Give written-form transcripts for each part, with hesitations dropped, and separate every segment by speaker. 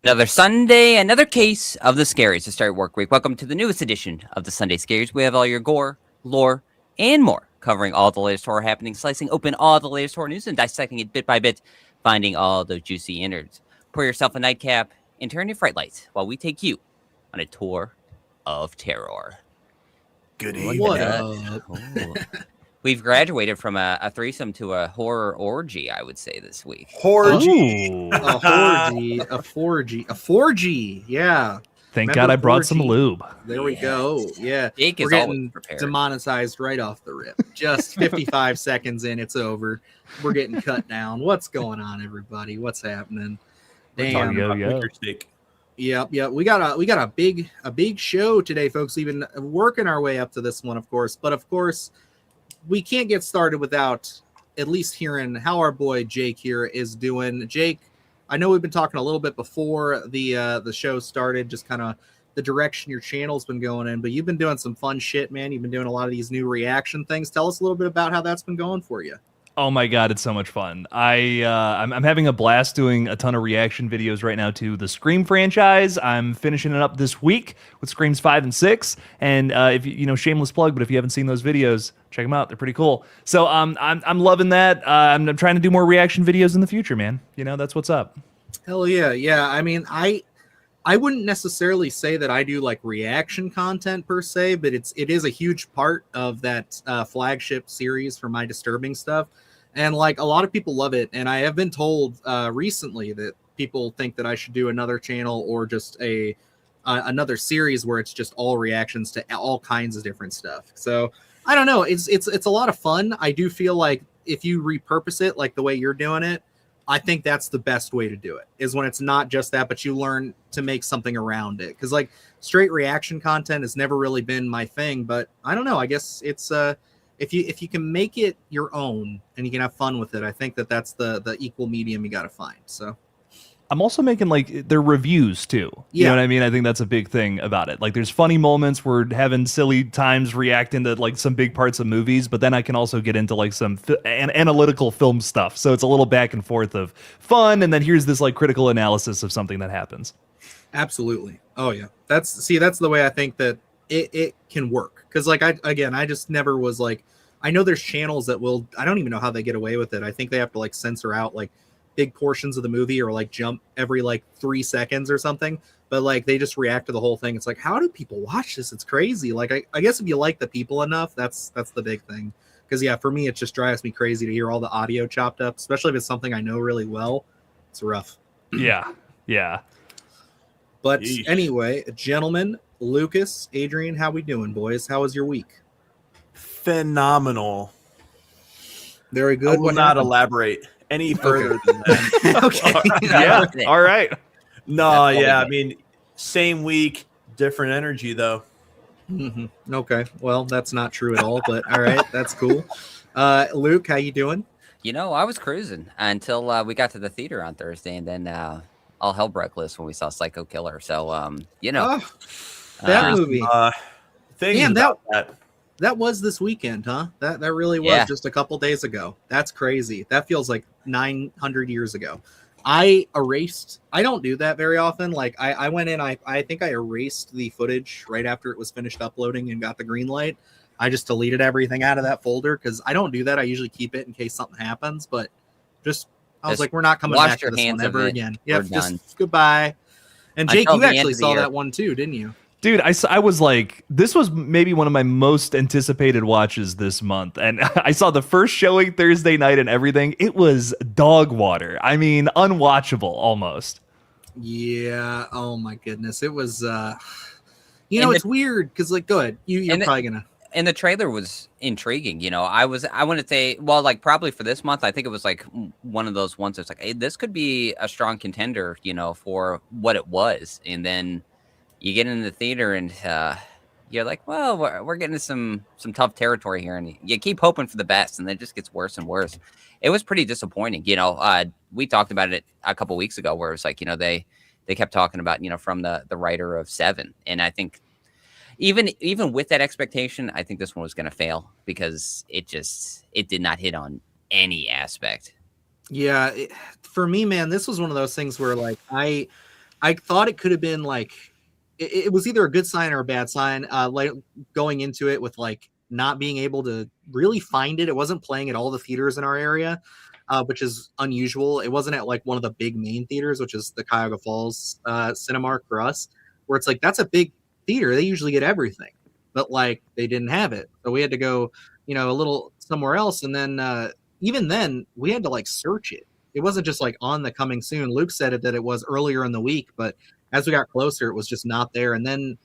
Speaker 1: Another Sunday, another case of the Scaries to start work week. Welcome to the newest edition of the Sunday Scaries. We have all your gore, lore, and more, covering all the latest horror happenings, slicing open all the latest horror news, and dissecting it bit by bit, finding all those juicy innards. Pour yourself a nightcap and turn your fright lights while we take you on a tour of terror.
Speaker 2: Good
Speaker 3: What
Speaker 2: evening.
Speaker 3: up?
Speaker 1: Ooh. We've graduated from a threesome to a horror orgy, I would say, this week.
Speaker 2: Horgy.
Speaker 3: A horgy, a 4G, a 4G. Yeah.
Speaker 4: Thank
Speaker 3: Remember
Speaker 4: God I brought some
Speaker 3: 4G?
Speaker 4: lube.
Speaker 3: There we go. Yeah.
Speaker 1: Jake
Speaker 3: We're
Speaker 1: is always
Speaker 3: getting
Speaker 1: prepared.
Speaker 3: demonetized right off the rip. Just 55 seconds in, it's over. We're getting cut down. What's going on, everybody? What's happening? Damn.
Speaker 4: Yo.
Speaker 3: Yep. We got a big show today, folks. We've been working our way up to this one, of course. But of course, we can't get started without at least hearing how our boy Jake here is doing. Jake, I know we've been talking a little bit before the show started, just kind of the direction your channel's been going in, but you've been doing some fun shit, man. You've been doing a lot of these new reaction things. Tell us a little bit about how that's been going for you.
Speaker 4: Oh my God, it's so much fun. I'm having a blast doing a ton of reaction videos right now to the Scream franchise. I'm finishing it up this week with Screams 5 and 6. And if you know, shameless plug, but if you haven't seen those videos, check them out. They're pretty cool. So I'm loving that. I'm trying to do more reaction videos in the future, man. You know, that's what's up.
Speaker 3: Hell yeah. Yeah. I mean, I wouldn't necessarily say that I do like reaction content per se, but it is a huge part of that flagship series for my disturbing stuff. And like a lot of people love it. And I have been told recently that people think that I should do another channel or just another series where it's just all reactions to all kinds of different stuff. So I don't know. It's a lot of fun. I do feel like if you repurpose it like the way you're doing it, I think that's the best way to do it, is when it's not just that, but you learn to make something around it. Because like straight reaction content has never really been my thing, but I don't know. I guess it's if you can make it your own and you can have fun with it, I think that's the equal medium you got to find. So
Speaker 4: I'm also making like their reviews too. You know what I mean? I think that's a big thing about it. Like there's funny moments, we're having silly times reacting to like some big parts of movies, but then I can also get into like some analytical film stuff. So it's a little back and forth of fun. And then here's this like critical analysis of something that happens.
Speaker 3: Absolutely. Oh yeah. That's the way I think that it can work. Cause like I just never was like, I know there's channels that I don't even know how they get away with it. I think they have to like censor out like big portions of the movie or like jump every like 3 seconds or something, but like they just react to the whole thing. It's like, how do people watch this? It's crazy. Like I guess if you like the people enough, that's the big thing. Because yeah, for me it just drives me crazy to hear all the audio chopped up, especially if it's something I know really well. It's rough.
Speaker 4: Yeah.
Speaker 3: But anyway, gentlemen, Lucas, Adrian, how we doing, boys? How was your week?
Speaker 2: Phenomenal.
Speaker 3: Very good.
Speaker 2: I will not elaborate any further than that.
Speaker 3: Okay.
Speaker 4: Yeah. All right.
Speaker 2: No, yeah. I mean, same week, different energy though.
Speaker 3: Mm-hmm. Okay. Well, that's not true at all, but all right. That's cool. Luke, how you doing?
Speaker 1: You know, I was cruising until we got to the theater on Thursday, and then all hell broke loose when we saw Psycho Killer. So, you know,
Speaker 3: that movie.
Speaker 2: Things
Speaker 3: Damn,
Speaker 2: about
Speaker 3: that was this weekend, huh? That really was just a couple days ago. That's crazy. That feels like 900 years ago. I don't do that very often. Like I went in, I think I erased the footage right after it was finished uploading and got the green light. I just deleted everything out of that folder because I don't do that. I usually keep it in case something happens, but I was like, we're not coming back to this one ever again. Yep, just goodbye. And Jake, you actually saw that one too, didn't you?
Speaker 4: Dude, I was like, this was maybe one of my most anticipated watches this month. And I saw the first showing Thursday night and everything. It was dog water. I mean, unwatchable almost.
Speaker 3: Yeah. Oh my goodness. It was, it's weird because like, go ahead. You're probably going to.
Speaker 1: And the trailer was intriguing. You know, I want to say, well, like probably for this month, I think it was like one of those ones that's like, hey, this could be a strong contender, you know, for what it was. And then you get in the theater and you're like, well, we're getting into some tough territory here. And you keep hoping for the best. And then it just gets worse and worse. It was pretty disappointing. You know, we talked about it a couple weeks ago where it was like, you know, they kept talking about, you know, from the writer of Seven. And I think even with that expectation, I think this one was going to fail because it did not hit on any aspect.
Speaker 3: Yeah. For me, man, this was one of those things where like, I thought it could have been like it was either a good sign or a bad sign. Like going into it with like not being able to really find it. It wasn't playing at all the theaters in our area, which is unusual. It wasn't at like one of the big main theaters, which is the Cuyahoga Falls Cinemark for us, where it's like that's a big theater. They usually get everything, but like they didn't have it, so we had to go, a little somewhere else. And then even then, we had to like search it. It wasn't just like on the coming soon. Luke said it that it was earlier in the week, but as we got closer, it was just not there. And then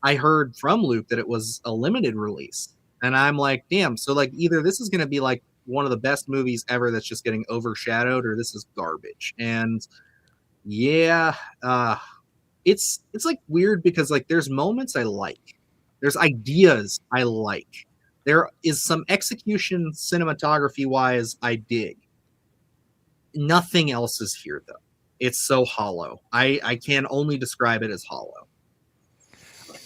Speaker 3: I heard from Luke that it was a limited release. And I'm like, damn, so like either this is going to be like one of the best movies ever that's just getting overshadowed, or this is garbage. And yeah, it's like weird because like there's moments I like. There's ideas I like. There is some execution cinematography wise I dig. Nothing else is here though. It's so hollow. I can only describe it as hollow.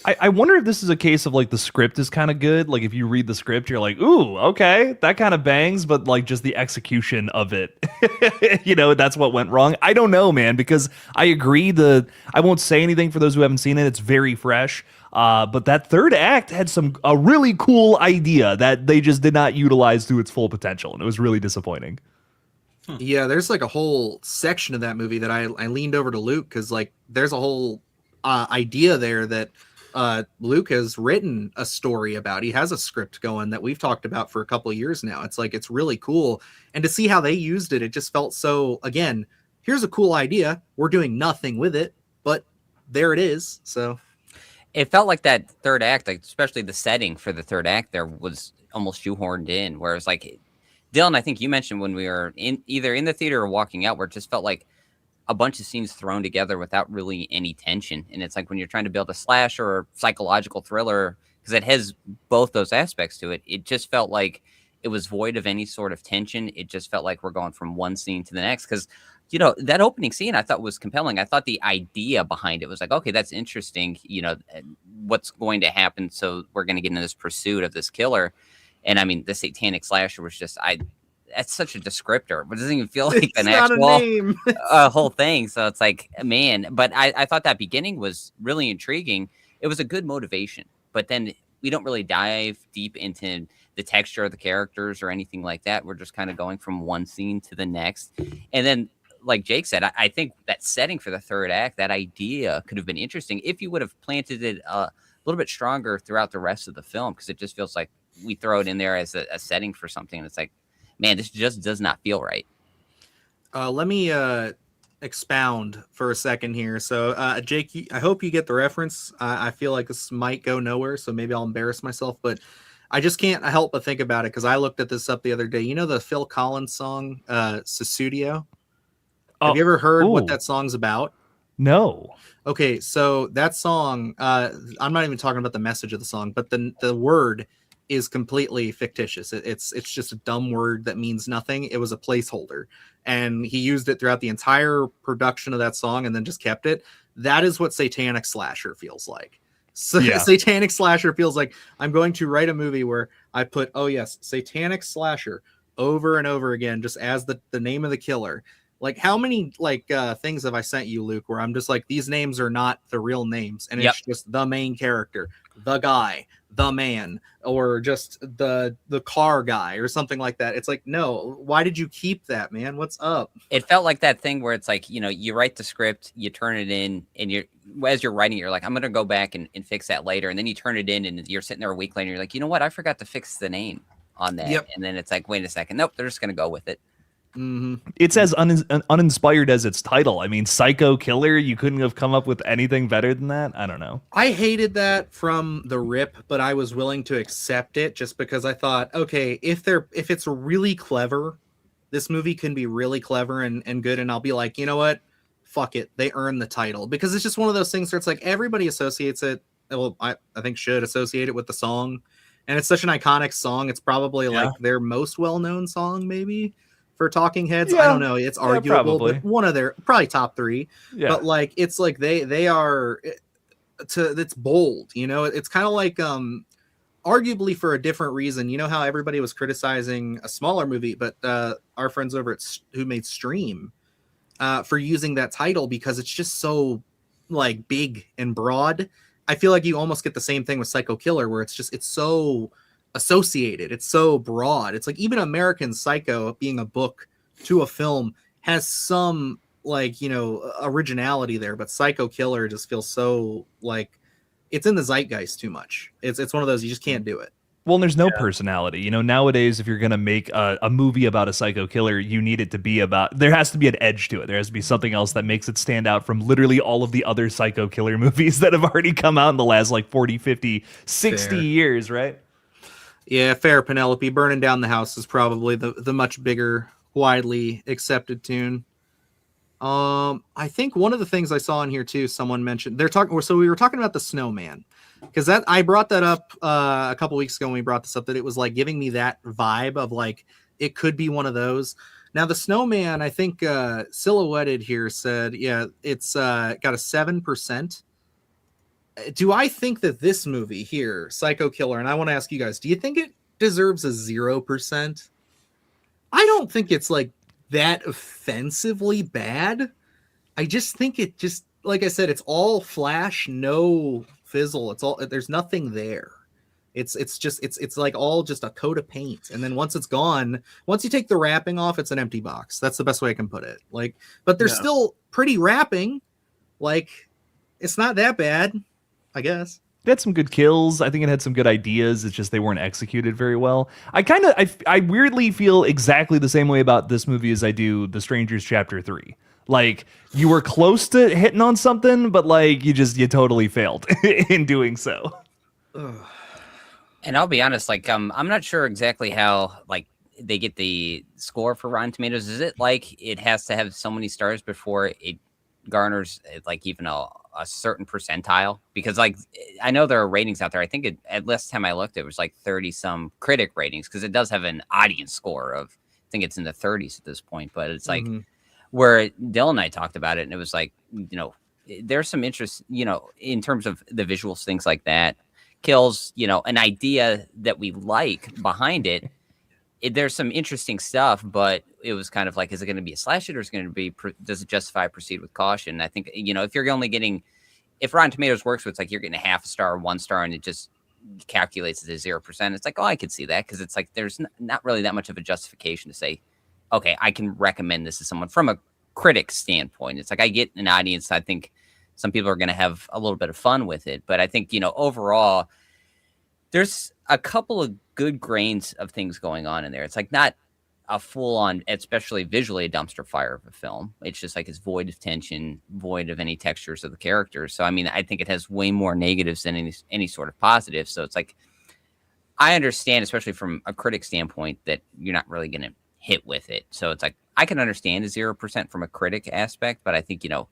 Speaker 4: I wonder if this is a case of like the script is kind of good. Like if you read the script, you're like, ooh, okay, that kind of bangs, but like just the execution of it, that's what went wrong. I don't know, man, because I agree. I won't say anything for those who haven't seen it. It's very fresh. But that third act had a really cool idea that they just did not utilize to its full potential, and it was really disappointing.
Speaker 3: Yeah, there's like a whole section of that movie that I leaned over to Luke because like there's a whole idea there that Luke has written a story about. He has a script going that we've talked about for a couple of years now. It's like it's really cool, and to see how they used it, it just felt so. Again, here's a cool idea. We're doing nothing with it, but there it is. So
Speaker 1: it felt like that third act, like especially the setting for the third act, there was almost shoehorned in. Whereas like Dylan, I think you mentioned when we were either in the theater or walking out, where it just felt like a bunch of scenes thrown together without really any tension. And it's like when you're trying to build a slasher or psychological thriller, because it has both those aspects to it, it just felt like it was void of any sort of tension. It just felt like we're going from one scene to the next. Because, that opening scene I thought was compelling. I thought the idea behind it was like, okay, that's interesting. What's going to happen? So we're going to get into this pursuit of this killer. And I mean, the satanic slasher was just, that's such a descriptor, but it doesn't even feel like an actual whole thing. So it's like, man, but I thought that beginning was really intriguing. It was a good motivation, but then we don't really dive deep into the texture of the characters or anything like that. We're just kind of going from one scene to the next. And then, like Jake said, I think that setting for the third act, that idea could have been interesting if you would have planted it a little bit stronger throughout the rest of the film, because it just feels like we throw it in there as a setting for something. And it's like, man, this just does not feel right.
Speaker 3: Let me expound for a second here. So, Jake, I hope you get the reference. I feel like this might go nowhere, so maybe I'll embarrass myself, but I just can't help but think about it because I looked at this up the other day. You know the Phil Collins song, Susudio? Have you ever heard what that song's about?
Speaker 4: No.
Speaker 3: Okay, so that song, I'm not even talking about the message of the song, but the word is completely fictitious. It's just a dumb word that means nothing. It was a placeholder, and he used it throughout the entire production of that song and then just kept it. That is what satanic slasher feels like. So yeah. Satanic slasher feels like I'm going to write a movie where I put, oh yes, satanic slasher over and over again, just as the name of the killer. Like how many things have I sent you, Luke, where I'm just like, these names are not the real names, and it's just the main character, the guy, the man, or just the car guy or something like that. It's like, no, why did you keep that, man? What's up?
Speaker 1: It felt like that thing where it's like, you write the script, you turn it in, and as you're writing it, you're like, I'm gonna go back and fix that later, and then you turn it in and you're sitting there a week later, and you're like, you know what, I forgot to fix the name on that. And then it's like, wait a second, nope, they're just gonna go with it.
Speaker 3: Mm-hmm.
Speaker 4: It's as uninspired as its title. I mean, Psycho Killer, you couldn't have come up with anything better than that. I don't know.
Speaker 3: I hated that from the rip, but I was willing to accept it just because I thought, okay, if it's really clever, this movie can be really clever and good, and I'll be like, you know what? Fuck it. They earn the title. Because it's just one of those things where it's like everybody associates it. Well, I think should associate it with the song. And it's such an iconic song. It's probably like their most well-known song, maybe. For Talking Heads, I don't know. It's arguable, but one of their probably top three. Yeah. But like, it's like they are. It's bold, It's kind of like arguably for a different reason. You know how everybody was criticizing a smaller movie, but our friends over at who made Stream for using that title because it's just so like big and broad. I feel like you almost get the same thing with Psycho Killer, where it's so associated, it's so broad. It's like even American Psycho being a book to a film has some like, you know, originality there, but Psycho Killer just feels so like it's in the zeitgeist too much. It's one of those you just can't do it.
Speaker 4: Well, and there's no personality. You know, nowadays, if you're going to make a movie about a psycho killer, you need it to be about, there has to be an edge to it. There has to be something else that makes it stand out from literally all of the other psycho killer movies that have already come out in the last like 40, 50, 60 years, right?
Speaker 3: Yeah, fair, Penelope. Burning Down the House is probably the much bigger, widely accepted tune. I think one of the things I saw in here too, someone mentioned, so we were talking about the snowman. Because I brought that up a couple weeks ago when we brought this up, that it was like giving me that vibe of like it could be one of those. Now the snowman, I think Silhouetted here said, yeah, it's got a 7%. Do I think that this movie here, Psycho Killer, and I want to ask you guys, do you think it deserves a 0%? I don't think it's like that offensively bad. I just think it just, like I said, it's all flash, no fizzle. It's all, there's nothing there. It's like all just a coat of paint, and then once it's gone, once you take the wrapping off, it's an empty box. That's the best way I can put it. Like, but there's still pretty wrapping. Like, it's not that bad, I guess.
Speaker 4: It had some good kills. I think it had some good ideas. It's just they weren't executed very well. I weirdly feel exactly the same way about this movie as I do The Strangers Chapter 3. Like, you were close to hitting on something, but like you totally failed in doing so.
Speaker 1: And I'll be honest, like I'm not sure exactly how like they get the score for Rotten Tomatoes. Is it like it has to have so many stars before it garners like even a certain percentile? Because like I know there are ratings out there. I think at last time I looked, it was like 30 some critic ratings, because it does have an audience score of, I think it's in the 30s at this point. But it's like where Dylan and I talked about it, and it was like, you know, there's some interest, you know, in terms of the visuals, things like that. Kills, you know, an idea that we like behind it. There's some interesting stuff, but it was kind of like, is it going to be a slash hit, or is it going to be, does it justify proceed with caution? I think, you know, if you're only getting, if Rotten Tomatoes works with, it's like you're getting a half a star or 1 star, and it just calculates it as 0%. It's like, oh, I could see that, because it's like there's not really that much of a justification to say, okay, I can recommend this to someone from a critic standpoint. It's like I get an audience. I think some people are going to have a little bit of fun with it, but I think, you know, overall, there's a couple of good grains of things going on in there. It's like not a full on, especially visually, a dumpster fire of a film. It's just like it's void of tension, void of any textures of the characters. So, I mean, I think it has way more negatives than any sort of positives. So it's like, I understand, especially from a critic standpoint, that you're not really going to hit with it. So it's like, I can understand a 0% from a critic aspect, but I think, you know,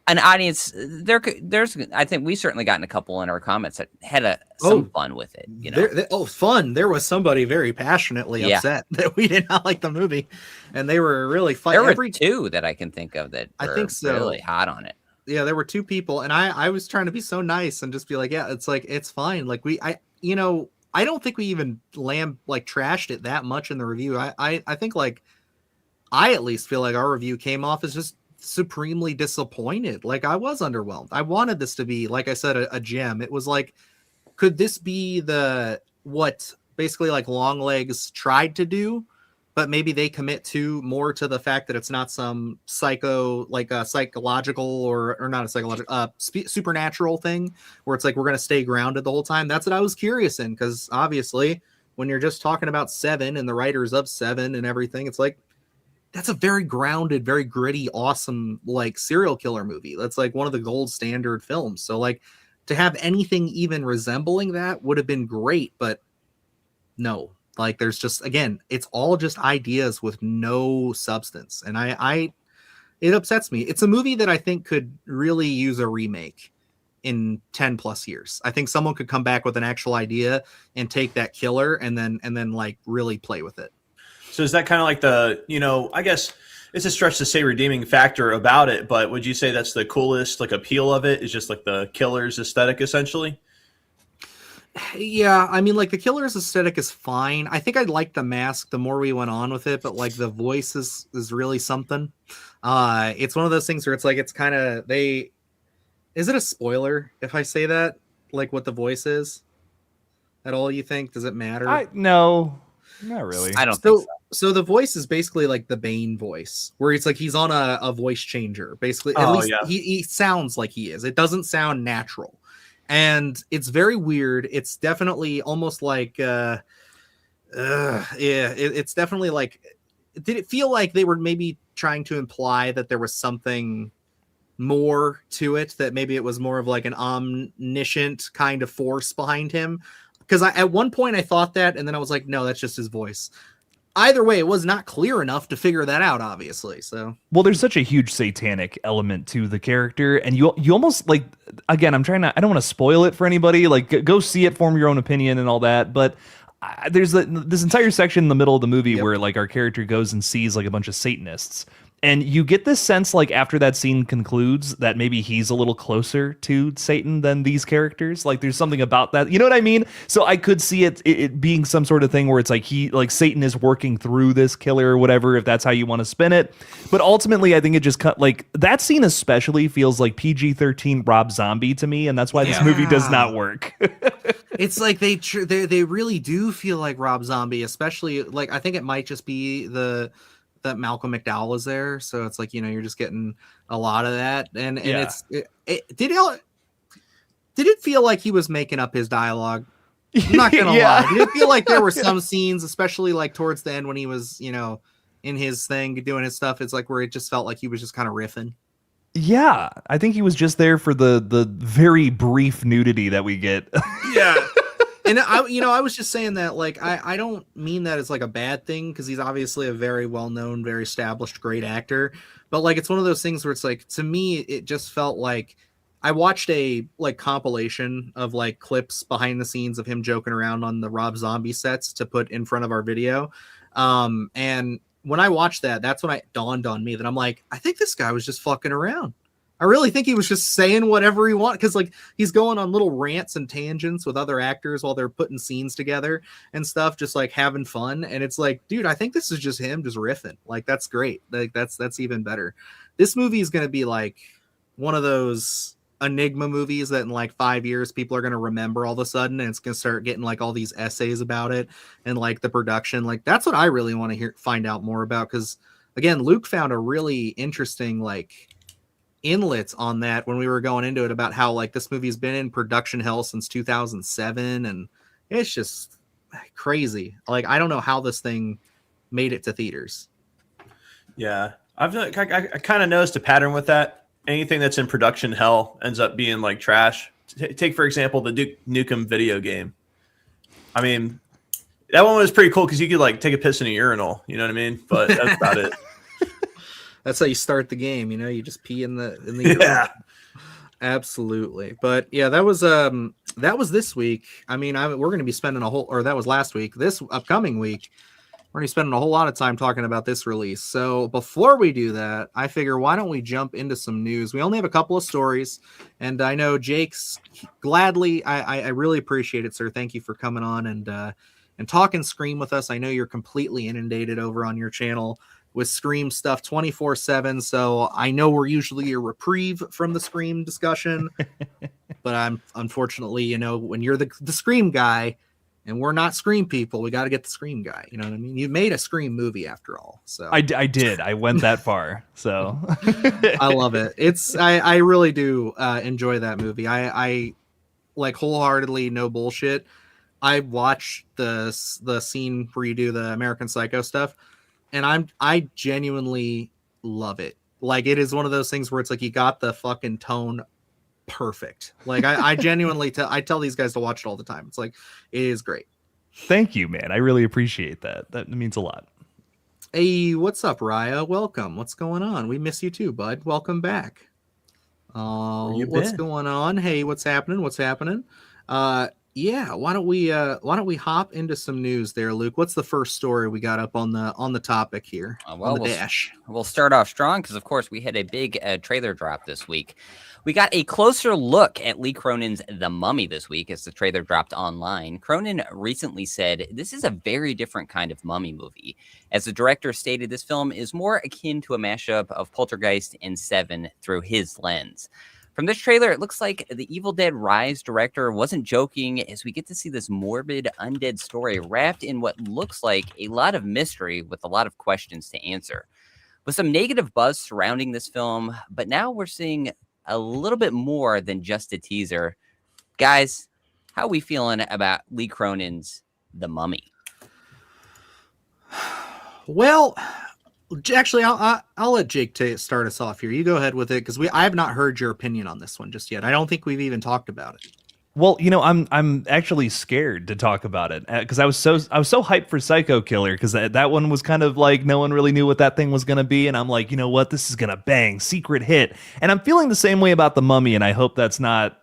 Speaker 1: an audience, there's, I think we certainly gotten a couple in our comments that had some fun with it. You know,
Speaker 3: fun. There was somebody very passionately upset that we did not like the movie, and they were really fun.
Speaker 1: There were 2 that I can think of that were, I think so, really hot on it.
Speaker 3: Yeah, there were 2 people, and I was trying to be so nice and just be like, yeah, it's like, it's fine. Like you know, I don't think we even trashed it that much in the review. I think like I at least feel like our review came off as just supremely disappointed. Like, I was underwhelmed. I wanted this to be, like I said, a gem. It was like, could this be what basically like Longlegs tried to do, but maybe they commit more to the fact that it's not some psychological or not a psychological supernatural thing, where it's like we're going to stay grounded the whole time. That's what I was curious in, because obviously when you're just talking about Seven and the writers of Seven and everything, it's like, that's a very grounded, very gritty, awesome, like, serial killer movie. That's like one of the gold standard films. So like to have anything even resembling that would have been great, but no, like there's just, again, it's all just ideas with no substance. And it upsets me. It's a movie that I think could really use a remake in 10 plus years. I think someone could come back with an actual idea and take that killer and then like really play with it.
Speaker 2: So is that kind of like the, you know, I guess it's a stretch to say redeeming factor about it, but would you say that's the coolest like appeal of it, is just like the killer's aesthetic essentially?
Speaker 3: Yeah, I mean, like the killer's aesthetic is fine. I think I liked the mask the more we went on with it, but like the voice is really something. It's one of those things where it's like it's kind of they. Is it a spoiler if I say that? Like what the voice is at all? You think? Does it matter?
Speaker 4: No, not really.
Speaker 1: I don't think so.
Speaker 3: So the voice is basically like the Bane voice, where it's like he's on a voice changer. Basically, at least
Speaker 2: yeah.
Speaker 3: he sounds like he is. It doesn't sound natural, and it's very weird. It's definitely almost like, yeah, it's definitely like. Did it feel like they were maybe trying to imply that there was something more to it? That maybe it was more of like an omniscient kind of force behind him? Because at one point I thought that, and then I was like, no, that's just his voice. Either way, it was not clear enough to figure that out, obviously. So,
Speaker 4: well, there's such a huge satanic element to the character, and you almost like, again, I don't want to spoil it for anybody. Like, go see it, form your own opinion, and all that. But there's this entire section in the middle of the movie where like our character goes and sees like a bunch of Satanists. And you get this sense, like, after that scene concludes, that maybe he's a little closer to Satan than these characters. Like, there's something about that. You know what I mean? So I could see it being some sort of thing where it's like Satan is working through this killer or whatever, if that's how you want to spin it. But ultimately, I think it just cut, like, that scene especially feels like PG-13 Rob Zombie to me, and that's why this movie does not work.
Speaker 3: it's like they really do feel like Rob Zombie, especially, like, I think it might just be that Malcolm McDowell is there, so it's like, you're just getting a lot of that, and did it feel like he was making up his dialogue? I'm not gonna lie. Did it feel like there were some scenes, especially like towards the end when he was, in his thing doing his stuff, it's like where it just felt like he was just kind of riffing.
Speaker 4: Yeah, I think he was just there for the very brief nudity that we get.
Speaker 3: Yeah. And I was just saying that, like, I don't mean that as like a bad thing, because he's obviously a very well-known, very established, great actor. But like, it's one of those things where it's like, to me, it just felt like I watched a like compilation of like clips behind the scenes of him joking around on the Rob Zombie sets to put in front of our video. And when I watched that, that's when it dawned on me that I'm like, I think this guy was just fucking around. I really think he was just saying whatever he wanted, because like he's going on little rants and tangents with other actors while they're putting scenes together and stuff, just like having fun. And it's like, dude, I think this is just him just riffing. Like, that's great. Like that's even better. This movie is going to be like one of those enigma movies that in like 5 years people are going to remember all of a sudden, and it's going to start getting like all these essays about it and like the production. Like, that's what I really want to find out more about, because again, Luke found a really interesting like inlets on that when we were going into it about how like this movie's been in production hell since 2007, and it's just crazy. Like, I don't know how this thing made it to theaters.
Speaker 2: Yeah, I kind of noticed a pattern with that. Anything that's in production hell ends up being like trash. Take for example the Duke Nukem video game. I mean, that one was pretty cool because you could like take a piss in a urinal. You know what I mean? But that's about it.
Speaker 3: That's how you start the game, you just pee in the
Speaker 2: yeah.
Speaker 3: Absolutely. But yeah, that was this week. I mean, we're going to be spending that was last week. This upcoming week, we're going to be spending a whole lot of time talking about this release. So before we do that, I figure, why don't we jump into some news? We only have a couple of stories, and I know Jake's gladly. I really appreciate it, sir. Thank you for coming on and talking Scream with us. I know you're completely inundated over on your channel with Scream stuff 24/7. So I know we're usually a reprieve from the Scream discussion, but I'm unfortunately, when you're the Scream guy and we're not Scream people, we got to get the Scream guy. You know what I mean? You made a Scream movie after all. So
Speaker 4: I did. I went that far. So
Speaker 3: I love it. I really do enjoy that movie. I like wholeheartedly, no bullshit. I watch the scene where you do the American Psycho stuff, and I genuinely love it. Like, it is one of those things where it's like you got the fucking tone perfect. Like, I genuinely I tell these guys to watch it all the time. It's like, it is great.
Speaker 4: Thank you, man. I really appreciate that. That means a lot.
Speaker 3: Hey, what's up, Raya? Welcome. What's going on? We miss you too, bud. Welcome back. What's going on? Hey, what's happening? Yeah, why don't we hop into some news there, Luke? What's the first story we got up on the topic here on the dash?
Speaker 1: We'll start off strong because, of course, we had a big trailer drop this week. We got a closer look at Lee Cronin's The Mummy this week as the trailer dropped online. Cronin recently said this is a very different kind of mummy movie. As the director stated, this film is more akin to a mashup of Poltergeist and Seven through his lens. From this trailer, it looks like the Evil Dead Rise director wasn't joking as we get to see this morbid undead story wrapped in what looks like a lot of mystery with a lot of questions to answer. With some negative buzz surrounding this film, but now we're seeing a little bit more than just a teaser. Guys, how are we feeling about Lee Cronin's The Mummy?
Speaker 3: Well, actually, I'll let Jake start us off here. You go ahead with it because I have not heard your opinion on this one just yet. I don't think we've even talked about it.
Speaker 4: Well, I'm actually scared to talk about it because I was so hyped for Psycho Killer because that one was kind of like no one really knew what that thing was gonna be, and I'm like, you know what, this is gonna bang, secret hit, and I'm feeling the same way about The Mummy, and I hope that's not.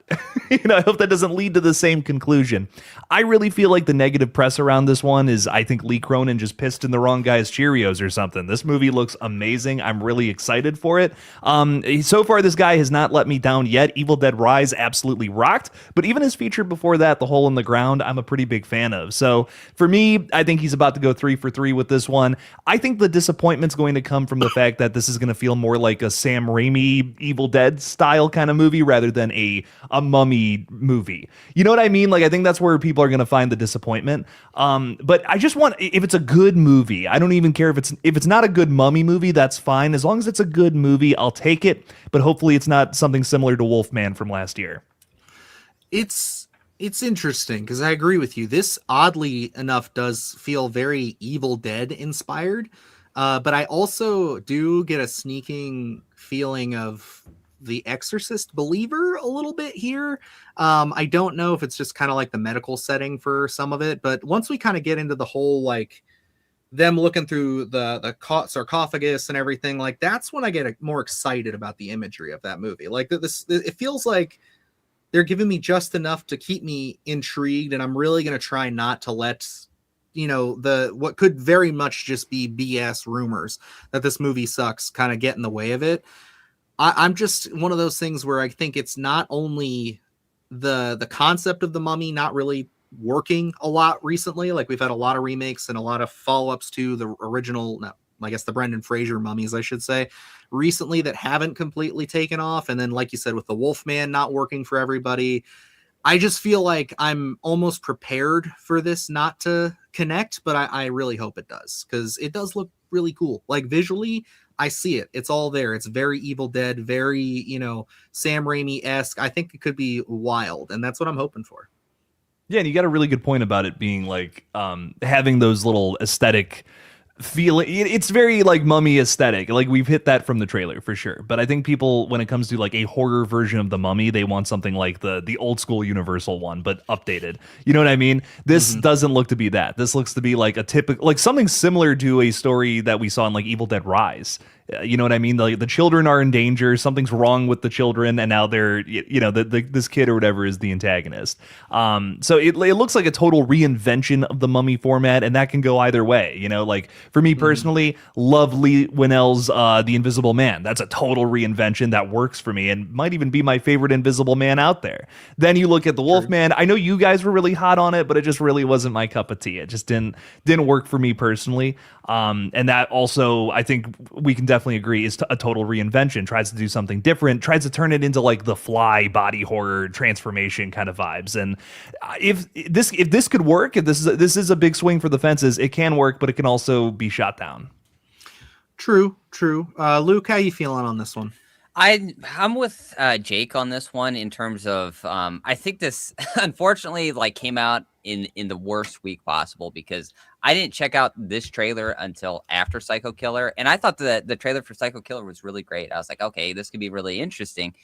Speaker 4: I hope that doesn't lead to the same conclusion. I really feel like the negative press around this one is I think Lee Cronin just pissed in the wrong guy's Cheerios or something. This movie looks amazing. I'm really excited for it. So far, this guy has not let me down yet. Evil Dead Rise absolutely rocked, but even his feature before that, The Hole in the Ground, I'm a pretty big fan of. So for me, I think he's about to go 3 for 3 with this one. I think the disappointment's going to come from the fact that this is going to feel more like a Sam Raimi Evil Dead style kind of movie rather than a mummy movie. You know what I mean? Like, I think that's where people are going to find the disappointment. But I just want, if it's a good movie, I don't even care if it's not a good mummy movie, that's fine. As long as it's a good movie, I'll take it. But hopefully it's not something similar to Wolfman from last year.
Speaker 3: It's interesting because I agree with you. This oddly enough does feel very Evil Dead inspired. But I also do get a sneaking feeling of The Exorcist Believer a little bit here. I don't know if it's just kind of like the medical setting for some of it, but once we kind of get into the whole, like them looking through the sarcophagus and everything, like that's when I get more excited about the imagery of that movie. Like it feels like they're giving me just enough to keep me intrigued, and I'm really going to try not to let what could very much just be BS rumors that this movie sucks kind of get in the way of it. I'm just one of those things where I think it's not only the concept of The Mummy not really working a lot recently. Like, we've had a lot of remakes and a lot of follow-ups to the original, no, I guess the Brendan Fraser mummies, I should say, recently that haven't completely taken off. And then, like you said, with the Wolfman not working for everybody, I just feel like I'm almost prepared for this not to connect, but I really hope it does, because it does look really cool. Like, visually, I see it. It's all there. It's very Evil Dead, very, Sam Raimi-esque. I think it could be wild, and that's what I'm hoping for.
Speaker 4: Yeah, and you got a really good point about it being like having those little aesthetic feeling. It's very like mummy aesthetic. Like, we've hit that from the trailer for sure. But I think people, when it comes to like a horror version of the Mummy, they want something like the old school Universal one, but updated. You know what I mean? This doesn't look to be that. This looks to be like a typical, like something similar to a story that we saw in like Evil Dead Rise. You know what I mean? The children are in danger. Something's wrong with the children, and now they're, this kid or whatever is the antagonist. So it looks like a total reinvention of the Mummy format, and that can go either way. Like for me personally, love Lee Winnell's The Invisible Man. That's a total reinvention that works for me, and might even be my favorite Invisible Man out there. Then you look at the Wolfman. I know you guys were really hot on it, but it just really wasn't my cup of tea. It just didn't work for me personally. And that also, I think we can definitely agree, is a total reinvention. Tries to do something different, tries to turn it into like the Fly body horror transformation kind of vibes. And if this could work, if this is a big swing for the fences, it can work, but it can also be shot down. True.
Speaker 3: Luke, how you feeling on this one?
Speaker 1: I'm with Jake on this one in terms of I think this unfortunately came out in the worst week possible, because I didn't check out this trailer until after Psycho Killer, and I thought that the trailer for Psycho Killer was really great. I was like, okay, this could be really interesting.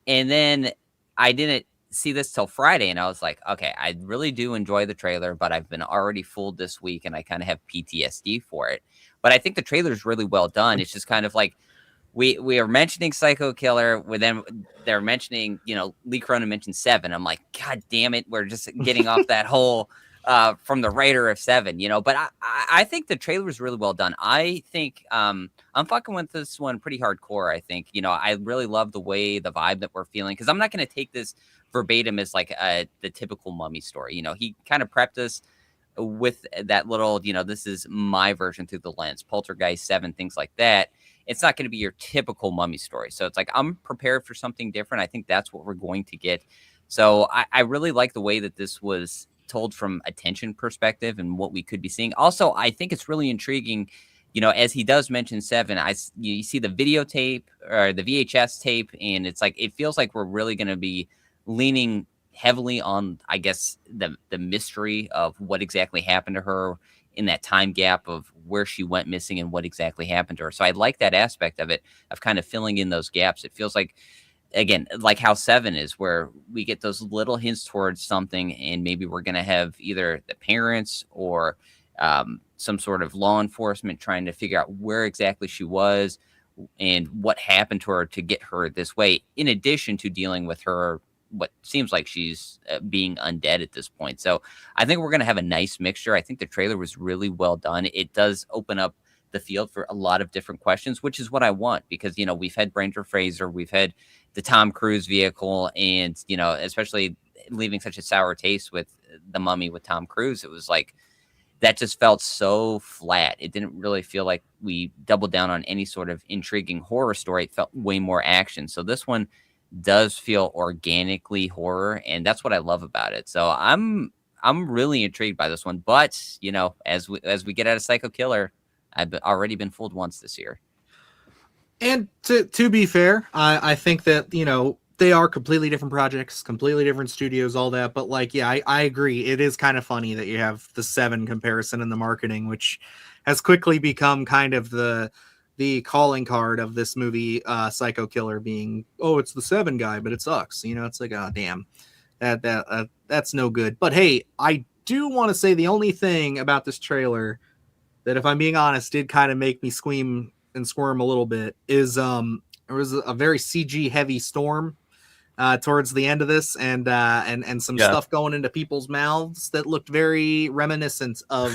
Speaker 1: And then I didn't see this till Friday, and I was like, okay, I really do enjoy the trailer, but I've been already fooled this week, and I kind of have PTSD for it. But I think the trailer is really well done. It's just kind of like we are mentioning Psycho Killer. Then they're mentioning, Lee Cronin mentioned Seven. I'm like, God damn it, we're just getting off that whole from the writer of Seven, But I think the trailer was really well done. I think I'm fucking with this one pretty hardcore. I think I really love the way the vibe that we're feeling, because I'm not going to take this verbatim as like the typical Mummy story. He kind of prepped us with that little, this is my version through the lens, Poltergeist, Seven, things like that. It's not going to be your typical Mummy story. So it's like, I'm prepared for something different. I think that's what we're going to get. So I really like the way that this was told from a tension perspective and what we could be seeing. Also, I think it's really intriguing, as he does mention Seven, you see the videotape or the VHS tape, and it's like, it feels like we're really going to be leaning heavily on, I guess, the mystery of what exactly happened to her in that time gap of where she went missing and what exactly happened to her. So I like that aspect of it, of kind of filling in those gaps. It feels like, again, like how Seven is, where we get those little hints towards something, and maybe we're going to have either the parents or some sort of law enforcement trying to figure out where exactly she was and what happened to her to get her this way, in addition to dealing with her, what seems like she's being undead at this point. So I think we're going to have a nice mixture. I think the trailer was really well done. It does open up the field for a lot of different questions, which is what I want, because, we've had Brendan Fraser, we've had the Tom Cruise vehicle, and, especially leaving such a sour taste with The Mummy with Tom Cruise. It was like, that just felt so flat. It didn't really feel like we doubled down on any sort of intriguing horror story. It felt way more action. So this one does feel organically horror, and that's what I love about it. So I'm really intrigued by this one. But as we get out of Psycho Killer, I've already been fooled once this year.
Speaker 3: And to be fair, I think that they are completely different projects, completely different studios, all that. But I agree. It is kind of funny that you have the Seven comparison in the marketing, which has quickly become kind of the calling card of this movie, Psycho Killer, being, oh, it's the Seven guy, but it sucks. It's like, oh, damn, that's no good. But hey, I do want to say the only thing about this trailer that, if I'm being honest, did kind of make me squeam and squirm a little bit is there was a very CG heavy storm towards the end of this, and some stuff going into people's mouths that looked very reminiscent of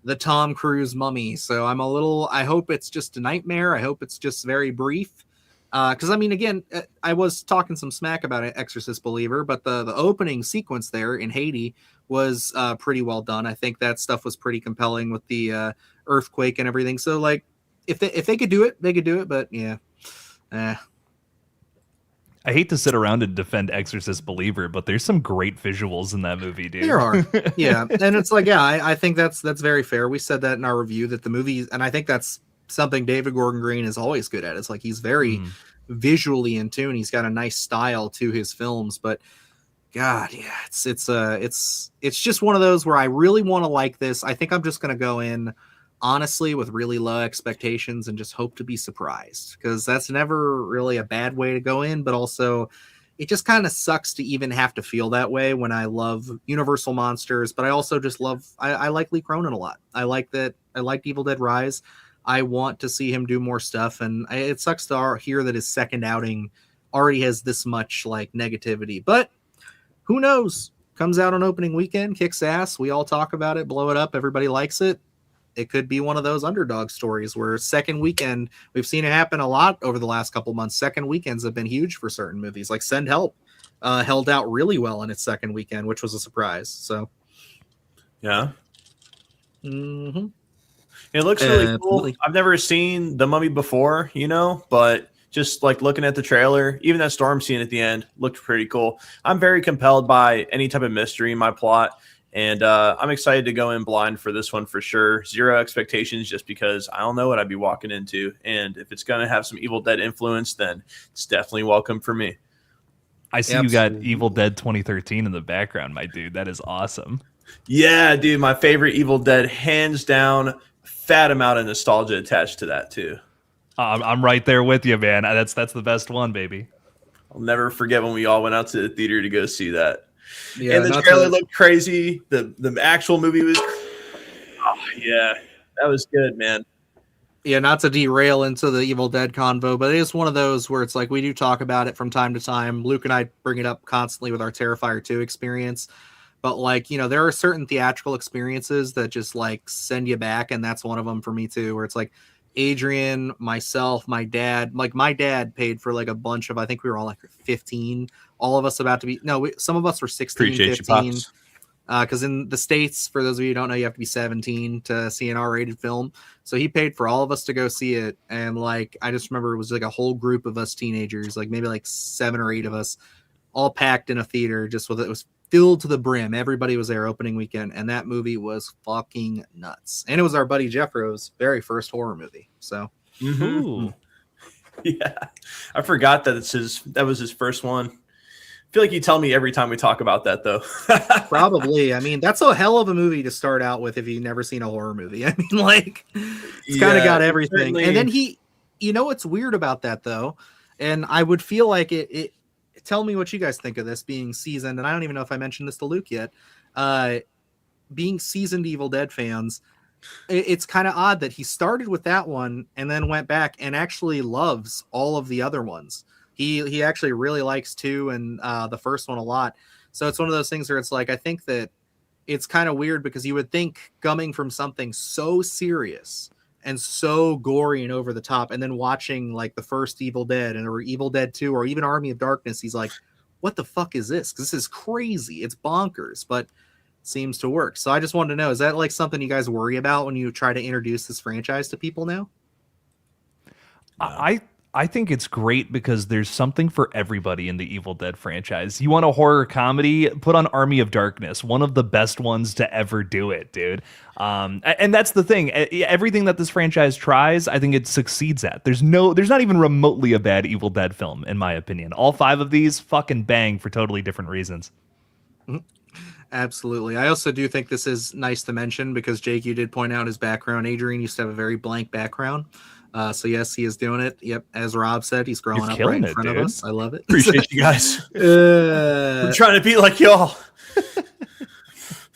Speaker 3: the Tom Cruise Mummy. So I hope it's just a nightmare. I hope it's just very brief. Because again, I was talking some smack about an Exorcist Believer, but the opening sequence there in Haiti was pretty well done. I think that stuff was pretty compelling with the earthquake and everything. So if they could do it, they could do it. But yeah,
Speaker 4: I hate to sit around and defend Exorcist Believer, but there's some great visuals in that movie, dude.
Speaker 3: There are. Yeah. And it's like, I think that's very fair. We said that in our review, that the movie, and I think that's something David Gordon Green is always good at. It's like, he's very visually in tune. He's got a nice style to his films, but God, yeah, it's just one of those where I really want to like this. I think I'm just going to go in honestly with really low expectations and just hope to be surprised, because that's never really a bad way to go in. But also, it just kind of sucks to even have to feel that way when I love Universal monsters, but I also just love, I like Lee Cronin a lot. I liked Evil Dead Rise. I want to see him do more stuff, and it sucks to hear that his second outing already has this much negativity. But who knows? Comes out on opening weekend, kicks ass. We all talk about it, blow it up. Everybody likes it. It could be one of those underdog stories where second weekend, we've seen it happen a lot over the last couple months. Second weekends have been huge for certain movies. Like Send Help held out really well in its second weekend, which was a surprise. So,
Speaker 2: yeah.
Speaker 3: Mm-hmm.
Speaker 2: It looks really cool. I've never seen The Mummy before, but just looking at the trailer, even that storm scene at the end looked pretty cool. I'm very compelled by any type of mystery in my plot, and I'm excited to go in blind for this one for sure. Zero expectations, just because I don't know what I'd be walking into. And if it's going to have some Evil Dead influence, then it's definitely welcome for me.
Speaker 4: I see you got Evil Dead 2013 in the background, my dude. That is awesome.
Speaker 2: Yeah, dude, my favorite Evil Dead, hands down. Fat amount of nostalgia attached to that too.
Speaker 4: I'm right there with you, man. That's the best one, baby.
Speaker 2: I'll never forget when we all went out to the theater to go see that.
Speaker 3: Yeah,
Speaker 2: and the trailer looked crazy. The actual movie was, oh yeah, that was good, man.
Speaker 3: Yeah, not to derail into the Evil Dead convo, but it is one of those where it's like we do talk about it from time to time. Luke and I bring it up constantly with our Terrifier 2 experience. But like, there are certain theatrical experiences that just like send you back, and that's one of them for me too, where it's like Adrian, myself, my dad, like my dad paid for like a bunch of, I think we were all like 15, all of us about to be, no, some of us were 16,
Speaker 2: Appreciate
Speaker 3: 15.
Speaker 2: you, Pops.
Speaker 3: Because in the States, for those of you who don't know, you have to be 17 to see an R-rated film. So he paid for all of us to go see it. And like, I just remember it was like a whole group of us teenagers, like maybe like 7 or 8 of us, all packed in a theater, just with it was filled to the brim. Everybody was there opening weekend, and that movie was fucking nuts. And it was our buddy Jeffro's very first horror movie. So,
Speaker 4: Ooh.
Speaker 2: Yeah, I forgot that that was his first one. I feel like you tell me every time we talk about that, though.
Speaker 3: probably. I mean, that's a hell of a movie to start out with if you've never seen a horror movie. I mean, like, it's kind of got everything.
Speaker 2: Certainly.
Speaker 3: And then what's weird about that, though, and I would feel like it tell me what you guys think of this being seasoned, and I don't even know if I mentioned this to Luke yet. Being seasoned Evil Dead fans, it's kind of odd that he started with that one and then went back and actually loves all of the other ones. He actually really likes 2 and the first one a lot. So it's one of those things where it's like, I think that it's kind of weird because you would think coming from something so serious and so gory and over the top, and then watching like the first Evil Dead or Evil Dead 2 or even Army of Darkness, he's like, what the fuck is this? Because this is crazy. It's bonkers, but seems to work. So I just wanted to know, is that like something you guys worry about when you try to introduce this franchise to people now?
Speaker 4: I think it's great because there's something for everybody in the Evil Dead franchise. You want a horror comedy? Put on Army of Darkness, one of the best ones to ever do it, dude. And that's the thing. Everything that this franchise tries, I think it succeeds at. There's not even remotely a bad Evil Dead film, in my opinion. All 5 of these fucking bang for totally different reasons.
Speaker 3: Absolutely. I also do think this is nice to mention because Jake, you did point out his background. Adrian used to have a very blank background. So yes, he is doing it. Yep, as Rob said, he's growing up right in front of us. I love it.
Speaker 2: Appreciate you guys. We're trying to be like y'all.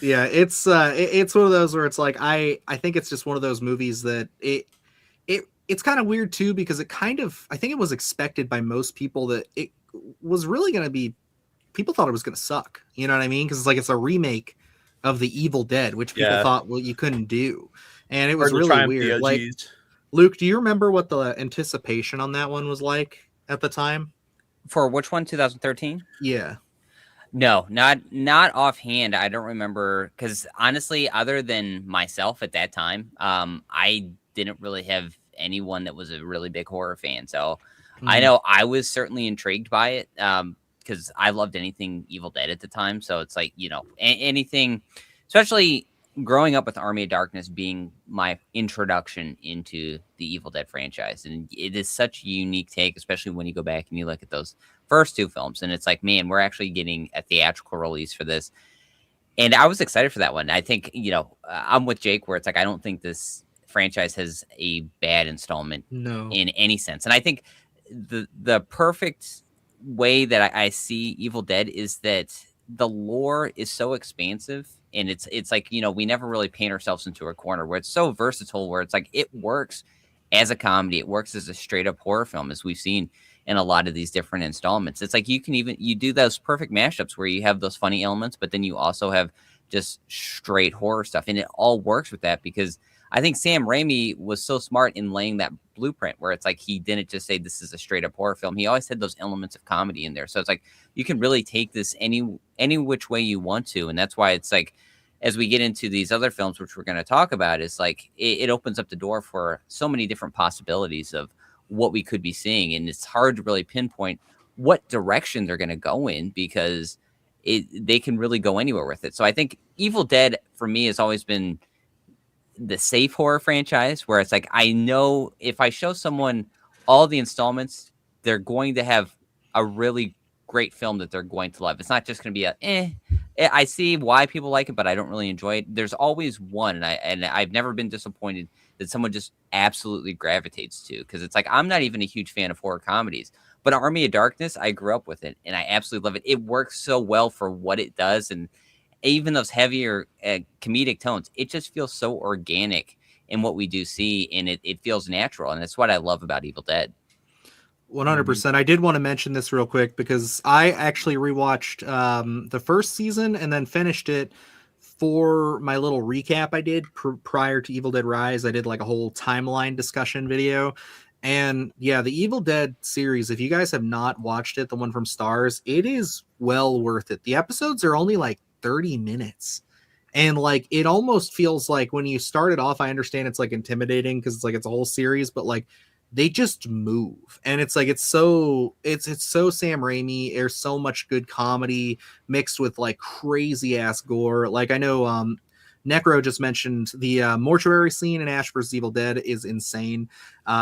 Speaker 3: Yeah, it's one of those where it's like I think it's just one of those movies that it's kind of weird too because I think it was expected by most people that it was really going to be. People thought it was going to suck. You know what I mean? Because it's a remake of the Evil Dead, which people thought you couldn't do, and it was really weird. Like, Luke, do you remember what the anticipation on that one was like at the time?
Speaker 1: For which one? 2013?
Speaker 3: Yeah.
Speaker 1: No, not offhand. I don't remember because honestly, other than myself at that time, I didn't really have anyone that was a really big horror fan. So I know I was certainly intrigued by it because I loved anything Evil Dead at the time. So it's like, anything, especially growing up with Army of Darkness being my introduction into the Evil Dead franchise. And it is such a unique take, especially when you go back and you look at those first 2 films. And it's like, man, we're actually getting a theatrical release for this. And I was excited for that one. I think, I'm with Jake where it's like, I don't think this franchise has a bad installment in any sense. And I think the perfect way that I see Evil Dead is that the lore is so expansive. And it's like, we never really paint ourselves into a corner where it's so versatile, where it's like it works as a comedy. It works as a straight up horror film, as we've seen in a lot of these different installments. It's like you do those perfect mashups where you have those funny elements, but then you also have just straight horror stuff. And it all works with that because I think Sam Raimi was so smart in laying that blueprint where it's like he didn't just say this is a straight up horror film. He always had those elements of comedy in there. So it's like you can really take this any which way you want to. And that's why it's like as we get into these other films, which we're going to talk about, is like it opens up the door for so many different possibilities of what we could be seeing. And it's hard to really pinpoint what direction they're going to go in because they can really go anywhere with it. So I think Evil Dead for me has always been the safe horror franchise where it's like, I know if I show someone all the installments, they're going to have a really great film that they're going to love. It's not just going to be I see why people like it, but I don't really enjoy it. There's always one. And I've never been disappointed that someone just absolutely gravitates to, because it's like, I'm not even a huge fan of horror comedies, but Army of Darkness, I grew up with it and I absolutely love it. It works so well for what it does. And even those heavier comedic tones, it just feels so organic in what we do see, and it feels natural, and that's what I love about Evil Dead.
Speaker 3: 100%. I did want to mention this real quick because I actually rewatched the first season and then finished it for my little recap I did prior to Evil Dead Rise. I did like a whole timeline discussion video. And yeah, the Evil Dead series, if you guys have not watched it, the one from Stars, it is well worth it. The episodes are only like 30 minutes. And like, it almost feels like when you start it off, I understand it's like intimidating because it's like it's a whole series, but like they just move. And it's like it's so Sam Raimi. There's so much good comedy mixed with like crazy ass gore. Like I know Necro just mentioned the mortuary scene in Ash vs. Evil Dead is insane.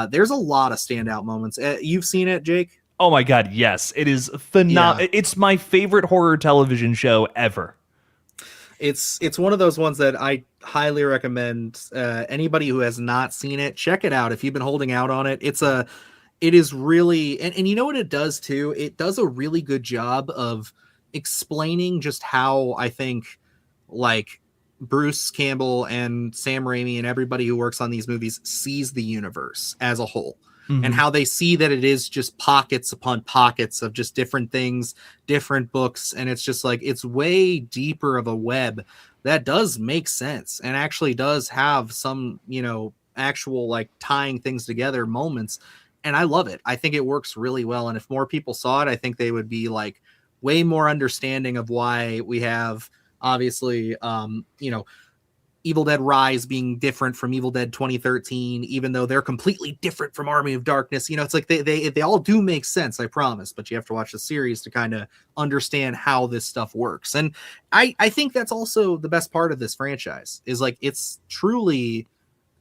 Speaker 3: There's a lot of standout moments. You've seen it, Jake?
Speaker 4: Oh my God, yes. It is phenomenal.
Speaker 3: Yeah.
Speaker 4: It's my favorite horror television show ever.
Speaker 3: It's one of those ones that I highly recommend anybody who has not seen it, check it out. If you've been holding out on it, it is really, and you know what it does too? It does a really good job of explaining just how I think like Bruce Campbell and Sam Raimi and everybody who works on these movies sees the universe as a whole. And how they see that it is just pockets upon pockets of just different things, different books. And it's just like, it's way deeper of a web that does make sense and actually does have some, actual like tying things together moments. And I love it. I think it works really well. And if more people saw it, I think they would be like way more understanding of why we have obviously, Evil Dead Rise being different from Evil Dead 2013, even though they're completely different from Army of Darkness. It's like they all do make sense, I promise, but you have to watch the series to kind of understand how this stuff works. And I think that's also the best part of this franchise is like, it's truly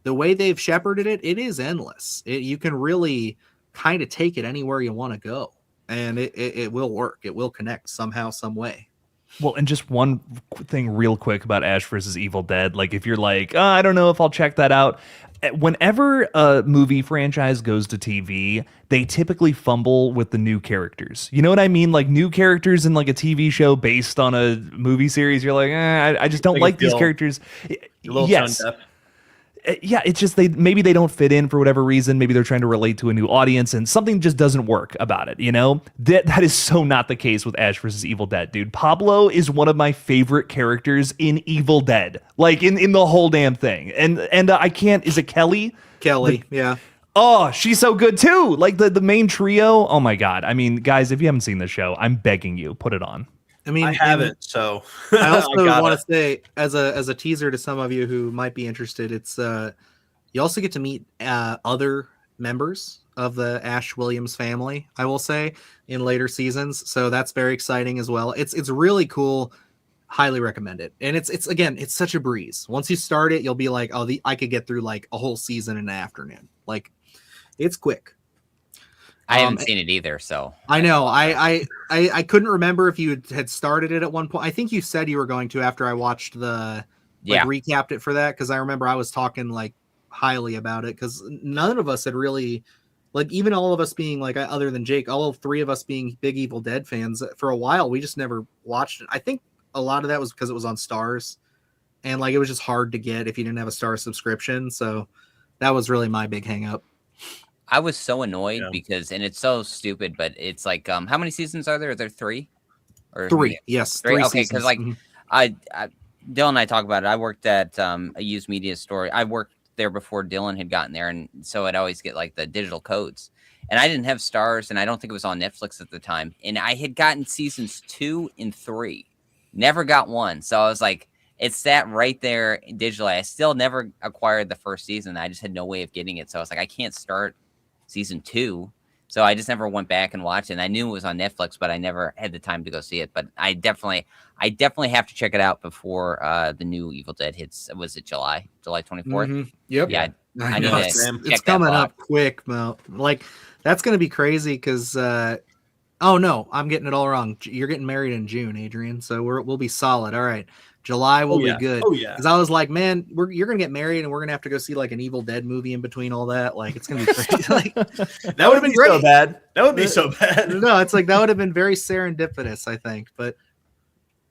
Speaker 3: the way they've shepherded it. It is endless. You can really kind of take it anywhere you want to go, and it will work. It will connect somehow, some way.
Speaker 4: Well, and just one thing real quick about Ash versus Evil Dead. Like, if you're like, I don't know if I'll check that out. Whenever a movie franchise goes to TV, they typically fumble with the new characters. You know what I mean? Like new characters in like a TV show based on a movie series. You're like, I just don't like these characters. Yes. Yeah, it's just maybe they don't fit in for whatever reason. Maybe they're trying to relate to a new audience and something just doesn't work about it, That is so not the case with Ash versus Evil Dead, dude. Pablo is one of my favorite characters in Evil Dead, like in the whole damn thing. And I can't, is it Kelly?
Speaker 3: Yeah.
Speaker 4: Oh, she's so good too. Like the main trio. Oh my God. I mean, guys, if you haven't seen the show, I'm begging you, put it on.
Speaker 3: I mean,
Speaker 2: I haven't, so
Speaker 3: I also want to say as a teaser to some of you who might be interested, it's you also get to meet other members of the Ash Williams family, I will say, in later seasons. So that's very exciting as well. It's really cool. Highly recommend it. And it's again, it's such a breeze. Once you start it, you'll be like, I could get through like a whole season in an afternoon. Like it's quick.
Speaker 1: I haven't seen it either, so
Speaker 3: I know. I couldn't remember if you had started it at one point. I think you said you were going to after I watched recapped it for that, because I remember I was talking like highly about it because none of us had really, like, even all of us being like, other than Jake, all three of us being big Evil Dead fans for a while, we just never watched it. I think a lot of that was because it was on Stars, and like it was just hard to get if you didn't have a Star subscription. So that was really my big hang up.
Speaker 1: I was so annoyed because, and it's so stupid, but it's like, how many seasons are there? Are there three? Or
Speaker 3: three? Yes,
Speaker 1: three. Okay,
Speaker 3: seasons.
Speaker 1: because like Dylan and I talk about it. I worked at a used media store. I worked there before Dylan had gotten there, and so I'd always get like the digital codes. And I didn't have Stars, and I don't think it was on Netflix at the time. And I had gotten seasons 2 and 3, never got 1. So I was like, it's sat right there digitally. I still never acquired the first season. I just had no way of getting it. So I was like, I can't start season 2, so I just never went back and watched it. And I knew it was on Netflix, but I never had the time to go see it. But I definitely have to check it out before the new Evil Dead hits. Was it July 24th?
Speaker 3: Mm-hmm. Yep.
Speaker 1: Yeah,
Speaker 3: I know. It's coming up quick, Mo. Like that's gonna be crazy because oh no, I'm getting it all wrong. You're getting married in June, Adrian. So we'll be solid. All right. July will be good.
Speaker 2: Oh yeah.
Speaker 3: Because I was like, man, you're gonna get married and we're gonna have to go see like an Evil Dead movie in between all that. Like it's gonna be crazy. Like
Speaker 2: that would have been so bad. That would be so bad.
Speaker 3: No, it's like that would have been very serendipitous, I think. But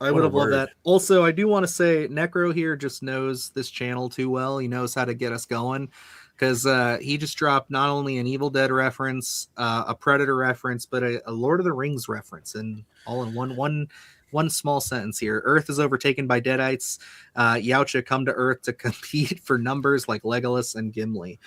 Speaker 3: I would have loved that. Also, I do want to say Necro here just knows this channel too well. He knows how to get us going because he just dropped not only an Evil Dead reference, a Predator reference, but a Lord of the Rings reference, and all in one small sentence here. Earth is overtaken by Deadites. Yautja come to Earth to compete for numbers like Legolas and Gimli.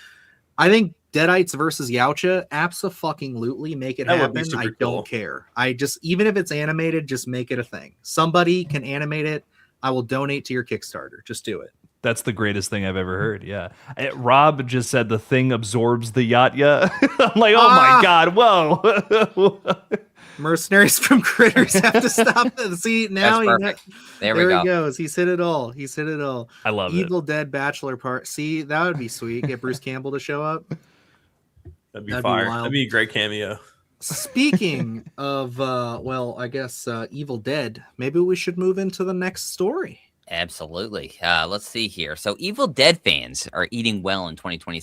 Speaker 3: I think Deadites versus Yautja, abso-fucking-lutely make it happen. I don't care. I just, even if it's animated, just make it a thing. Somebody can animate it. I will donate to your Kickstarter. Just do it.
Speaker 4: That's the greatest thing I've ever heard. Yeah. Rob just said the thing absorbs the Yautja. I'm like, oh my God, whoa.
Speaker 3: Mercenaries from Critters have to stop. See, now
Speaker 1: there
Speaker 3: he goes. He's hit it all.
Speaker 4: I love
Speaker 3: Evil Dead Bachelor Part. See, that would be sweet. Get Bruce Campbell to show up.
Speaker 2: That'd be fire. That'd be a great cameo.
Speaker 3: Speaking of, I guess Evil Dead, maybe we should move into the next story.
Speaker 1: Absolutely. Let's see here. So Evil Dead fans are eating well in 2020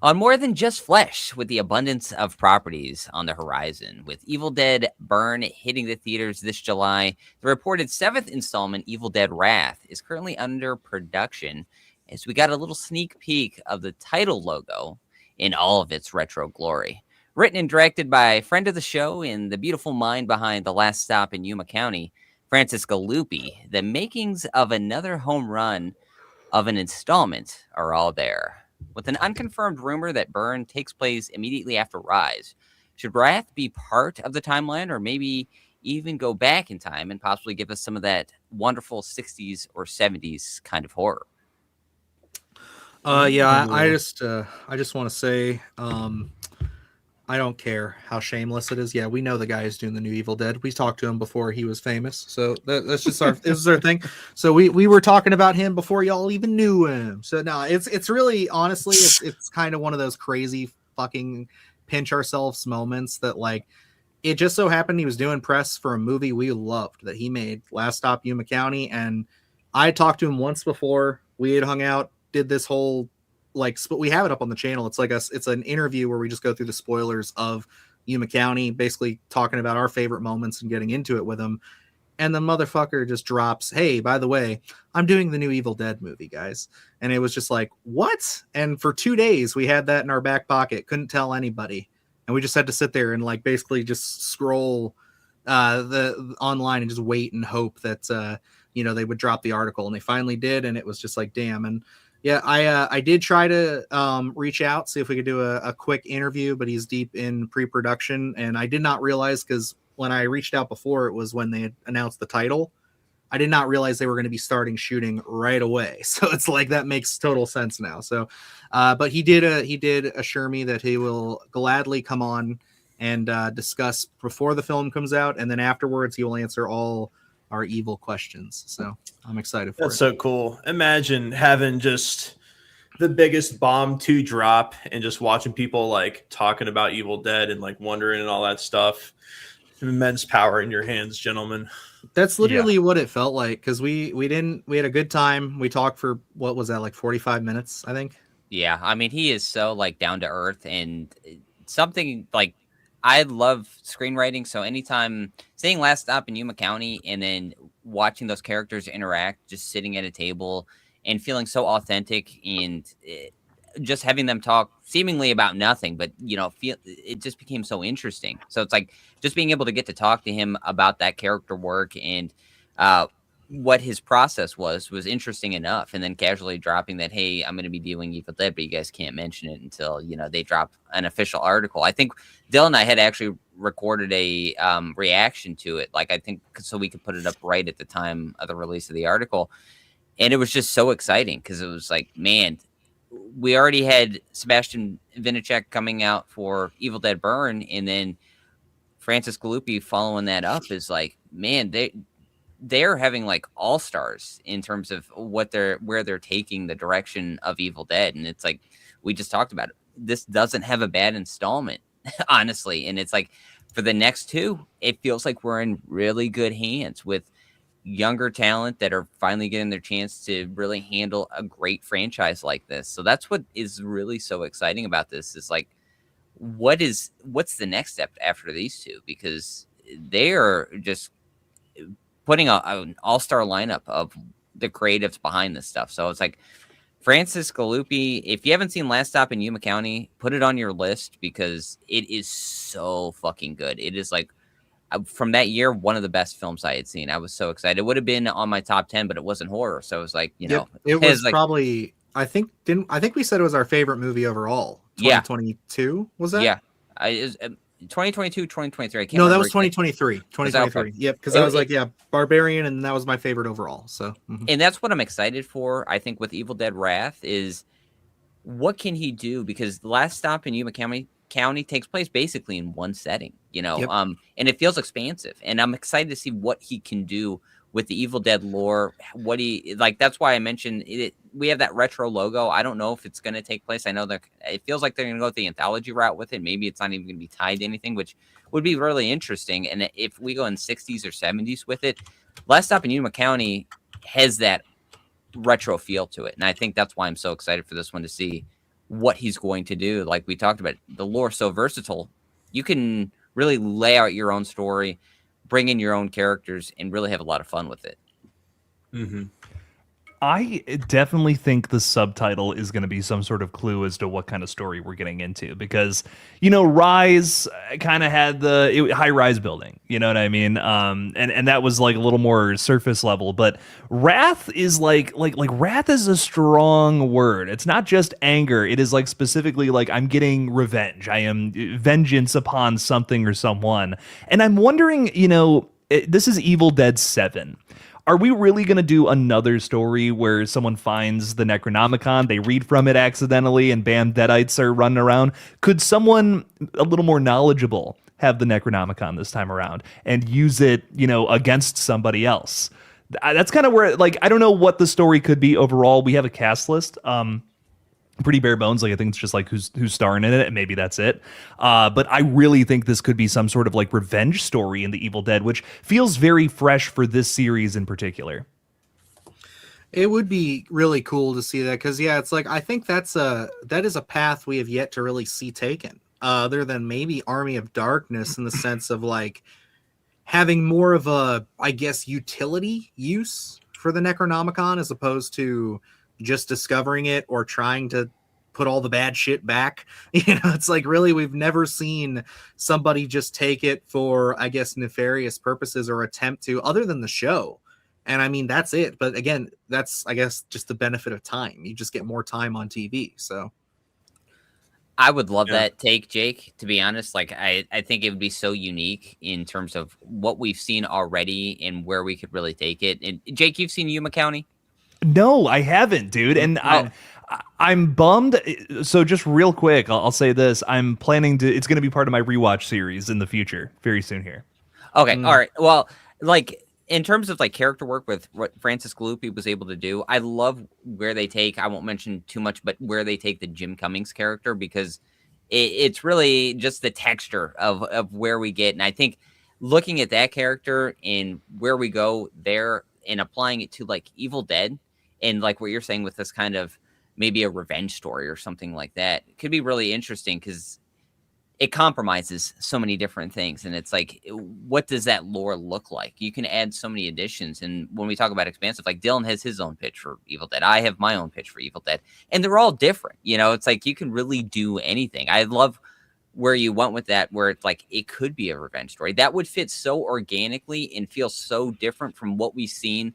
Speaker 1: on more than just flesh, with the abundance of properties on the horizon. With Evil Dead Burn hitting the theaters this July, the reported 7th installment, Evil Dead Wrath, is currently under production, as we got a little sneak peek of the title logo in all of its retro glory. Written and directed by friend of the show and the beautiful mind behind The Last Stop in Yuma County, Francis Galuppi, the makings of another home run of an installment are all there. With an unconfirmed rumor that Burn takes place immediately after Rise, should Wrath be part of the timeline, or maybe even go back in time and possibly give us some of that wonderful 60s or 70s kind of horror?
Speaker 3: I just want to say, I don't care how shameless it is. Yeah, we know the guy is doing the new Evil Dead. We talked to him before he was famous, so that's just this is our thing. So we were talking about him before y'all even knew him. So no, it's really, honestly, it's kind of one of those crazy fucking pinch ourselves moments that, like, it just so happened he was doing press for a movie we loved that he made, Last Stop Yuma County, and I talked to him once before. We had hung out, did this whole, like, we have it up on the channel. It's like it's an interview where we just go through the spoilers of Yuma County, basically talking about our favorite moments and getting into it with him. And the motherfucker just drops, hey, by the way, I'm doing the new Evil Dead movie, guys. And it was just like, what? And for 2 days we had that in our back pocket, couldn't tell anybody, and we just had to sit there and, like, basically just scroll the online and just wait and hope that they would drop the article, and they finally did. And it was just like, damn. And yeah, I did try to reach out, see if we could do a quick interview, but he's deep in pre-production, and I did not realize, because when I reached out before, it was when they had announced the title. I did not realize they were going to be starting shooting right away. So it's like, that makes total sense now. So, but he did assure me that he will gladly come on and discuss before the film comes out, and then afterwards he will answer all our evil questions. So I'm excited for it.
Speaker 2: That's so cool. Imagine having just the biggest bomb to drop and just watching people, like, talking about Evil Dead and, like, wondering and all that stuff. Immense power in your hands, gentlemen.
Speaker 3: That's literally what it felt like, because we had a good time. We talked for, what was that, like 45 minutes, I think.
Speaker 1: Yeah, I mean, he is so, like, down to earth, and something, like, I love screenwriting, so anytime seeing Last Stop in Yuma County and then watching those characters interact, just sitting at a table and feeling so authentic, and just having them talk seemingly about nothing, but, it just became so interesting. So it's like just being able to get to talk to him about that character work and what his process was interesting enough. And then casually dropping that, hey, I'm going to be doing Evil Dead, but you guys can't mention it until, they drop an official article. I think Dylan and I had actually recorded a reaction to it. Like, I think so we could put it up right at the time of the release of the article. And it was just so exciting, because it was like, man, we already had Sebastian Vinacek coming out for Evil Dead Burn, and then Francis Galuppi following that up is like, man, they're having, like, all-stars in terms of where they're taking the direction of Evil Dead. And it's like, we just talked about it. This doesn't have a bad installment, honestly. And it's like, for the next two, it feels like we're in really good hands with younger talent that are finally getting their chance to really handle a great franchise like this. So that's what is really so exciting about this, is like, what's the next step after these two? Because they are just putting an all-star lineup of the creatives behind this stuff. So it's like Francis Galuppi. If you haven't seen Last Stop in Yuma County, put it on your list because it is so fucking good. It is like from that year, one of the best films I had seen. I was so excited. It would have been on my top 10, but it wasn't horror. So it was like,
Speaker 3: it was like, probably, I think we said it was our favorite movie overall. 2022 was that?
Speaker 1: Yeah. 2022, 2023. I can't
Speaker 3: No,
Speaker 1: remember.
Speaker 3: That was 2023. 2023. Yep. Because I was like, Barbarian, and that was my favorite overall. So,
Speaker 1: and that's what I'm excited for. I think with Evil Dead Wrath is what can he do? Because the Last Stop in Yuma County takes place basically in one setting, and it feels expansive. And I'm excited to see what he can do with the Evil Dead lore. What he like. That's why I mentioned it. We have that retro logo. I don't know if it's going to take place. I know that it feels like they're going to go with the anthology route with it. Maybe it's not even going to be tied to anything, which would be really interesting. And if we go in 60s or 70s with it, Last Stop in Yuma County has that retro feel to it. And I think that's why I'm so excited for this one to see what he's going to do. Like we talked about, the lore so versatile. You can really lay out your own story, bring in your own characters, and really have a lot of fun with it.
Speaker 2: Mm-hmm.
Speaker 4: I definitely think the subtitle is going to be some sort of clue as to what kind of story we're getting into, because, Rise kind of had the high-rise building, you know what I mean? And that was like a little more surface level, but Wrath is like Wrath is a strong word. It's not just anger. It is like specifically like I'm getting revenge. I am vengeance upon something or someone. And I'm wondering, this is Evil Dead 7. Are we really going to do another story where someone finds the Necronomicon, they read from it accidentally, and bam, Deadites are running around? Could someone a little more knowledgeable have the Necronomicon this time around and use it, against somebody else? That's kind of where, I don't know what the story could be overall. We have a cast list. Pretty bare bones. I think it's just like who's starring in it, and maybe that's it. But I really think this could be some sort of revenge story in the Evil Dead, which feels very fresh for this series in particular.
Speaker 3: It would be really cool to see that, because it's like I think that is a path we have yet to really see taken, other than maybe Army of Darkness, in the sense of having more of a, I guess, utility use for the Necronomicon as opposed to just discovering it or trying to put all the bad shit back. It's like, really, we've never seen somebody just take it for, I guess, nefarious purposes or attempt to, other than the show. And I mean, that's it. But again, that's, I guess, just the benefit of time. You just get more time on TV. So
Speaker 1: I would love that take, Jake, to be honest. I think it would be so unique in terms of what we've seen already and where we could really take it. And Jake, you've seen Yuma County?
Speaker 4: No, I haven't, dude. And I'm bummed. So just real quick, I'll say this. I'm planning to, it's going to be part of my rewatch series in the future, very soon here.
Speaker 1: Okay. All right. Well, in terms of character work with what Francis Galuppi was able to do, I love where they take, I won't mention too much, but where they take the Jim Cummings character, because it's really just the texture of where we get. And I think looking at that character and where we go there and applying it to Evil Dead, and what you're saying with this kind of maybe a revenge story or something like that, it could be really interesting because it compromises so many different things. And it's what does that lore look like? You can add so many additions. And when we talk about expansive, Dylan has his own pitch for Evil Dead. I have my own pitch for Evil Dead. And they're all different. It's you can really do anything. I love where you went with that, where it's it could be a revenge story. That would fit so organically and feel so different from what we've seen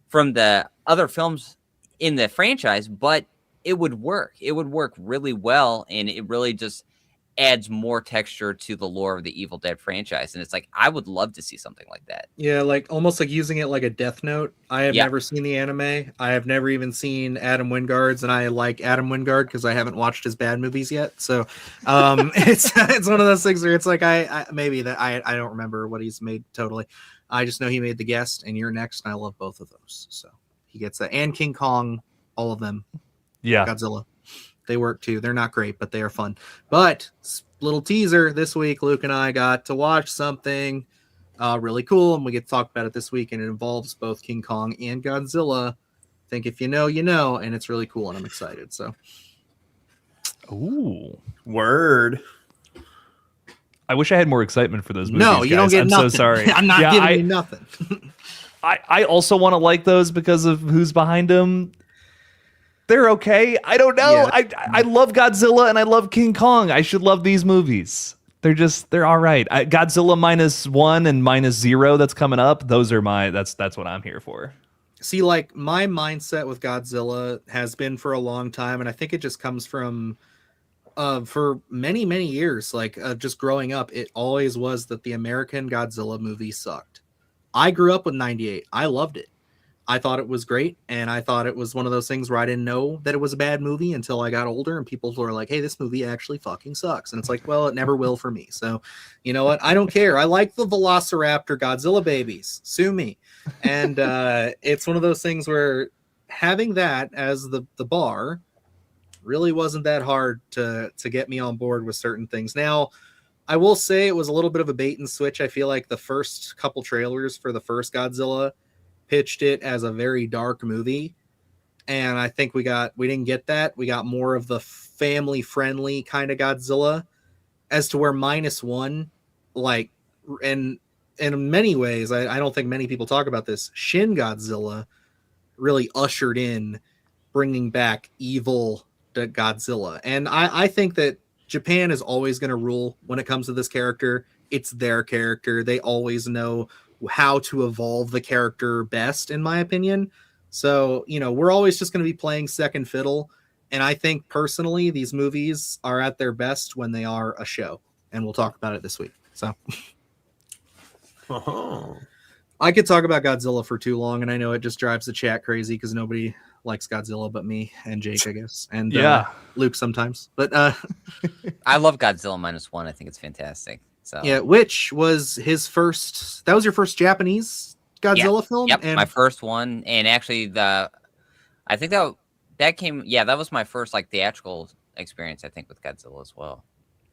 Speaker 1: from the other films in the franchise, but it would work. It would work really well, and it really just adds more texture to the lore of the Evil Dead franchise. And it's I would love to see something like that.
Speaker 3: Yeah, almost using it like a Death Note. I have never seen the anime. I have never even seen Adam Wingard's, and I like Adam Wingard because I haven't watched his bad movies yet. So it's one of those things where it's I maybe that I don't remember what he's made totally. I just know he made The Guest and You're Next, and I love both of those. So he gets that. And King Kong, all of them.
Speaker 4: Yeah.
Speaker 3: Godzilla. They work too. They're not great, but they are fun. But little teaser this week, Luke and I got to watch something really cool, and we get to talk about it this week, and it involves both King Kong and Godzilla. I think if you know, you know, and it's really cool, and I'm excited. So,
Speaker 4: ooh,
Speaker 2: word.
Speaker 4: I wish I had more excitement for those movies.
Speaker 3: No, you
Speaker 4: guys.
Speaker 3: don't get
Speaker 4: I'm
Speaker 3: nothing.
Speaker 4: so sorry.
Speaker 3: I'm not giving you nothing.
Speaker 4: I also want to like those because of who's behind them. They're okay. I don't know.
Speaker 3: Yeah.
Speaker 4: I love Godzilla and I love King Kong. I should love these movies. They're all right. Godzilla -1 and -0 that's coming up. Those are that's what I'm here for.
Speaker 3: See, like my mindset with Godzilla has been for a long time, and I think it just comes from for many, many years, like just growing up, it always was that the American Godzilla movie sucked. I grew up with 98. I loved it. I thought it was great, and I thought it was one of those things where I didn't know that it was a bad movie until I got older, and people were like, hey, this movie actually fucking sucks. And it's like, well, it never will for me. So, you know what? I don't care. I like the Velociraptor Godzilla babies. Sue me. And it's one of those things where having that as the bar really wasn't that hard to get me on board with certain things. Now, I will say it was a little bit of a bait and switch. I feel like the first couple trailers for the first Godzilla pitched it as a very dark movie, and I think we didn't get that. We got more of the family friendly kind of Godzilla, as to where -1, like, and in many ways, I don't think many people talk about this, Shin Godzilla really ushered in bringing back evil Godzilla. And I think that Japan is always going to rule when it comes to this character. It's their character. They always know how to evolve the character best, in my opinion. So, you know, we're always just going to be playing second fiddle. And I think personally, these movies are at their best when they are a show. And we'll talk about it this week. So I could talk about Godzilla for too long. And I know it just drives the chat crazy because nobody likes Godzilla but me and Jake, I guess. And Luke sometimes. But
Speaker 1: I love Godzilla -1. I think it's fantastic. So
Speaker 3: yeah, which was his first. That was your first Japanese Godzilla film.
Speaker 1: Yep,
Speaker 3: and
Speaker 1: my first one, and actually I think that came. Yeah, that was my first like theatrical experience. I think with Godzilla as well.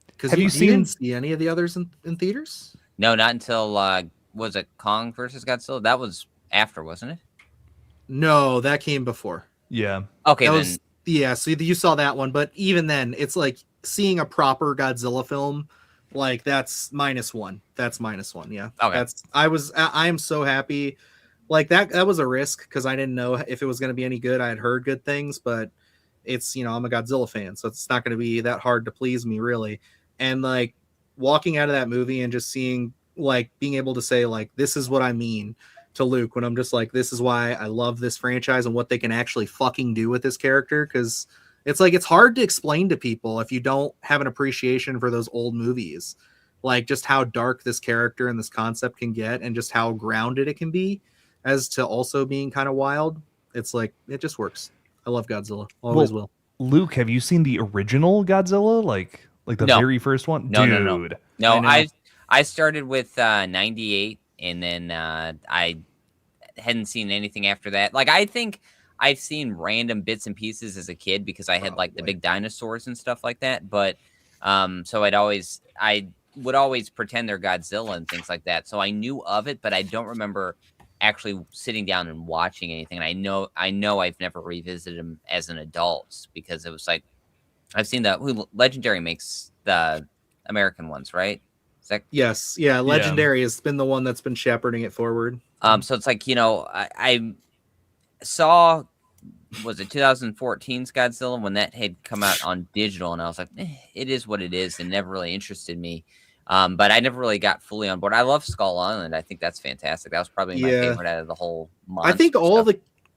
Speaker 3: Because you didn't see any of the others in theaters?
Speaker 1: No, not until was it Kong versus Godzilla? That was after, wasn't it?
Speaker 3: No, that came before.
Speaker 4: Yeah.
Speaker 1: Okay,
Speaker 3: that
Speaker 1: then.
Speaker 3: Yeah, so you saw that one, but even then, it's like seeing a proper Godzilla film. Like that's -1. That's -1. Yeah.
Speaker 1: Okay.
Speaker 3: I am so happy. Like that was a risk because I didn't know if it was going to be any good. I had heard good things, but it's, you know, I'm a Godzilla fan, so it's not going to be that hard to please me, really. And like walking out of that movie and just seeing, like, being able to say, like, this is what I mean to Luke when I'm just like, this is why I love this franchise and what they can actually fucking do with this character. Because it's like, it's hard to explain to people if you don't have an appreciation for those old movies, like just how dark this character and this concept can get and just how grounded it can be, as to also being kind of wild. It's like, it just works. I love Godzilla. Always will.
Speaker 4: Luke, have you seen the original Godzilla? Like the very first one?
Speaker 1: No,
Speaker 4: Dude.
Speaker 1: No, I started with 98, and then I hadn't seen anything after that. Like, I think I've seen random bits and pieces as a kid because I had like the big dinosaurs and stuff like that. But so I would always pretend they're Godzilla and things like that. So I knew of it, but I don't remember actually sitting down and watching anything. And I know I've never revisited them as an adult because it was like, I've seen Legendary makes the American ones, right?
Speaker 3: Yes. Yeah. Legendary has been the one that's been shepherding it forward.
Speaker 1: So it's like, you know, I saw, was it 2014's Godzilla when that had come out on digital, and I was like, it is what it is, and never really interested me. But I never really got fully on board. I love Skull Island. I think that's fantastic. That was probably my favorite out of the whole month.
Speaker 3: I think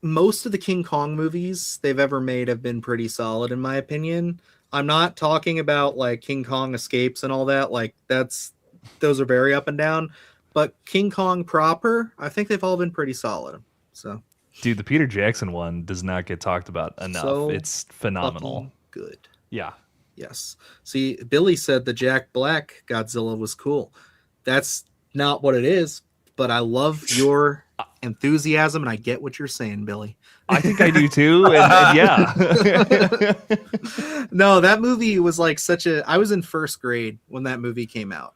Speaker 3: most of the King Kong movies they've ever made have been pretty solid, in my opinion. I'm not talking about like King Kong Escapes and all that. Like those are very up and down. But King Kong proper, I think they've all been pretty solid. So,
Speaker 4: dude, the Peter Jackson one does not get talked about enough. So it's phenomenal.
Speaker 3: Good.
Speaker 4: Yeah.
Speaker 3: Yes. See, Billy said the Jack Black Godzilla was cool. That's not what it is, but I love your enthusiasm and I get what you're saying, Billy.
Speaker 4: I think I do too. And yeah.
Speaker 3: No, that movie was like I was in first grade when that movie came out.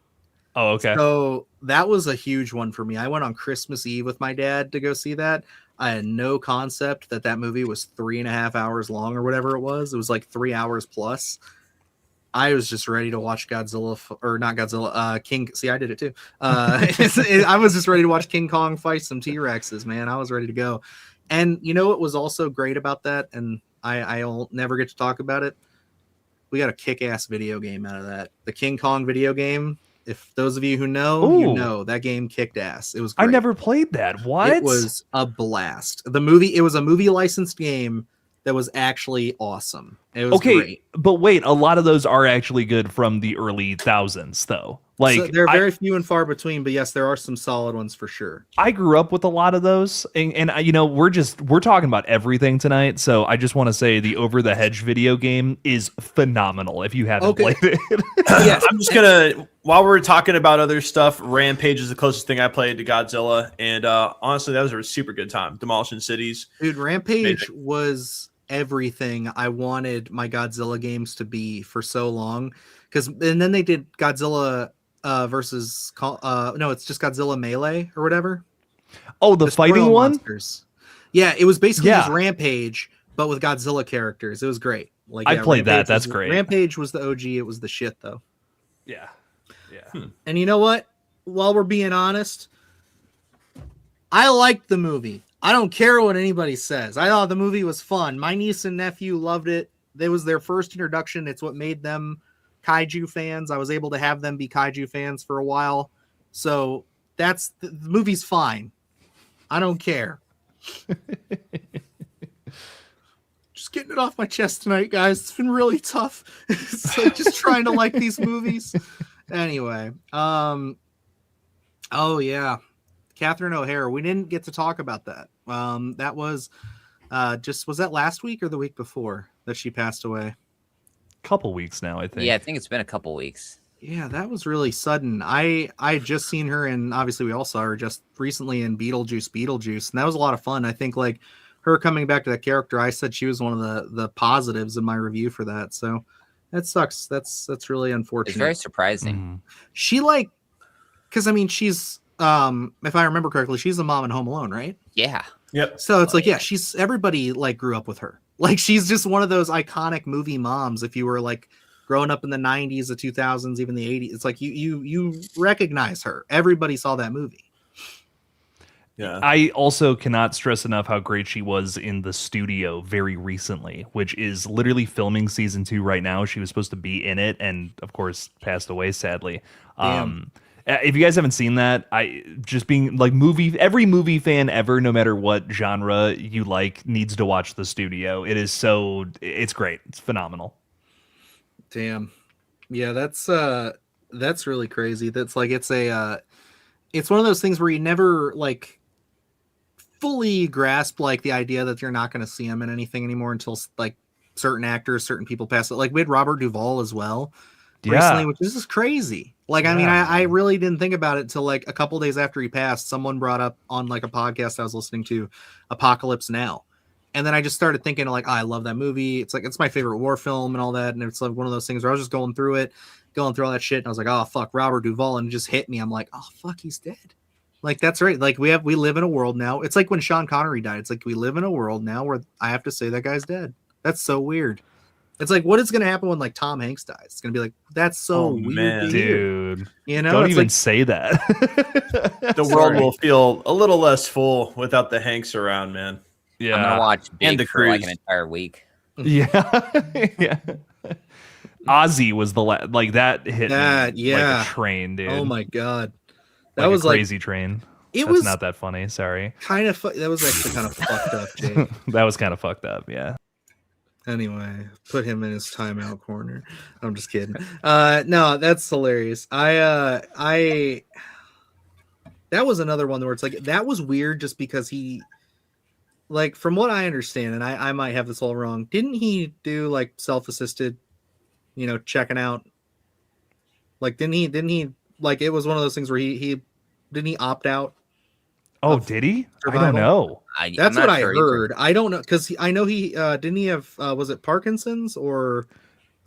Speaker 4: Oh, okay.
Speaker 3: So that was a huge one for me. I went on Christmas Eve with my dad to go see that. I had no concept that movie was 3.5 hours long or whatever it was. It was like 3 hours plus. I was just ready to watch Godzilla, or not Godzilla, King. See, I did it too. I was just ready to watch King Kong fight some T-Rexes, man. I was ready to go. And you know what was also great about that? And I'll never get to talk about it. We got a kick-ass video game out of that. The King Kong video game. If those of you who know, you know that game kicked ass. It was great.
Speaker 4: I never played that. What?
Speaker 3: It was a blast. It was a movie licensed game that was actually awesome. It was great.
Speaker 4: But wait, a lot of those are actually good from the early thousands, though. Like
Speaker 3: so they're very few and far between, but yes, there are some solid ones for sure.
Speaker 4: I grew up with a lot of those, and you know, we're talking about everything tonight. So I just want to say the Over the Hedge video game is phenomenal. If you haven't played it,
Speaker 2: yes, I'm just gonna, while we're talking about other stuff, Rampage is the closest thing I played to Godzilla, and honestly, that was a super good time. Demolishing cities,
Speaker 3: dude. Rampage was everything I wanted my Godzilla games to be for so long, and then they did Godzilla versus no, it's just Godzilla Melee or whatever.
Speaker 4: Oh, the fighting one.
Speaker 3: Monsters. Yeah, it was basically just Rampage, but with Godzilla characters. It was great. Like
Speaker 4: I played that. That's great.
Speaker 3: Rampage was the OG. It was the shit though.
Speaker 4: Yeah, yeah.
Speaker 3: And you know what? While we're being honest, I liked the movie. I don't care what anybody says. I thought the movie was fun. My niece and nephew loved it. It was their first introduction. It's what made them kaiju fans. I was able to have them be kaiju fans for a while. So the movie's fine. I don't care. Just getting it off my chest tonight, guys. It's been really tough. It's like just trying to like these movies. Anyway, oh yeah, Catherine O'Hara. We didn't get to talk about that. That was was that last week or the week before that she passed away?
Speaker 4: Couple weeks now, I think.
Speaker 1: Yeah, I think it's been a couple weeks.
Speaker 3: Yeah, that was really sudden. I just seen her, and obviously we all saw her just recently in Beetlejuice, and that was a lot of fun. I think like her coming back to that character, I said she was one of the positives in my review for that. So that sucks. That's really unfortunate.
Speaker 1: It's very surprising.
Speaker 4: Mm-hmm.
Speaker 3: She because I mean she's if I remember correctly, she's the mom in Home Alone, right?
Speaker 1: Yeah.
Speaker 2: Yep.
Speaker 3: So it's she's everybody like grew up with her. Like she's just one of those iconic movie moms. If you were like growing up in the 90s, the 2000s, even the 80s, it's like you recognize her. Everybody saw that movie.
Speaker 2: Yeah.
Speaker 4: I also cannot stress enough how great she was in The Studio very recently, which is literally filming season 2 right now. She was supposed to be in it, and of course passed away sadly. If you guys haven't seen that, I just being like every movie fan ever, no matter what genre you like, needs to watch The Studio. It's great. It's phenomenal.
Speaker 3: Damn. Yeah, that's really crazy. That's like it's one of those things where you never like fully grasp like the idea that you're not going to see him in anything anymore until like certain actors, certain people pass it. Like we had Robert Duvall as well recently, which is just crazy. Like, I mean, I really didn't think about it till like a couple days after he passed. Someone brought up on like a podcast I was listening to, Apocalypse Now. And then I just started thinking like, I love that movie. It's like, it's my favorite war film and all that. And it's like one of those things where I was just going through all that shit. And I was like, oh, fuck, Robert Duvall. And it just hit me. I'm like, oh, fuck, he's dead. Like, that's right. Like we live in a world now. It's like when Sean Connery died. It's like we live in a world now where I have to say that guy's dead. That's so weird. It's like, what is going to happen when like Tom Hanks dies? It's going to be like, that's so weird,
Speaker 2: man.
Speaker 4: Dude.
Speaker 3: You know,
Speaker 4: don't even
Speaker 3: like,
Speaker 4: say that.
Speaker 2: The world will feel a little less full without the Hanks around, man.
Speaker 4: Yeah.
Speaker 1: I'm gonna watch Big
Speaker 2: And the
Speaker 1: for like
Speaker 2: Cruise.
Speaker 1: an entire week.
Speaker 4: Yeah. Yeah. Ozzy was like that hit
Speaker 3: That,
Speaker 4: me
Speaker 3: yeah.
Speaker 4: like a train, dude.
Speaker 3: oh my God. That
Speaker 4: Like
Speaker 3: was
Speaker 4: a
Speaker 3: like,
Speaker 4: crazy train.
Speaker 3: it
Speaker 4: That's
Speaker 3: was
Speaker 4: not that funny. Sorry.
Speaker 3: kind of, that was actually kind of fucked up, Jake.
Speaker 4: That was kind of fucked up. Yeah.
Speaker 3: Anyway, put him in his timeout corner. I'm just kidding. No, that's hilarious. That was another one where it's like, that was weird just because he, like, from what I understand, and I might have this all wrong, didn't he do like self-assisted, checking out? Like, didn't he like, it was one of those things where he didn't he opt out?
Speaker 4: Oh, did he?
Speaker 3: survival?
Speaker 4: I don't know.
Speaker 3: That's
Speaker 1: I'm
Speaker 3: what
Speaker 1: not
Speaker 3: I
Speaker 1: sure either.
Speaker 3: heard. I don't know, because I know he didn't he have was it Parkinson's or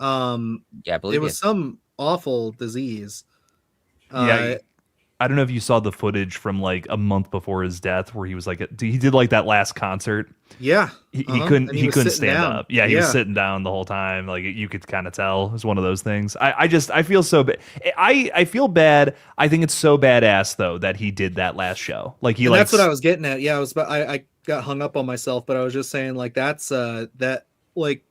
Speaker 1: Yeah, I believe
Speaker 3: it was some awful disease.
Speaker 4: Yeah. I don't know if you saw the footage from like a month before his death, where he was like, he did like that last concert.
Speaker 3: Yeah,
Speaker 4: He
Speaker 3: And
Speaker 4: he
Speaker 3: was
Speaker 4: couldn't
Speaker 3: sitting
Speaker 4: stand
Speaker 3: down.
Speaker 4: up. Yeah, he was sitting down the whole time. Like you could kind of tell. It was one of those things. I feel so bad. I feel bad. I think it's so badass though that he did that last show. Like he
Speaker 3: And
Speaker 4: like
Speaker 3: that's what I was getting at. Yeah, I got hung up on myself, but I was just saying like that's that like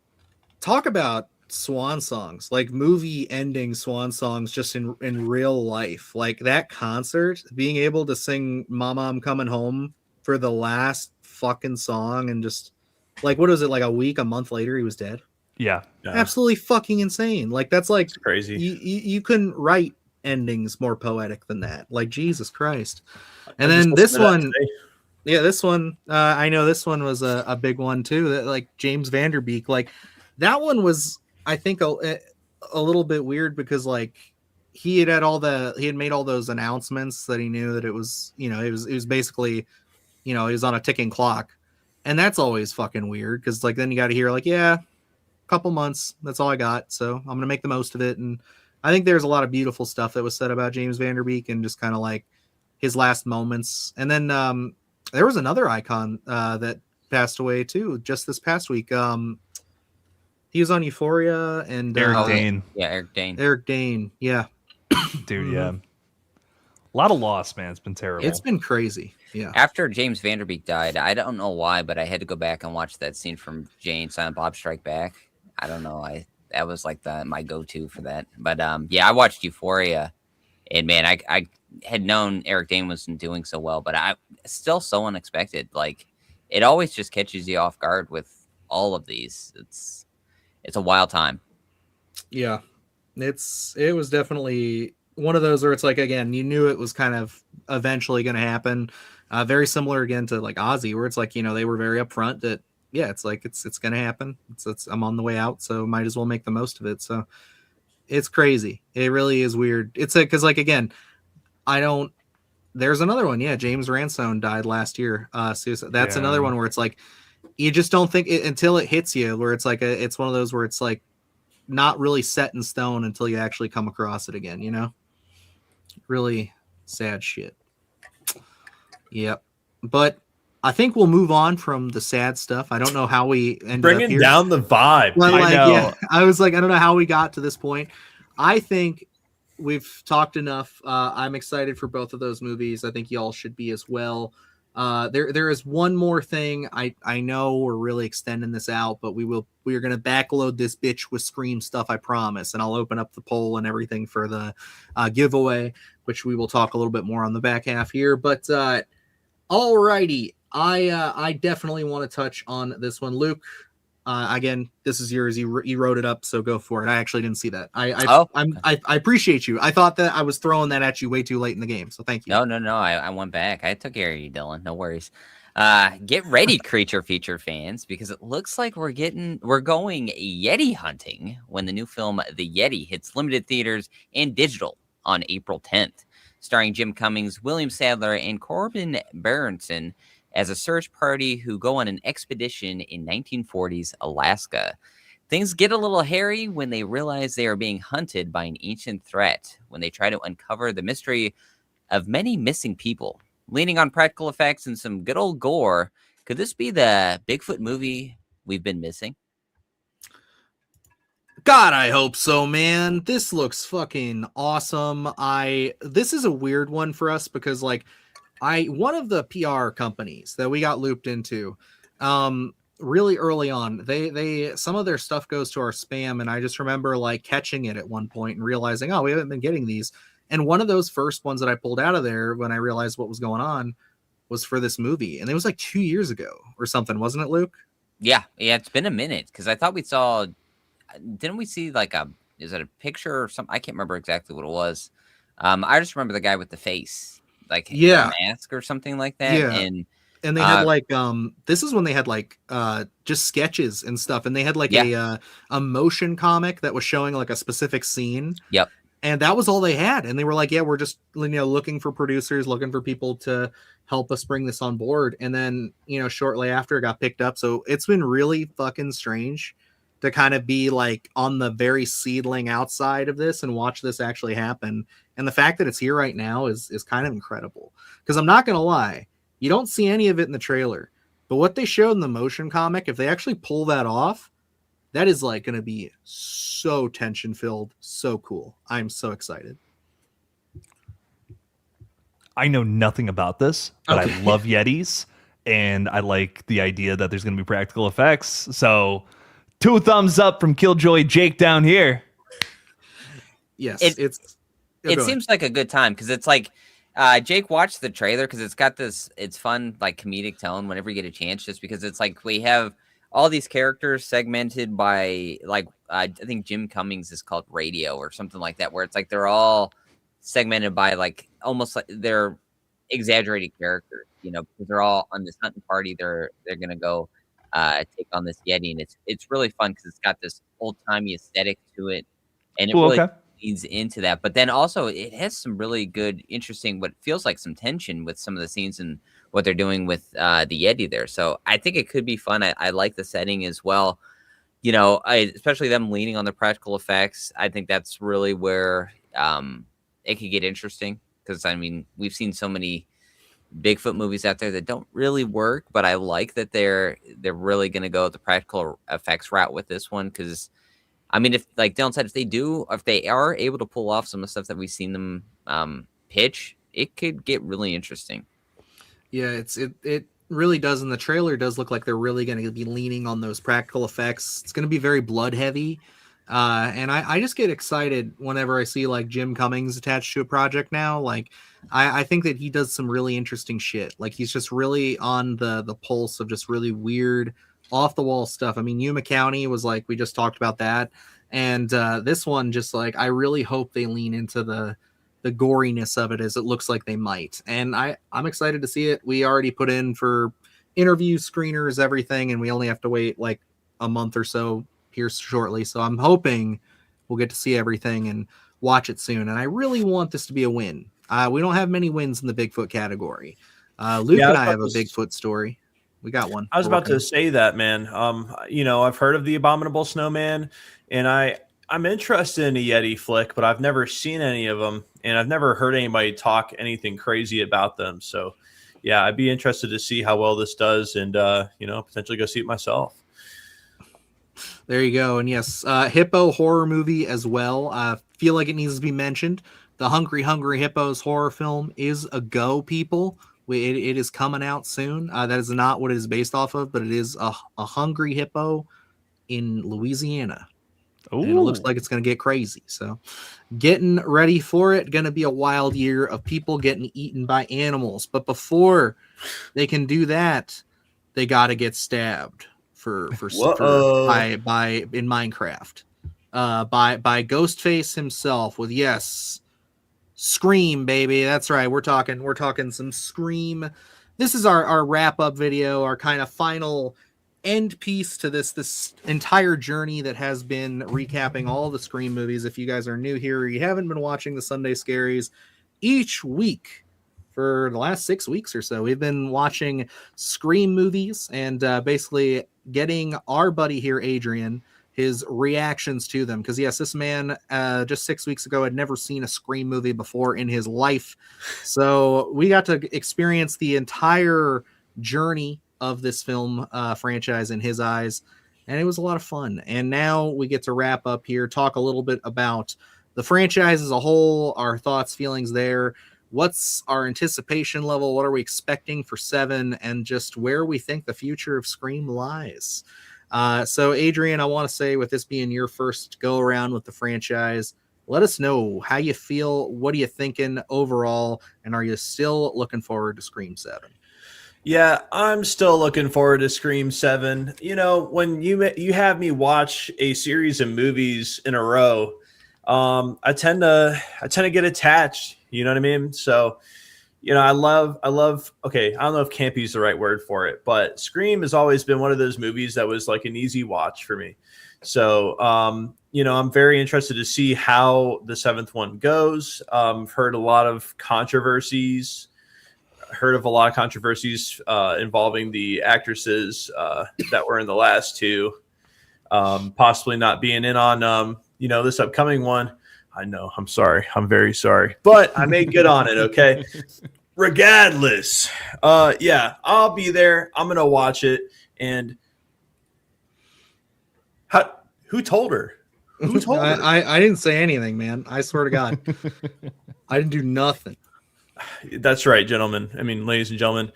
Speaker 3: talk about swan songs, like movie ending swan songs just in real life. Like that concert, being able to sing Mama I'm Coming Home for the last fucking song, and just like what was it, like a month later he was dead.
Speaker 4: yeah.
Speaker 3: Absolutely fucking insane. Like that's like
Speaker 2: It's crazy.
Speaker 3: You couldn't write endings more poetic than that. Like Jesus Christ. And
Speaker 2: I just
Speaker 3: then
Speaker 2: listened
Speaker 3: this
Speaker 2: to that
Speaker 3: one,
Speaker 2: today.
Speaker 3: yeah, this one, I know this one was a big one too. That like James Vanderbeek, like that one was, I think, a little bit weird because like he had made all those announcements that he knew that it was, it was basically, he was on a ticking clock, and that's always fucking weird because like then you got to hear like, yeah, couple months, that's all I got, so I'm gonna make the most of it. And I think there's a lot of beautiful stuff that was said about James Vanderbeek and just kind of like his last moments. And then there was another icon that passed away too just this past week. He was on Euphoria, and
Speaker 4: Eric Dane.
Speaker 1: Yeah, Eric Dane.
Speaker 3: Eric Dane, yeah.
Speaker 4: Dude, yeah. A lot of loss, man. It's been terrible.
Speaker 3: It's been crazy. Yeah.
Speaker 1: After James Vanderbeek died, I don't know why, but I had to go back and watch that scene from Jay and Silent Bob Strike Back. I don't know. That was like my go-to for that. But yeah, I watched Euphoria, and man, I had known Eric Dane wasn't doing so well, but I still so unexpected. Like it always just catches you off guard with all of these. It's a wild time.
Speaker 3: Yeah. It was definitely one of those where it's like, again, you knew it was kind of eventually going to happen. Very similar again to like Ozzy, where it's like, they were very upfront that, yeah, it's like, it's going to happen. I'm on the way out, so might as well make the most of it. So it's crazy. It really is weird. Cause like, again, there's another one. Yeah. James Ransone died last year. So that's another one where it's like, you just don't think it until it hits you, where it's like, it's one of those where it's like not really set in stone until you actually come across it again, really sad shit. Yep. But I think we'll move on from the sad stuff. I don't know how we ended
Speaker 2: Bringing
Speaker 3: up here.
Speaker 2: down the vibe.
Speaker 3: But
Speaker 4: I know.
Speaker 3: Yeah, I was like, I don't know how we got to this point. I think we've talked enough. I'm excited for both of those movies. I think y'all should be as well. There is one more thing. I know we're really extending this out, but we are going to backload this bitch with Scream stuff, I promise. And I'll open up the poll and everything for the giveaway, which we will talk a little bit more on the back half here. But alrighty, I definitely want to touch on this one, Luke. Again, this is yours. You wrote it up, so go for it. I actually didn't see that. I appreciate you. I thought that I was throwing that at you way too late in the game, so thank you.
Speaker 1: No. I went back. I took care of you, Dylan. No worries. Get ready, creature feature fans, because it looks like we're going Yeti hunting when the new film The Yeti hits limited theaters and digital on April 10th, starring Jim Cummings, William Sadler, and Corbin Berenson as a search party who go on an expedition in 1940s Alaska. Things get a little hairy when they realize they are being hunted by an ancient threat when they try to uncover the mystery of many missing people. Leaning on practical effects and some good old gore, could this be the Bigfoot movie we've been missing?
Speaker 3: God, I hope so, man. This looks fucking awesome. This is a weird one for us because like one of the PR companies that we got looped into, really early on, they some of their stuff goes to our spam, and I just remember like catching it at one point and realizing, oh, we haven't been getting these. And one of those first ones that I pulled out of there when I realized what was going on was for this movie, and it was like 2 years ago or something, wasn't it, Luke?
Speaker 1: Yeah, it's been a minute because I thought we saw. Didn't we see like is it a picture or something? I can't remember exactly what it was. I just remember the guy with the face, like a mask or something like that.
Speaker 3: Yeah. And they had like this is when they had like just sketches and stuff, and they had like a motion comic that was showing like a specific scene.
Speaker 1: Yep.
Speaker 3: And that was all they had, and they were like, yeah, we're just looking for producers, looking for people to help us bring this on board. And then shortly after it got picked up, so it's been really fucking strange to kind of be like on the very seedling outside of this and watch this actually happen. And the fact that it's here right now is kind of incredible. Because I'm not going to lie, you don't see any of it in the trailer. But what they showed in the motion comic, if they actually pull that off, that is like going to be so tension filled, so cool. I'm so excited.
Speaker 4: I know nothing about this, but
Speaker 3: Okay.
Speaker 4: I love Yetis, and I like the idea that there's going to be practical effects. So 2 thumbs up from Killjoy Jake down here.
Speaker 3: Yes,
Speaker 1: it seems like a good time because it's like Jake watched the trailer because it's got it's fun like comedic tone whenever you get a chance, just because it's like we have all these characters segmented by like I think Jim Cummings is called Radio or something like that, where it's like they're all segmented by like almost like they're exaggerated characters, you know, because they're all on this hunting party. They're gonna go take on this Yeti, and it's really fun because it's got this old timey aesthetic to it, and it really leads into that. But then also it has some really good, interesting, what feels like some tension with some of the scenes and what they're doing with the Yeti there. So I think it could be fun. I like the setting as well. You know, especially them leaning on the practical effects. I think that's really where it could get interesting because I mean we've seen so many Bigfoot movies out there that don't really work, but I like that they're really going to go the practical effects route with this one because I mean if like Dylan said, if they are able to pull off some of the stuff that we've seen them pitch, it could get really interesting.
Speaker 3: Yeah, it really does, and the trailer does look like they're really going to be leaning on those practical effects. It's going to be very blood heavy. And I just get excited whenever I see like Jim Cummings attached to a project now. Like I think that he does some really interesting shit. Like he's just really on the pulse of just really weird off the wall stuff. I mean, Yuma County was like, we just talked about that. And this one, just like, I really hope they lean into the goriness of it as it looks like they might. And I'm excited to see it. We already put in for interview screeners, everything, and we only have to wait like a month or so here shortly, so I'm hoping we'll get to see everything and watch it soon. And I really want this to be a win. We don't have many wins in the Bigfoot category. Luke and I have a Bigfoot story. We got one.
Speaker 2: I was about to say that, man. You know, I've heard of the Abominable Snowman, and I'm interested in a Yeti flick, but I've never seen any of them, and I've never heard anybody talk anything crazy about them. So, yeah, I'd be interested to see how well this does, and you know, potentially go see it myself.
Speaker 3: There you go. And yes, hippo horror movie as well. I feel like it needs to be mentioned. The Hungry Hippos horror film is a go, people. It is coming out soon. That is not what it is based off of, but it is a hungry hippo in Louisiana. And it looks like it's going to get crazy. So getting ready for it. Going to be a wild year of people getting eaten by animals. But before they can do that, they got to get stabbed. For by in Minecraft by Ghostface himself with Scream, baby. That's right. We're talking some Scream. This is our wrap up video, our kind of final end piece to this entire journey that has been recapping all the Scream movies. If you guys are new here, or you haven't been watching the Sunday Scaries, each week for the last 6 weeks or so, we've been watching Scream movies and basically getting our buddy here, Adrian, his reactions to them. Because yes, this man just 6 weeks ago had never seen a Scream movie before in his life. So we got to experience the entire journey of this film franchise in his eyes. And it was a lot of fun. And now we get to wrap up here, talk a little bit about the franchise as a whole, our thoughts, feelings there. What's our anticipation level? What are we expecting for 7? And just where we think the future of Scream lies. So, Adrian, I want to say, with this being your first go around with the franchise, let us know how you feel. What are you thinking overall? And are you still looking forward to Scream 7?
Speaker 2: Yeah, I'm still looking forward to Scream 7. You know, when you have me watch a series of movies in a row, I tend to get attached. You know what I mean? So, you know, I love, okay, I don't know if campy is the right word for it, but Scream has always been one of those movies that was like an easy watch for me. So, you know, I'm very interested to see how the 7th one goes. Heard a lot of controversies involving the actresses that were in the last 2. possibly not being in on this upcoming one. I know, I'm sorry, I'm very sorry, but I made good on it. Okay. Regardless, yeah, I'll be there. I'm gonna watch it. And who told her? Who told her?
Speaker 3: I didn't say anything, man. I swear to God, I didn't do nothing.
Speaker 2: That's right, gentlemen. I mean, ladies and gentlemen,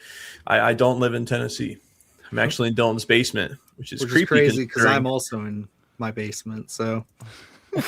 Speaker 2: I don't live in Tennessee. I'm actually in Dylan's basement, which is
Speaker 3: crazy because I'm also in my basement. So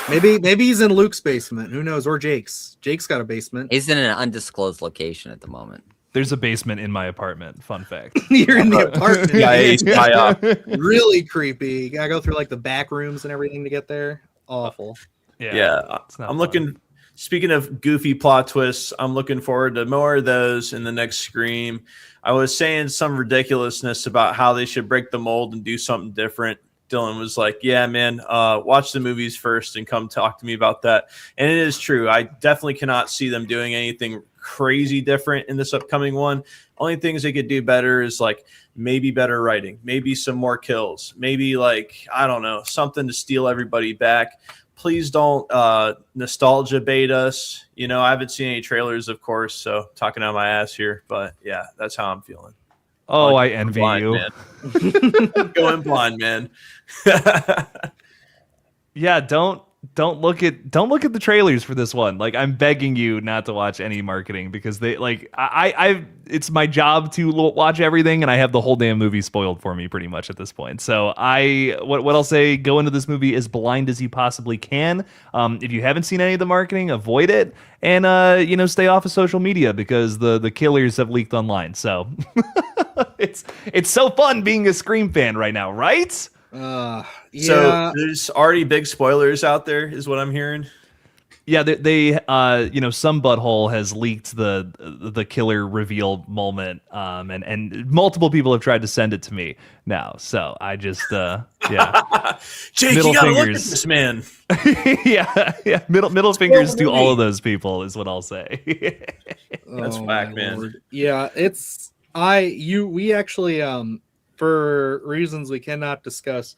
Speaker 3: maybe he's in Luke's basement. Who knows? Or Jake's. Jake's got a basement.
Speaker 1: He's in an undisclosed location at the moment.
Speaker 4: There's a basement in my apartment. Fun fact.
Speaker 3: You're in the apartment.
Speaker 2: Yeah,
Speaker 3: really creepy. You gotta go through like the back rooms and everything to get there. Awful.
Speaker 2: Yeah. I'm looking. Speaking of goofy plot twists, I'm looking forward to more of those in the next Scream. I was saying some ridiculousness about how they should break the mold and do something different. Dylan was like, yeah, man, watch the movies first and come talk to me about that. And it is true. I definitely cannot see them doing anything crazy different in this upcoming one. Only things they could do better is like maybe better writing, maybe some more kills, maybe like, I don't know, something to steal everybody back. Please don't nostalgia bait us. I haven't seen any trailers, of course, so talking out my ass here. But yeah, that's how I'm feeling.
Speaker 4: Oh, I envy you.
Speaker 2: Going blind, man.
Speaker 4: Yeah, don't look at the trailers for this one. Like, I'm begging you not to watch any marketing because they like it's my job to watch everything, and I have the whole damn movie spoiled for me pretty much at this point. So what I'll say, go into this movie as blind as you possibly can. If you haven't seen any of the marketing, avoid it, and stay off of social media because the killers have leaked online. So it's so fun being a Scream fan right now, right?
Speaker 3: Yeah.
Speaker 2: So there's already big spoilers out there, is what I'm hearing.
Speaker 4: Yeah, they some butthole has leaked the killer reveal moment, and multiple people have tried to send it to me now. So I just yeah,
Speaker 2: Jake,
Speaker 4: middle
Speaker 2: you gotta
Speaker 4: fingers.
Speaker 2: look at this, man.
Speaker 4: yeah, middle fingers to all of those people is what I'll say.
Speaker 2: That's whack, man.
Speaker 3: Lord. Yeah, we actually for reasons we cannot discuss.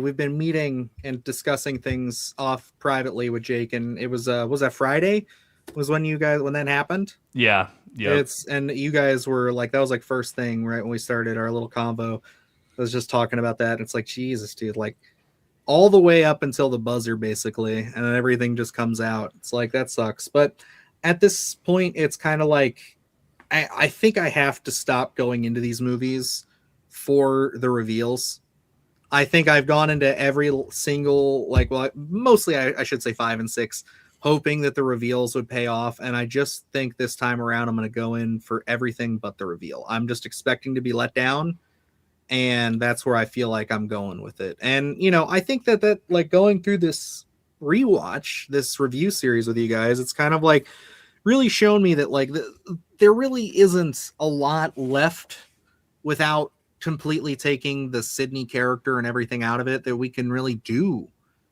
Speaker 3: We've been meeting and discussing things off privately with Jake, and it was that Friday was when that happened.
Speaker 4: Yeah.
Speaker 3: And you guys were like, that was like first thing right when we started our little convo. I was just talking about that. And it's like, Jesus, dude, like all the way up until the buzzer basically, and then everything just comes out. It's like, that sucks. But at this point, it's kind of like I think I have to stop going into these movies for the reveals. I think I've gone into every single, mostly I should say 5 and 6, hoping that the reveals would pay off. And I just think this time around, I'm going to go in for everything but the reveal. I'm just expecting to be let down. And that's where I feel like I'm going with it. And, I think that like going through this rewatch, this review series with you guys, it's kind of like really shown me that like there really isn't a lot left without completely taking the Sydney character and everything out of it that we can really do,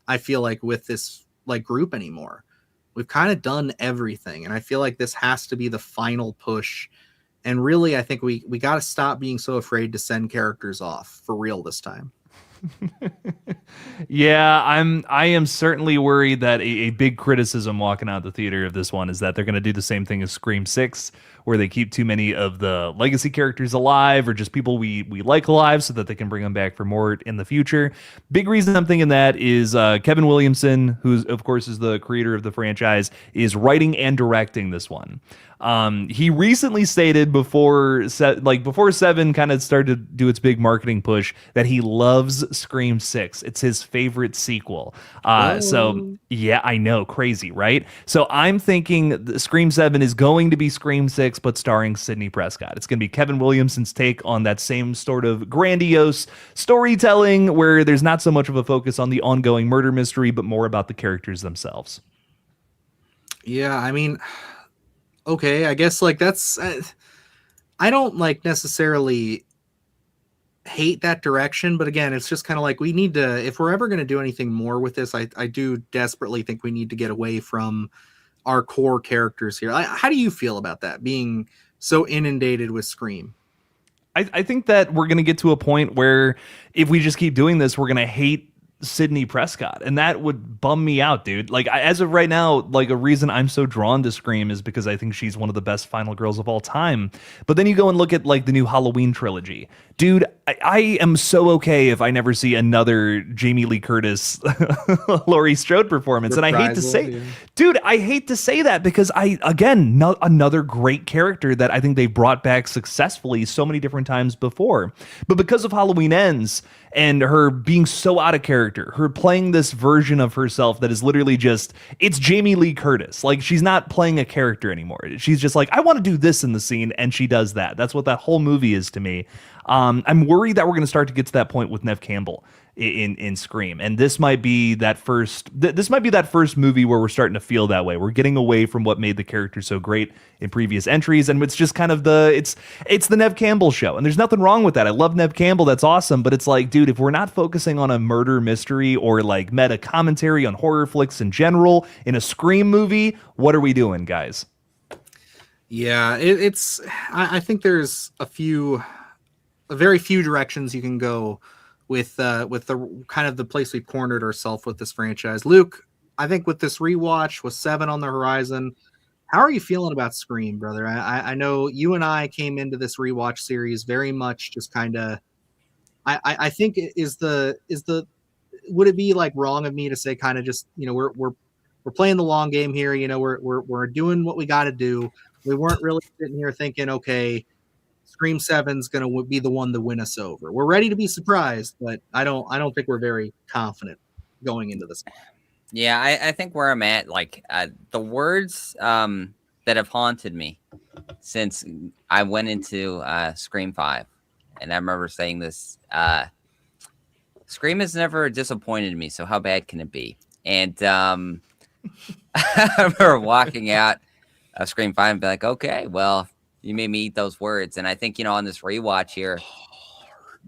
Speaker 3: I feel like, with this like group anymore. We've kind of done everything, and I feel like this has to be the final push. And really, I think we got to stop being so afraid to send characters off for real this time.
Speaker 4: Yeah, I am certainly worried that a big criticism walking out the theater of this one is that they're going to do the same thing as Scream 6, where they keep too many of the legacy characters alive or just people we like alive so that they can bring them back for more in the future. Big reason I'm thinking that is Kevin Williamson, who of course is the creator of the franchise, is writing and directing this one. He recently stated before 7 kind of started to do its big marketing push that he loves Scream 6. It's his favorite sequel. So yeah, I know, crazy, right? So I'm thinking Scream 7 is going to be Scream 6, but starring Sidney Prescott. It's going to be Kevin Williamson's take on that same sort of grandiose storytelling where there's not so much of a focus on the ongoing murder mystery, but more about the characters themselves.
Speaker 3: Yeah, I mean, okay, I guess like that's I don't like necessarily hate that direction, but again, it's just kind of like we need to, if we're ever going to do anything more with this, I do desperately think we need to get away from our core characters here. How do you feel about that, being so inundated with Scream?
Speaker 4: I think that we're going to get to a point where if we just keep doing this, we're going to hate Sidney Prescott, and that would bum me out, dude. Like as of right now, like a reason I'm so drawn to Scream is because I think she's one of the best final girls of all time. But then you go and look at like the new Halloween trilogy, dude. I am so okay if I never see another Jamie Lee Curtis, Laurie Strode performance. And I hate to say, dude, I hate to say that because another great character that I think they brought back successfully so many different times before, but because of Halloween Ends and her being so out of character, her playing this version of herself that is literally just, it's Jamie Lee Curtis. Like she's not playing a character anymore. She's just like, I want to do this in the scene, and she does that. That's what that whole movie is to me. I'm worried that we're going to start to get to that point with Neve Campbell in Scream, and this might be that first movie where we're starting to feel that way. We're getting away from what made the character so great in previous entries, and it's just kind of it's the Neve Campbell show, and there's nothing wrong with that. I love Neve Campbell, that's awesome, but it's like, dude, if we're not focusing on a murder mystery or like meta commentary on horror flicks in general in a Scream movie, what are we doing, guys?
Speaker 3: Yeah, I think there's very few directions you can go with the kind of the place we've cornered ourselves with this franchise. Luke, I think with this rewatch, with 7 on the horizon, how are you feeling about Scream, brother? I know you and I came into this rewatch series very much just kind of. I think would it be like wrong of me to say kind of just, you know, we're playing the long game here, you know, we're doing what we got to do. We weren't really sitting here thinking, okay, Scream 7's going to be the one to win us over. We're ready to be surprised, but I don't think we're very confident going into this.
Speaker 1: Yeah, I think where I'm at, like the words that have haunted me since I went into Scream 5, and I remember saying this, Scream has never disappointed me, so how bad can it be? And I remember walking out of Scream 5 and be like, okay, well, you made me eat those words. And I think, you know, on this rewatch here,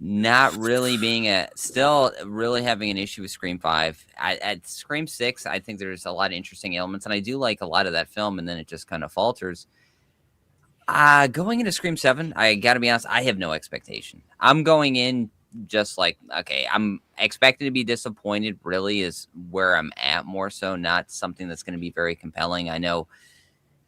Speaker 1: not really being still really having an issue with Scream 5. At Scream 6, I think there's a lot of interesting elements, and I do like a lot of that film, and then it just kind of falters. Going into Scream 7, I got to be honest, I have no expectation. I'm going in just like, okay, I'm expecting to be disappointed, really, is where I'm at more so, not something that's going to be very compelling. I know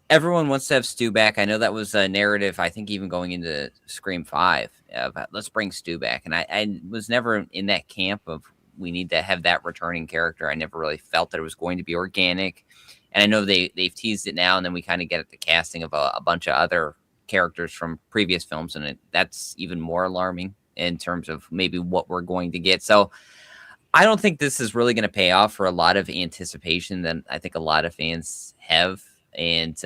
Speaker 1: everyone wants to have Stu back. I know that was a narrative, I think, even going into Scream 5, about let's bring Stu back. And I was never in that camp of we need to have that returning character. I never really felt that it was going to be organic. And I know they've teased it now, and then we kind of get at the casting of a bunch of other characters from previous films, and that's even more alarming in terms of maybe what we're going to get. So I don't think this is really going to pay off for a lot of anticipation that I think a lot of fans have. And,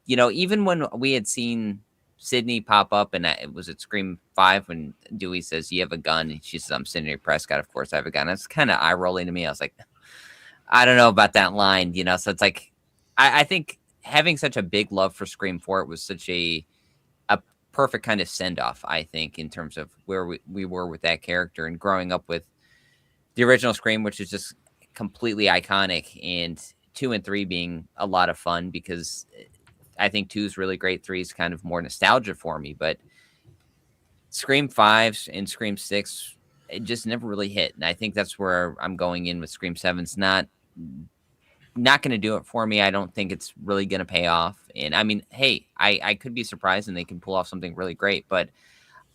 Speaker 1: you know, even when we had seen Sydney pop up, and it was at Scream 5 when Dewey says, you have a gun, and she says, I'm Sidney Prescott, of course I have a gun. It's kind of eye-rolling to me. I was like, I don't know about that line, you know? So it's like, I think having such a big love for Scream 4, it was such a perfect kind of send-off, I think, in terms of where we were with that character, and growing up with the original Scream, which is just completely iconic, and 2 and 3 being a lot of fun, because I think 2 is really great. 3 is kind of more nostalgia for me, but Scream 5 and Scream 6, it just never really hit. And I think that's where I'm going in with Scream 7's not going to do it for me. I don't think it's really going to pay off. And I mean, hey, I could be surprised and they can pull off something really great, but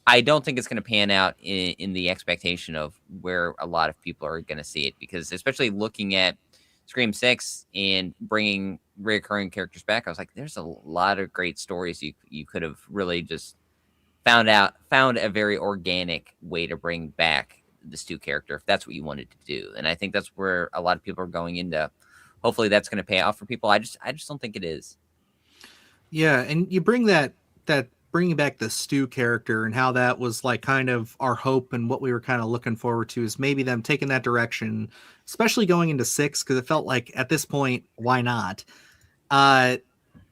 Speaker 1: I don't think it's going to pan out in the expectation of where a lot of people are going to see it, because especially looking at Scream 6 and bringing recurring characters back, I was like, there's a lot of great stories you could have really just found a very organic way to bring back the Stu character if that's what you wanted to do. And I think that's where a lot of people are going into. Hopefully that's going to pay off for people. I just don't think it is.
Speaker 3: Yeah, and you bring bringing back the Stu character and how that was like kind of our hope, and what we were kind of looking forward to is maybe them taking that direction, especially going into 6, because it felt like at this point, why not?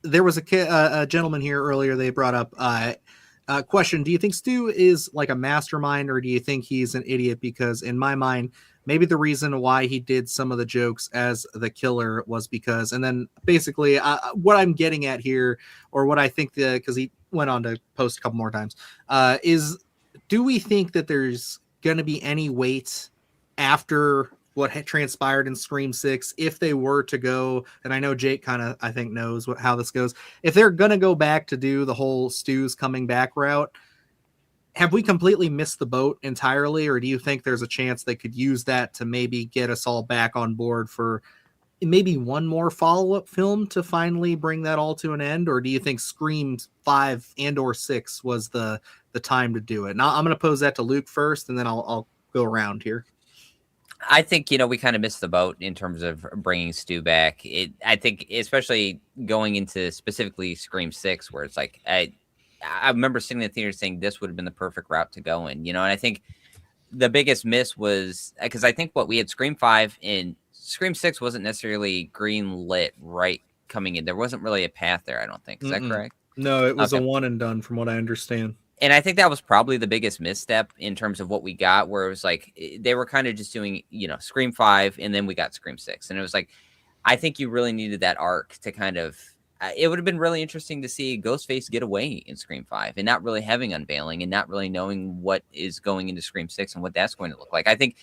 Speaker 3: There was a gentleman here earlier, they brought up a question. Do you think Stu is like a mastermind, or do you think he's an idiot? Because in my mind, maybe the reason why he did some of the jokes as the killer was because, and then basically what I'm getting at here, or what I think because he went on to post a couple more times, is do we think that there's going to be any weight after what had transpired in Scream 6, if they were to go, and I know Jake kind of, I think, knows how this goes, if they're going to go back to do the whole Stu's coming back route, have we completely missed the boat entirely, or do you think there's a chance they could use that to maybe get us all back on board for maybe one more follow-up film to finally bring that all to an end? Or do you think Scream 5 and or 6 was the time to do it? Now I'm going to pose that to Luke first, and then I'll go around here.
Speaker 1: I think, we kind of missed the boat in terms of bringing Stu back. I think, especially going into specifically Scream 6, where it's like, I remember sitting in the theater saying this would have been the perfect route to go in, and I think the biggest miss was because I think what we had Scream 5 and Scream 6 wasn't necessarily green lit right coming in. There wasn't really a path there, I don't think. Is that correct?
Speaker 3: No, it was a one and done from what I understand.
Speaker 1: And I think that was probably the biggest misstep in terms of what we got, where it was like they were kind of just doing, Scream 5 and then we got Scream 6. And it was like, I think you really needed that arc to kind of, it would have been really interesting to see Ghostface get away in Scream 5 and not really having unveiling and not really knowing what is going into Scream 6 and what that's going to look like. I think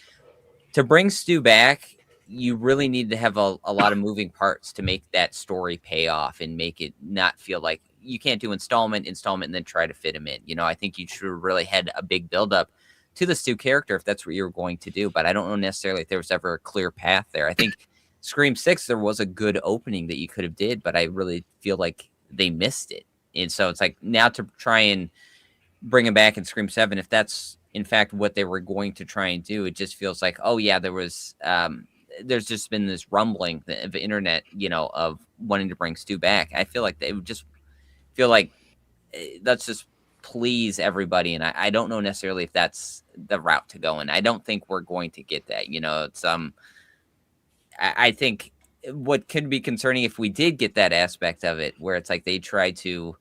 Speaker 1: to bring Stu back, you really need to have a lot of moving parts to make that story pay off and make it not feel like you can't do installment, and then try to fit him in. I think you should have really had a big buildup to the Stu character if that's what you were going to do. But I don't know necessarily if there was ever a clear path there. I think Scream 6, there was a good opening that you could have did, but I really feel like they missed it. And so it's like now to try and bring him back in Scream 7, if that's in fact what they were going to try and do, it just feels like, oh yeah, there's just been this rumbling of the internet, of wanting to bring Stu back. I feel like they would just feel like let's just please everybody. And I don't know necessarily if that's the route to go in. I don't think we're going to get that, it's, I think what could be concerning if we did get that aspect of it, where it's like they try to,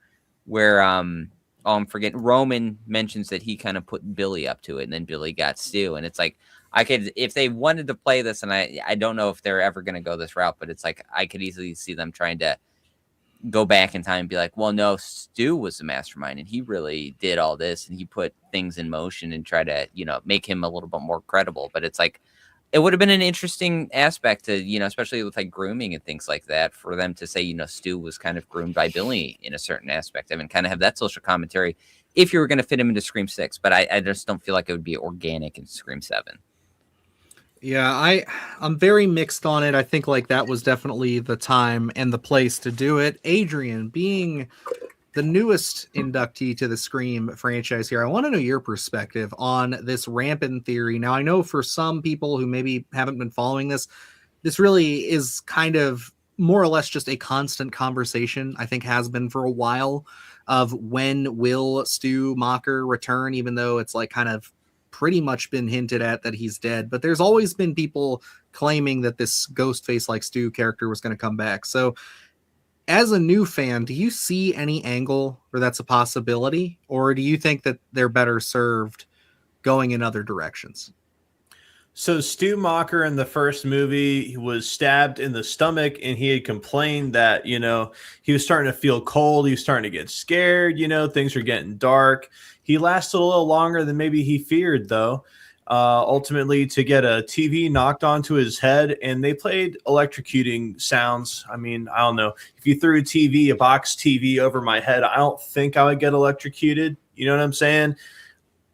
Speaker 1: where I'm forgetting, Roman mentions that he kind of put Billy up to it, and then Billy got Stu, and it's like if they wanted to play this, and I don't know if they're ever going to go this route, but it's like I could easily see them trying to go back in time and be like, well, no, Stu was the mastermind, and he really did all this, and he put things in motion and try to make him a little bit more credible. But it's like, it would have been an interesting aspect to, especially with like grooming and things like that, for them to say, Stu was kind of groomed by Billy in a certain aspect of it, and kind of have that social commentary if you were going to fit him into Scream 6. But I just don't feel like it would be organic in Scream 7.
Speaker 3: Yeah, I'm very mixed on it. I think like that was definitely the time and the place to do it. Adrian, being the newest inductee to the Scream franchise here, I want to know your perspective on this rampant theory. Now, I know for some people who maybe haven't been following this really is kind of more or less just a constant conversation, I think has been for a while, of when will Stu Macher return, even though it's like kind of pretty much been hinted at that he's dead. But there's always been people claiming that this Ghostface like Stu character was going to come back. So as a new fan, do you see any angle where that's a possibility, or do you think that they're better served going in other directions?
Speaker 2: So Stu Macher in the first movie, he was stabbed in the stomach, and he had complained that, he was starting to feel cold. He was starting to get scared. Things were getting dark. He lasted a little longer than maybe he feared, though, ultimately to get a TV knocked onto his head, and they played electrocuting sounds. I mean, I don't know. If you threw a box TV over my head, I don't think I would get electrocuted. You know what I'm saying?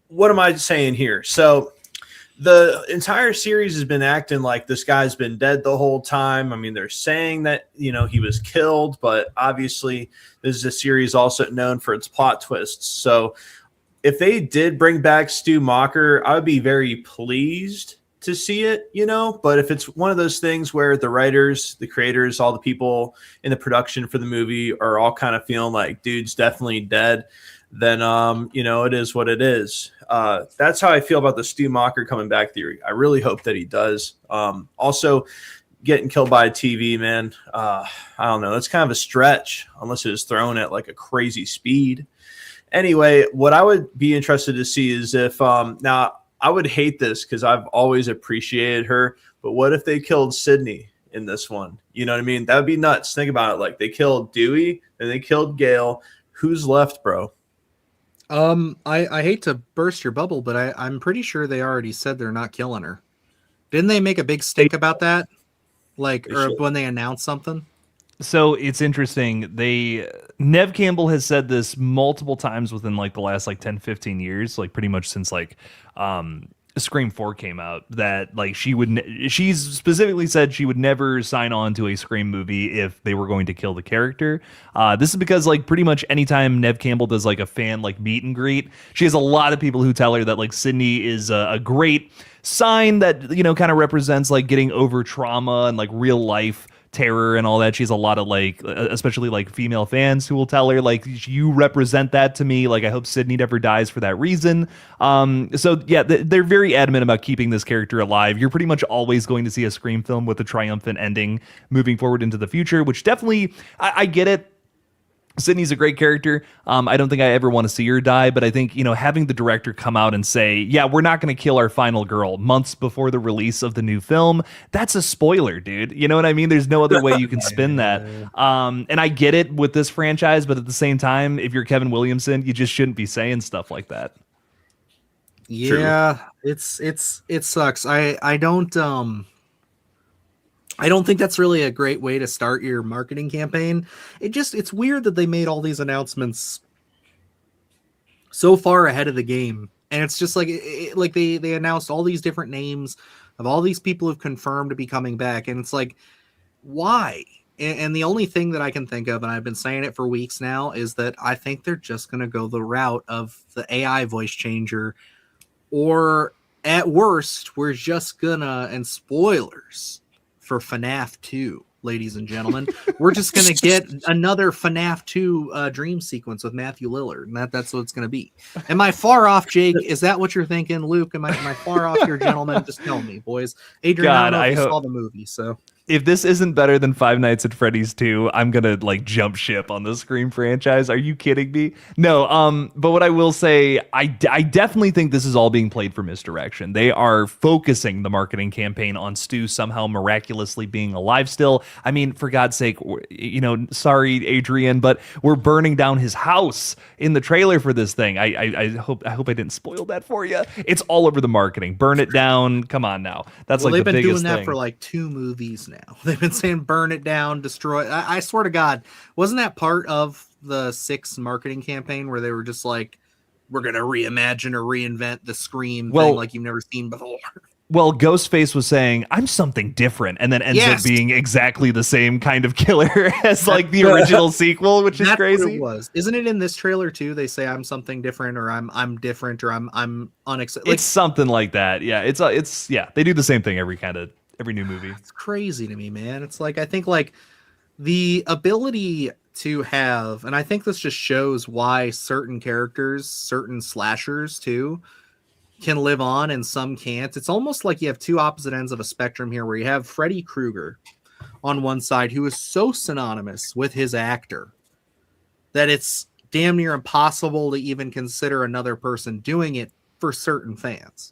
Speaker 2: What am I saying here? So the entire series has been acting like this guy's been dead the whole time. I mean, they're saying that, he was killed, but obviously this is a series also known for its plot twists. So if they did bring back Stu Macher, I would be very pleased to see it, but if it's one of those things where the writers, the creators, all the people in the production for the movie are all kind of feeling like dude's definitely dead, then, it is what it is. That's how I feel about the Stu Macher coming back theory. I really hope that he does. Also, getting killed by a TV, man, I don't know. That's kind of a stretch unless it was thrown at like a crazy speed. Anyway, what I would be interested to see is if now I would hate this because I've always appreciated her, but what if they killed Sydney in this one? You know what I mean? That would be nuts. Think about it. Like they killed Dewey and they killed Gail. Who's left, bro?
Speaker 3: I hate to burst your bubble, but I'm pretty sure they already said they're not killing her. Didn't they make a big stink about that? Like,
Speaker 2: They
Speaker 3: or
Speaker 2: should.
Speaker 3: when they announced something?
Speaker 4: So it's interesting. Nev Campbell has said this multiple times within like the last like 10, 15 years, like pretty much since like Scream 4 came out, that like she's specifically said she would never sign on to a Scream movie if they were going to kill the character. This is because like pretty much anytime Nev Campbell does like a fan like meet and greet, she has a lot of people who tell her that like Sydney is a great sign that, you know, kind of represents like getting over trauma and like real life terror and all that. She has a lot of like, especially like female fans who will tell her like, you represent that to me. Like, I hope Sydney never dies for that reason. So yeah, they're very adamant about keeping this character alive. You're pretty much always going to see a Scream film with a triumphant ending moving forward into the future, which definitely, I get it. Sydney's a great character. I don't think I ever want to see her die, but I think, you know, having the director come out and say, yeah, we're not going to kill our final girl months before the release of the new film, that's a spoiler, dude. You know what I mean? There's no other way you can spin that. And I get it with this franchise, but at the same time, if you're Kevin Williamson, you just shouldn't be saying stuff like that.
Speaker 3: Yeah, it sucks. I don't think that's really a great way to start your marketing campaign. It's weird that they made all these announcements so far ahead of the game. And it's just like, like they announced all these different names of all these people who've confirmed to be coming back. And it's like, why? And the only thing that I can think of, and I've been saying it for weeks now, is that I think they're just going to go the route of the AI voice changer, or at worst, we're just gonna, and spoilers for FNAF 2, ladies and gentlemen, we're just going to get another FNAF 2 dream sequence with Matthew Lillard, and that's what it's going to be. Am I far off, Jake? Is that what you're thinking, Luke? Am I far off here, gentlemen? Just tell me, boys. Adrian,
Speaker 4: God,
Speaker 3: I don't know if you saw the movie, so...
Speaker 4: If this isn't better than Five Nights at Freddy's 2, I'm gonna like jump ship on the Scream franchise. Are you kidding me? No. But what I will say, I definitely think this is all being played for misdirection. They are focusing the marketing campaign on Stu somehow miraculously being alive still. I mean, for God's sake, you know, sorry, Adrian, but we're burning down his house in the trailer for this thing. I hope I didn't spoil that for you. It's all over the marketing. Burn it down. Come on now. That's like the biggest thing.
Speaker 3: They've been doing that for like 2 movies now. They've been saying burn it down, destroy it. I swear to God, wasn't that part of the 6 marketing campaign where they were just like, we're going to reimagine or reinvent the Scream thing like you've never seen before?
Speaker 4: Well, Ghostface was saying, I'm something different, and then ends up being exactly the same kind of killer as like the original sequel, which is crazy.
Speaker 3: What it was. Isn't it in this trailer too? They say I'm something different, or I'm different, or I'm unacceptable.
Speaker 4: It's something like that. Yeah, it's yeah. They do the same thing every new movie.
Speaker 3: It's crazy to me, man. It's like, I think like the ability to have, and I think this just shows why certain characters, certain slashers too, can live on and some can't. It's almost like you have 2 opposite ends of a spectrum here, where you have Freddy Krueger on one side, who is so synonymous with his actor that it's damn near impossible to even consider another person doing it for certain fans.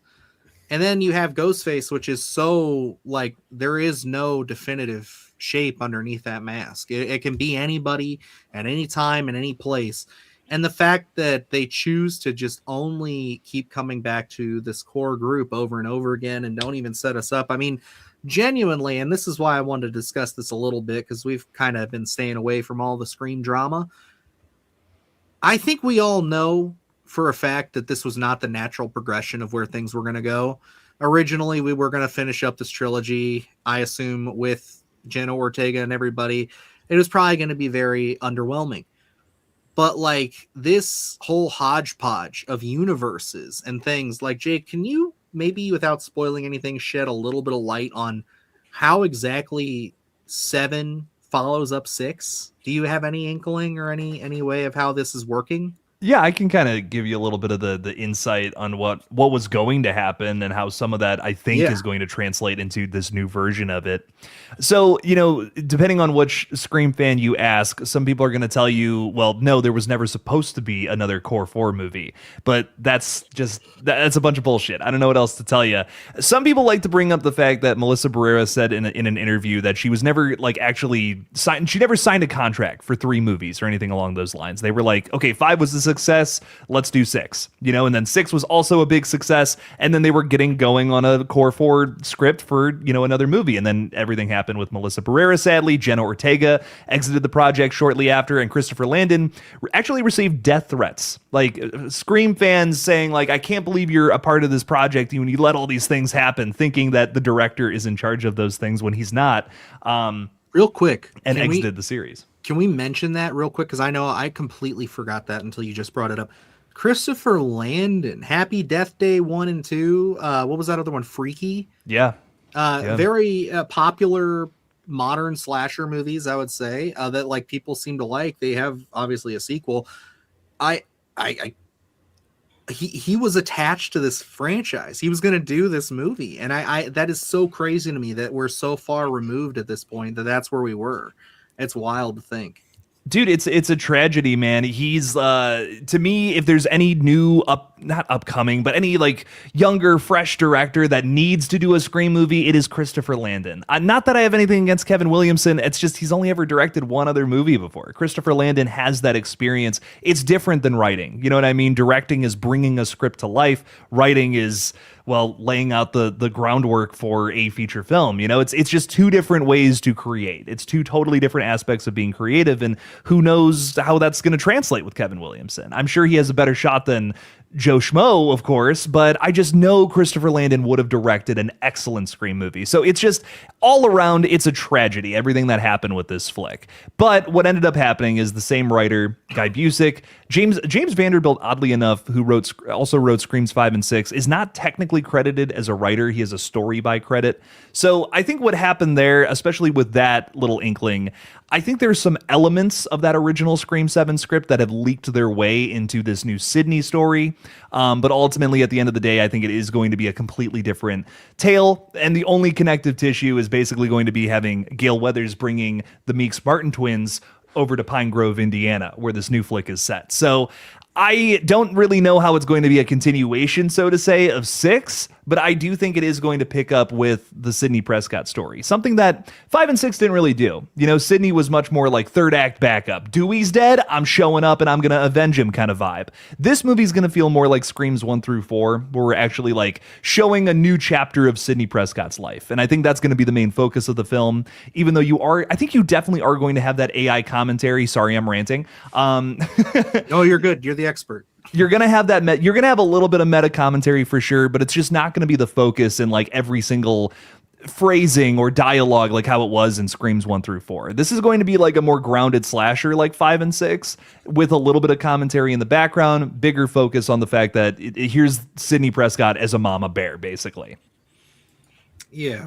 Speaker 3: And then you have Ghostface, which is so like, there is no definitive shape underneath that mask. It can be anybody at any time, in any place. And the fact that they choose to just only keep coming back to this core group over and over again and don't even set us up. I mean, genuinely, and this is why I wanted to discuss this a little bit, because we've kind of been staying away from all the Scream drama. I think we all know for a fact that this was not the natural progression of where things were going to go. Originally, we were going to finish up this trilogy, I assume, with Jenna Ortega and everybody. It was probably going to be very underwhelming. But like this whole hodgepodge of universes and things, like, Jake, can you maybe, without spoiling anything, shed a little bit of light on how exactly 7 follows up 6? Do you have any inkling or any way of how this is working?
Speaker 4: Yeah, I can kind of give you a little bit of the insight on what was going to happen and how some of that I think is going to translate into this new version of it. So, you know, depending on which Scream fan you ask, some people are going to tell you, well, no, there was never supposed to be another Core 4 movie. But that's a bunch of bullshit. I don't know what else to tell you. Some people like to bring up the fact that Melissa Barrera said in an interview that she was never like actually signed. She never signed a contract for 3 movies or anything along those lines. They were like, okay, 5 was the success. Let's do 6, you know, and then 6 was also a big success. And then they were getting going on a core 4 script for, you know, another movie. And then everything happened with Melissa Barrera, sadly. Jenna Ortega exited the project shortly after, and Christopher Landon actually received death threats. Like Scream fans saying, like, I can't believe you're a part of this project when you let all these things happen, thinking that the director is in charge of those things when he's not.
Speaker 3: Real quick,
Speaker 4: and exited the series.
Speaker 3: Can we mention that real quick? Because I know I completely forgot that until you just brought it up. Christopher Landon, Happy Death Day 1 and 2. What was that other one? Freaky?
Speaker 4: Yeah.
Speaker 3: Very popular modern slasher movies, I would say, that like people seem to like. They have obviously a sequel. He was attached to this franchise. He was going to do this movie. And I that is so crazy to me that we're so far removed at this point that that's where we were. It's wild to think.
Speaker 4: Dude, it's a tragedy, man. He's to me, if there's any new not upcoming, but any like younger, fresh director that needs to do a Scream movie, it is Christopher Landon. Not that I have anything against Kevin Williamson. It's just he's only ever directed one other movie before. Christopher Landon has that experience. It's different than writing. You know what I mean? Directing is bringing a script to life. Writing is, well, laying out the groundwork for a feature film. You know, it's just two different ways to create. It's two totally different aspects of being creative, and who knows how that's going to translate with Kevin Williamson. I'm sure he has a better shot than Joe Schmo, of course, but I just know Christopher Landon would have directed an excellent Scream movie. So it's just all around, it's a tragedy, everything that happened with this flick. But what ended up happening is the same writer, Guy Busick, James Vanderbilt, oddly enough, who also wrote Screams 5 and 6, is not technically credited as a writer. He has a story by credit. So I think what happened there, especially with that little inkling, I think there's some elements of that original Scream 7 script that have leaked their way into this new Sydney story. But ultimately, at the end of the day, I think it is going to be a completely different tale. And the only connective tissue is basically going to be having Gale Weathers bringing the Meeks Martin twins over to Pine Grove, Indiana, where this new flick is set. So I don't really know how it's going to be a continuation, so to say, of 6, but I do think it is going to pick up with the Sidney Prescott story, something that 5 and 6 didn't really do. You know, Sidney was much more like third act backup. Dewey's dead, I'm showing up and I'm going to avenge him kind of vibe. This movie's going to feel more like Screams 1 through 4, where we're actually like showing a new chapter of Sidney Prescott's life. And I think that's going to be the main focus of the film, even though I think you definitely are going to have that AI commentary. Sorry, I'm ranting.
Speaker 3: No, you're good. You're the expert.
Speaker 4: You're going to have that you're going to have a little bit of meta commentary for sure, but it's just not going to be the focus in like every single phrasing or dialogue like how it was in Screams 1 through 4. This is going to be like a more grounded slasher like 5 and 6 with a little bit of commentary in the background, bigger focus on the fact that here's Sidney Prescott as a mama bear, basically.
Speaker 3: Yeah,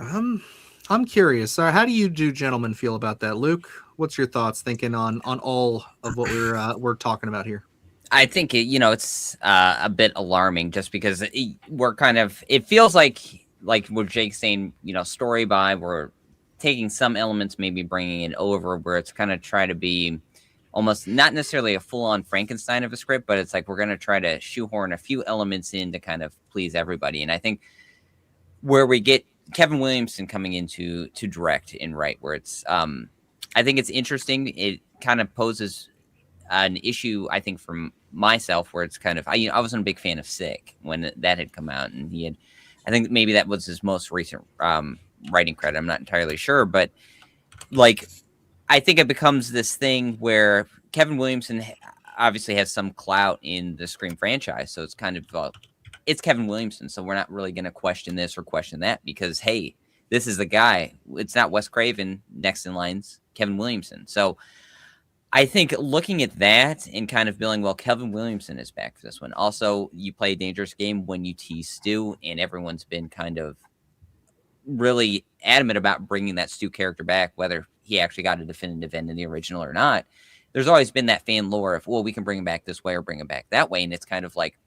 Speaker 3: I'm curious. How do you gentlemen feel about that? Luke, what's your thoughts thinking on all of what we're talking about here?
Speaker 1: I think it's a bit alarming just because it feels like what Jake's saying, story by, we're taking some elements, maybe bringing it over where it's kind of try to be almost not necessarily a full-on Frankenstein of a script, but it's like we're going to try to shoehorn a few elements in to kind of please everybody. And I think where we get Kevin Williamson coming in to direct and write, where it's I think it's interesting. It kind of poses an issue, I think, from myself, where it's kind of I wasn't a big fan of Sick when that had come out, and I think maybe that was his most recent writing credit. I'm not entirely sure, but like I think it becomes this thing where Kevin Williamson obviously has some clout in the Scream franchise, so it's kind of it's Kevin Williamson, so we're not really going to question this or question that because hey, this is the guy. It's not Wes Craven. Next in line's Kevin Williamson. So I think looking at that and kind of feeling, well, Kevin Williamson is back for this one. Also, you play a dangerous game when you tease Stu, and everyone's been kind of really adamant about bringing that Stu character back, whether he actually got a definitive end in the original or not. There's always been that fan lore of, well, we can bring him back this way or bring him back that way. And it's kind of like,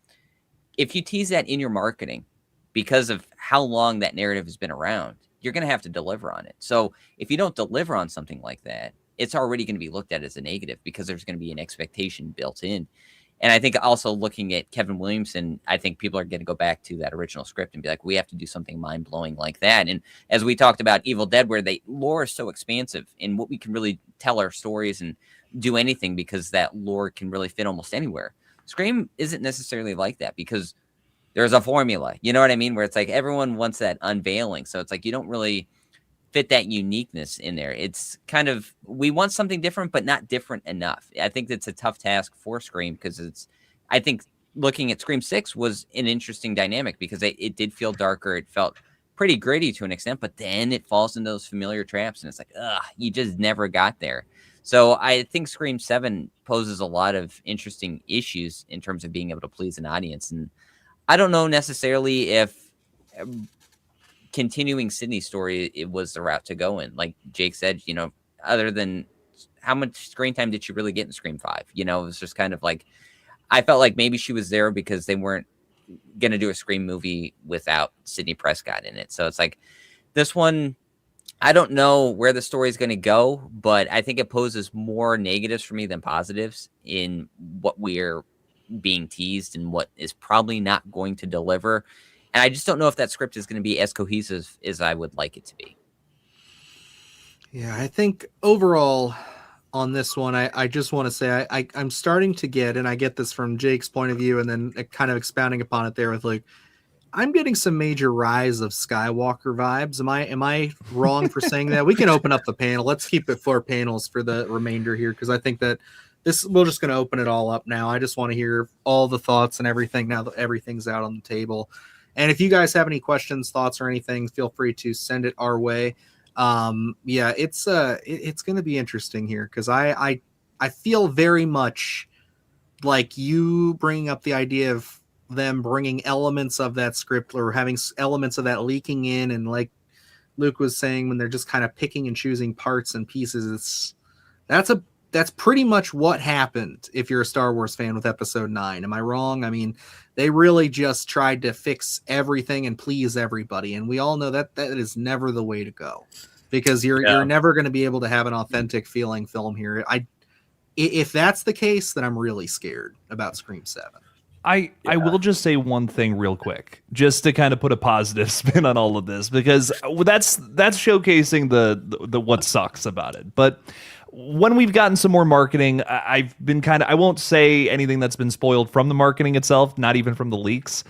Speaker 1: if you tease that in your marketing because of how long that narrative has been around, you're going to have to deliver on it. So if you don't deliver on something like that, it's already going to be looked at as a negative because there's going to be an expectation built in. And I think also looking at Kevin Williamson, I think people are going to go back to that original script and be like, we have to do something mind blowing like that. And as we talked about Evil Dead, where lore is so expansive and what we can really tell our stories and do anything because that lore can really fit almost anywhere. Scream isn't necessarily like that because there's a formula. You know what I mean? Where it's like everyone wants that unveiling. So it's like you don't really fit that uniqueness in there. It's kind of, we want something different, but not different enough. I think that's a tough task for Scream because I think looking at Scream 6 was an interesting dynamic because it did feel darker. It felt pretty gritty to an extent, but then it falls into those familiar traps and it's like, you just never got there. So I think Scream 7 poses a lot of interesting issues in terms of being able to please an audience. And I don't know necessarily if continuing Sydney's story, it was the route to go in. Like Jake said, other than how much screen time did she really get in Scream 5? It was just kind of like, I felt like maybe she was there because they weren't going to do a Scream movie without Sydney Prescott in it. So it's like this one, I don't know where the story is going to go, but I think it poses more negatives for me than positives in what we're being teased and what is probably not going to deliver. And I just don't know if that script is going to be as cohesive as I would like it to be.
Speaker 3: Yeah, I think overall on this one, I just want to say I'm starting to get, and I get this from Jake's point of view, and then kind of expounding upon it there with like, I'm getting some major Rise of Skywalker vibes. Am I wrong for saying that? We can open up the panel. Let's keep it 4 panels for the remainder here, because I think that we're just going to open it all up now. I just want to hear all the thoughts and everything now that everything's out on the table. And if you guys have any questions, thoughts, or anything, feel free to send it our way. Yeah, it's going to be interesting here because I feel very much like you bringing up the idea of them bringing elements of that script or having elements of that leaking in, and like Luke was saying, when they're just kind of picking and choosing parts and pieces, that's pretty much what happened if you're a Star Wars fan with Episode 9. Am I wrong? I mean, they really just tried to fix everything and please everybody, and we all know that is never the way to go, because you're never going to be able to have an authentic feeling film here. If that's the case, then I'm really scared about Scream 7.
Speaker 4: I will just say one thing real quick, just to kind of put a positive spin on all of this, because that's showcasing the what sucks about it. But when we've gotten some more marketing, I've been I won't say anything that's been spoiled from the marketing itself, not even from the leaks.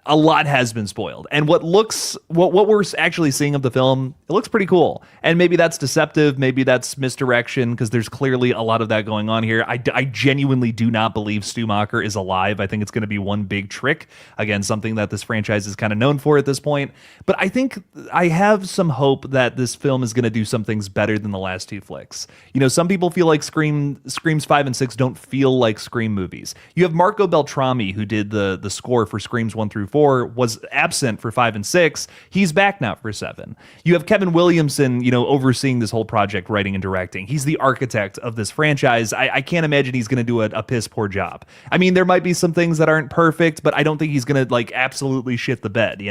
Speaker 4: A lot has been spoiled, and what we're actually seeing of the film, it looks pretty cool. And maybe that's deceptive, maybe that's misdirection, because there's clearly a lot of that going on here. I genuinely do not believe Stu Macher is alive. I think it's going to be one big trick, again, something that this franchise is kind of known for at this point. But I think I have some hope that this film is going to do some things better than the last 2 flicks. Some people feel like Screams 5 and 6 don't feel like Scream movies. You have Marco Beltrami, who did the score for Screams 1 through 4, was absent for 5 and 6. He's back now for 7. You have Kevin Williamson, overseeing this whole project, writing and directing. He's the architect of this franchise. I can't imagine he's going to do a piss poor job. I mean, there might be some things that aren't perfect, but I don't think he's going to absolutely shit the bed,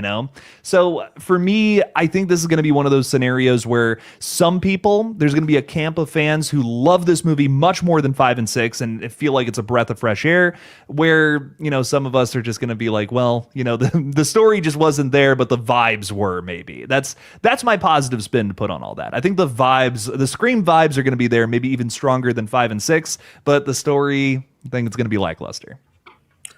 Speaker 4: So for me, I think this is going to be one of those scenarios where some people, there's going to be a camp of fans who love this movie much more than 5 and 6 and feel like it's a breath of fresh air, where, some of us are just going to be like, well, the story just wasn't there, but the vibes were. Maybe that's my positive spin to put on all that. I think the Scream vibes are going to be there, maybe even stronger than 5 and 6, but the story, I think it's going to be lackluster.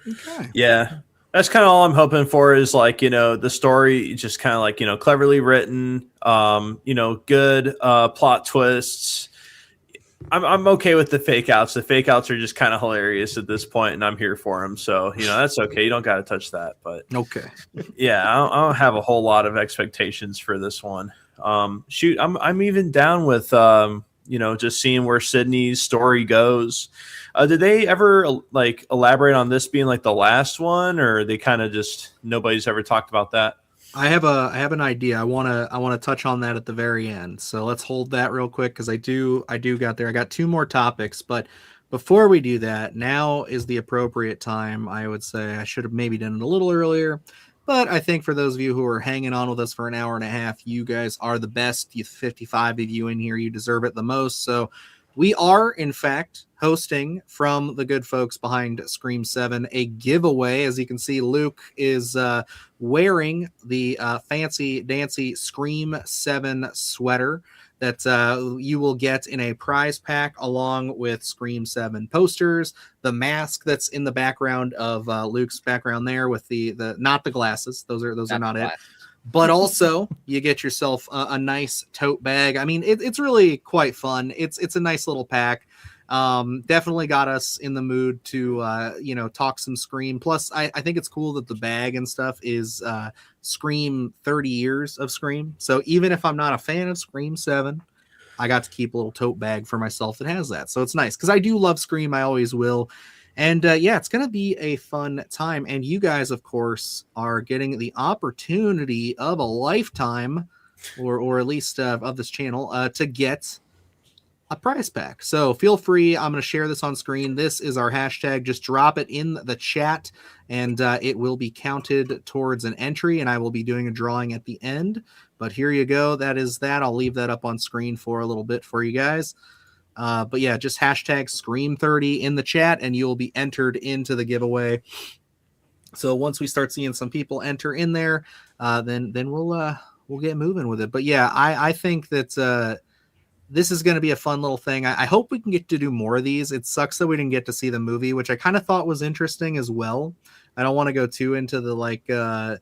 Speaker 3: Okay.
Speaker 2: Yeah, that's kind of all I'm hoping for, is the story just kind of cleverly written, good plot twists. I'm okay with the fake outs. The fake outs are just kind of hilarious at this point, and I'm here for them. So, that's okay. You don't got to touch that. But
Speaker 3: okay.
Speaker 2: Yeah, I don't have a whole lot of expectations for this one. I'm even down with just seeing where Sydney's story goes. Did they ever elaborate on this being the last one, or they kind of just nobody's ever talked about that?
Speaker 3: I have an idea. I want to touch on that at the very end. So let's hold that real quick, because I do got there. I got 2 more topics, but before we do that, now is the appropriate time. I would say I should have maybe done it a little earlier, but I think for those of you who are hanging on with us for an hour and a half, you guys are the best. You 55 of you in here, you deserve it the most. So we are, in fact, hosting from the good folks behind Scream 7 a giveaway. As you can see, Luke is wearing the fancy dancy Scream 7 sweater that you will get in a prize pack, along with Scream 7 posters, the mask that's in the background of Luke's background there, with the not the glasses. Those are not it. But also, you get yourself a nice tote bag. I mean, it's really quite fun. It's a nice little pack. Definitely got us in the mood to talk some Scream. Plus, I think it's cool that the bag and stuff is Scream 30 years of Scream. So even if I'm not a fan of Scream 7, I got to keep a little tote bag for myself that has that. So it's nice because I do love Scream. I always will. And it's going to be a fun time. And you guys, of course, are getting the opportunity of a lifetime, or at least of this channel, to get a prize pack. So feel free. I'm going to share this on screen. This is our hashtag. Just drop it in the chat, and it will be counted towards an entry, and I will be doing a drawing at the end. But here you go. That is that. I'll leave that up on screen for a little bit for you guys. But yeah, just hashtag Scream30 in the chat, and you'll be entered into the giveaway. So once we start seeing some people enter in there, then we'll get moving with it. But yeah, I think that this is going to be a fun little thing. I hope we can get to do more of these. It sucks that we didn't get to see the movie, which I kind of thought was interesting as well. I don't want to go too into the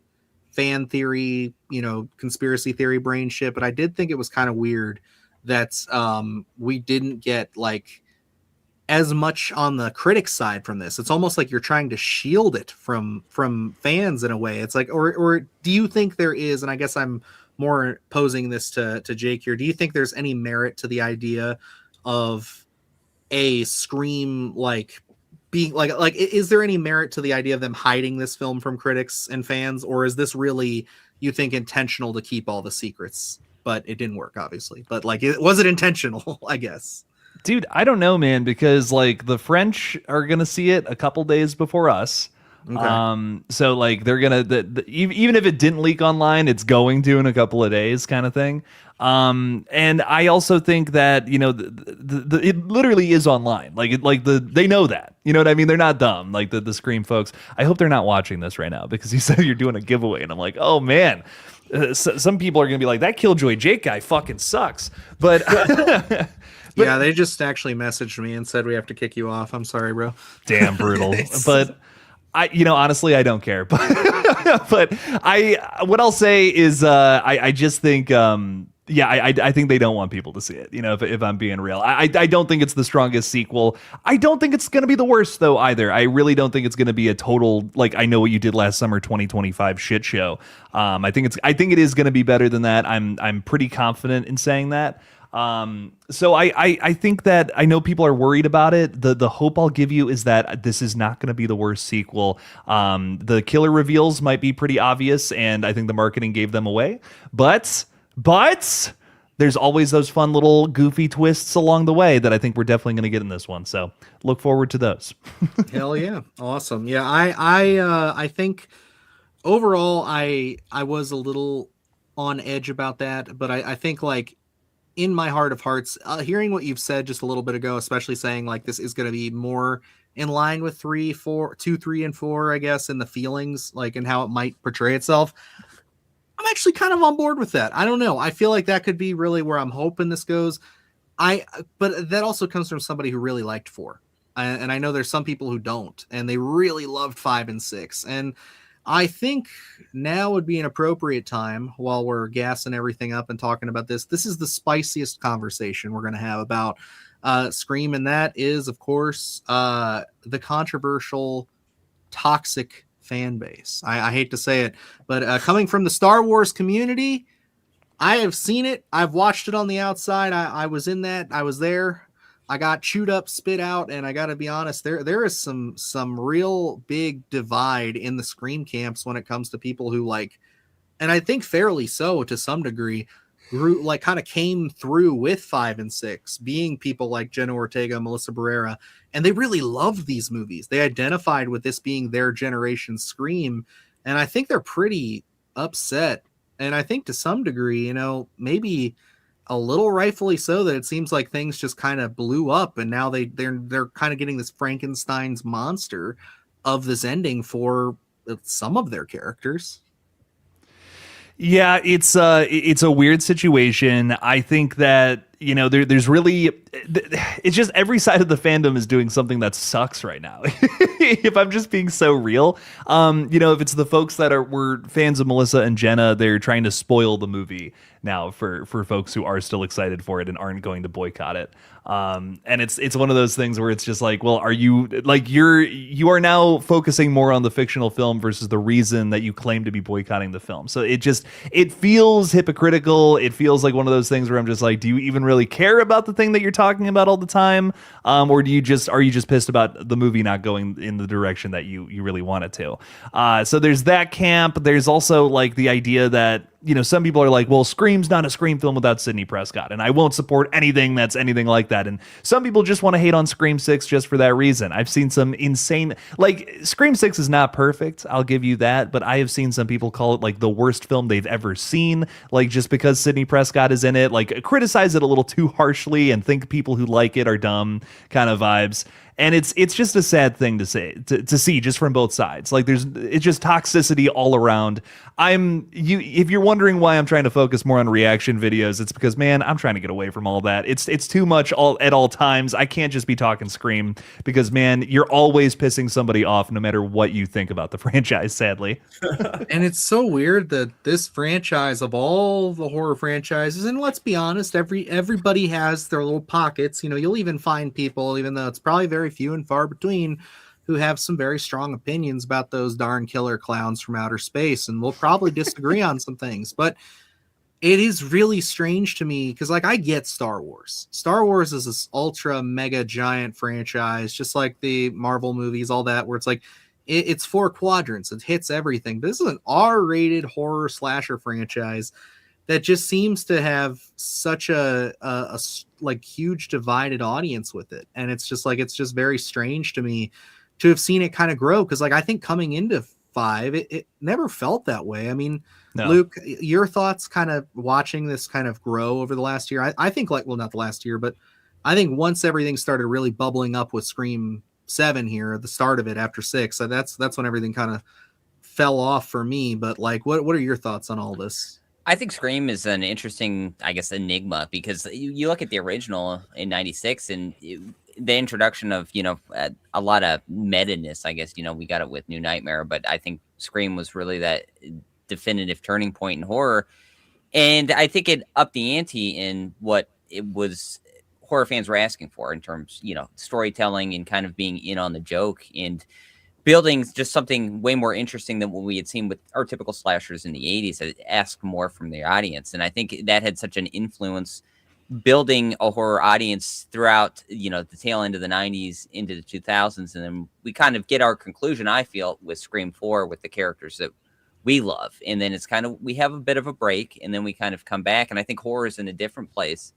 Speaker 3: fan theory, conspiracy theory brain shit, but I did think it was kind of weird that we didn't get as much on the critic side from this. It's almost like you're trying to shield it from fans in a way. It's like, or do you think there is, and I guess I'm more posing this to Jake here, do you think there's any merit to the idea of a Scream being is there any merit to the idea of them hiding this film from critics and fans, or is this really, you think, intentional to keep all the secrets? But it didn't work, obviously. But was it intentional? I guess.
Speaker 4: Dude, I don't know, man, because the French are gonna see it a couple days before us. Okay. So they're gonna even if it didn't leak online, it's going to in a couple of days, kind of thing. And I also think that it literally is online. They know that. You know what I mean? They're not dumb. The Scream folks. I hope they're not watching this right now, because you said you're doing a giveaway, and I'm like, oh man. Some people are gonna be like, that Killjoy Jake guy fucking sucks. But
Speaker 3: yeah, they just actually messaged me and said we have to kick you off. I'm sorry, bro.
Speaker 4: Damn brutal. But I honestly, I don't care. But what I'll say is I just think I think they don't want people to see it, if I'm being real. I don't think it's the strongest sequel. I don't think it's going to be the worst, though, either. I really don't think it's going to be a total, I Know What You Did Last Summer 2025 shit show. I think it is going to be better than that. I'm pretty confident in saying that. So I think that, I know people are worried about it. The hope I'll give you is that this is not going to be the worst sequel. The killer reveals might be pretty obvious, and I think the marketing gave them away. But there's always those fun little goofy twists along the way that I think we're definitely going to get in this one. So look forward to those.
Speaker 3: Hell yeah. Awesome. Yeah. I think overall I was a little on edge about that, but I think in my heart of hearts, hearing what you've said just a little bit ago, especially saying this is going to be more in line with 2, 3, and 4, I guess, in the feelings, and how it might portray itself. I'm actually kind of on board with that. I don't know. I feel like that could be really where I'm hoping this goes. But that also comes from somebody who really liked 4. And I know there's some people who don't, and they really loved 5 and 6. And I think now would be an appropriate time, while we're gassing everything up and talking about this. This is the spiciest conversation we're going to have about Scream. And that is, of course, the controversial, toxic fan base. I hate to say it, but coming from the Star Wars community, I have seen it. I've watched it on the outside. I was in that. I was there. I got chewed up, spit out, and I got to be honest, there is some real big divide in the Scream camps when it comes to people who and I think fairly so to some degree, grew kind of came through with 5 and 6, being people like Jenna Ortega, Melissa Barrera, and they really loved these movies. They identified with this being their generation's Scream, and I think they're pretty upset. And I think to some degree, maybe a little rightfully so, that it seems like things just kind of blew up, and now they're kind of getting this Frankenstein's monster of this ending for some of their characters.
Speaker 4: Yeah, it's a weird situation. I think that there's really it's just every side of the fandom is doing something that sucks right now. If I'm just being so real, if it's the folks that were fans of Melissa and Jenna, they're trying to spoil the movie now for folks who are still excited for it and aren't going to boycott it. And it's one of those things where it's just like, well, are you like you are now focusing more on the fictional film versus the reason that you claim to be boycotting the film. So it feels hypocritical. It feels like one of those things where I'm just like, do you even really care about the thing that you're talking about all the time? Or are you just pissed about the movie not going in the direction that you really want it to? So there's that camp. There's also like the idea that, some people are like, well, Scream's not a Scream film without Sidney Prescott, and I won't support anything that's anything like that. And some people just want to hate on Scream 6 just for that reason. I've seen some insane, like, Scream 6 is not perfect, I'll give you that, but I have seen some people call it like the worst film they've ever seen, like just because Sidney Prescott is in it, like criticize it a little too harshly and think people who like it are dumb kind of vibes. And it's just a sad thing to say to see just from both sides. Like it's just toxicity all around. If you're wondering why I'm trying to focus more on reaction videos, it's because, man, I'm trying to get away from all that. It's too much at all times. I can't just be talking Scream because, man, you're always pissing somebody off no matter what you think about the franchise, sadly.
Speaker 3: And it's so weird that this franchise, of all the horror franchises, and let's be honest, everybody has their little pockets. You'll even find people, even though it's probably very few and far between, who have some very strong opinions about those darn killer clowns from outer space, and we'll probably disagree on some things. But it is really strange to me because, like, I get Star Wars. Star Wars is this ultra mega giant franchise, just like the Marvel movies, all that, where it's like it's 4 quadrants, it hits everything. But this is an R-rated horror slasher franchise that just seems to have such a like huge divided audience with it. And it's just very strange to me to have seen it kind of grow. Cause like, I think coming into 5, it never felt that way. I mean, no. Luke, your thoughts kind of watching this kind of grow over the last year. I think like, well, not the last year, but I think once everything started really bubbling up with Scream 7 here at the start of it after 6, so that's when everything kind of fell off for me. But like, what are your thoughts on all this?
Speaker 1: I think Scream is an interesting, I guess, enigma because you look at the original in '96 and the introduction of, a lot of meta-ness, I guess, we got it with New Nightmare, but I think Scream was really that definitive turning point in horror. And I think it upped the ante in what it was horror fans were asking for in terms, storytelling and kind of being in on the joke and building just something way more interesting than what we had seen with our typical slashers in the 80s that asked more from the audience. And I think that had such an influence building a horror audience throughout, the tail end of the 90s into the 2000s. And then we kind of get our conclusion, I feel, with Scream 4 with the characters that we love. And then it's kind of, we have a bit of a break and then we kind of come back. And I think horror is in a different place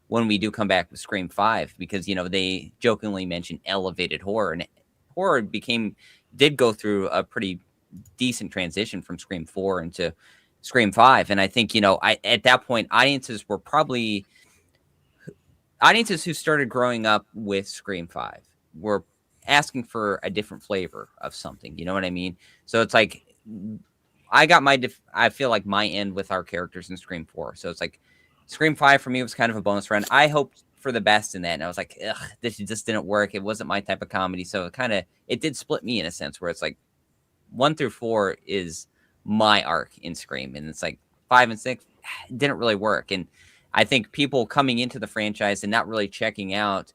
Speaker 1: when we do come back with Scream 5 because, they jokingly mention elevated horror, and horror did go through a pretty decent transition from Scream 4 into Scream 5. And I think, at that point, audiences who started growing up with Scream 5 were asking for a different flavor of something. You know what I mean? So it's like, I feel like my end with our characters in Scream 4. So it's like Scream 5 for me was kind of a bonus run. I hoped for the best in that, and I was like, ugh, this just didn't work. It wasn't my type of comedy, so it did split me in a sense where it's like 1 through 4 is my arc in Scream, and it's like 5 and 6 didn't really work. And I think people coming into the franchise and not really checking out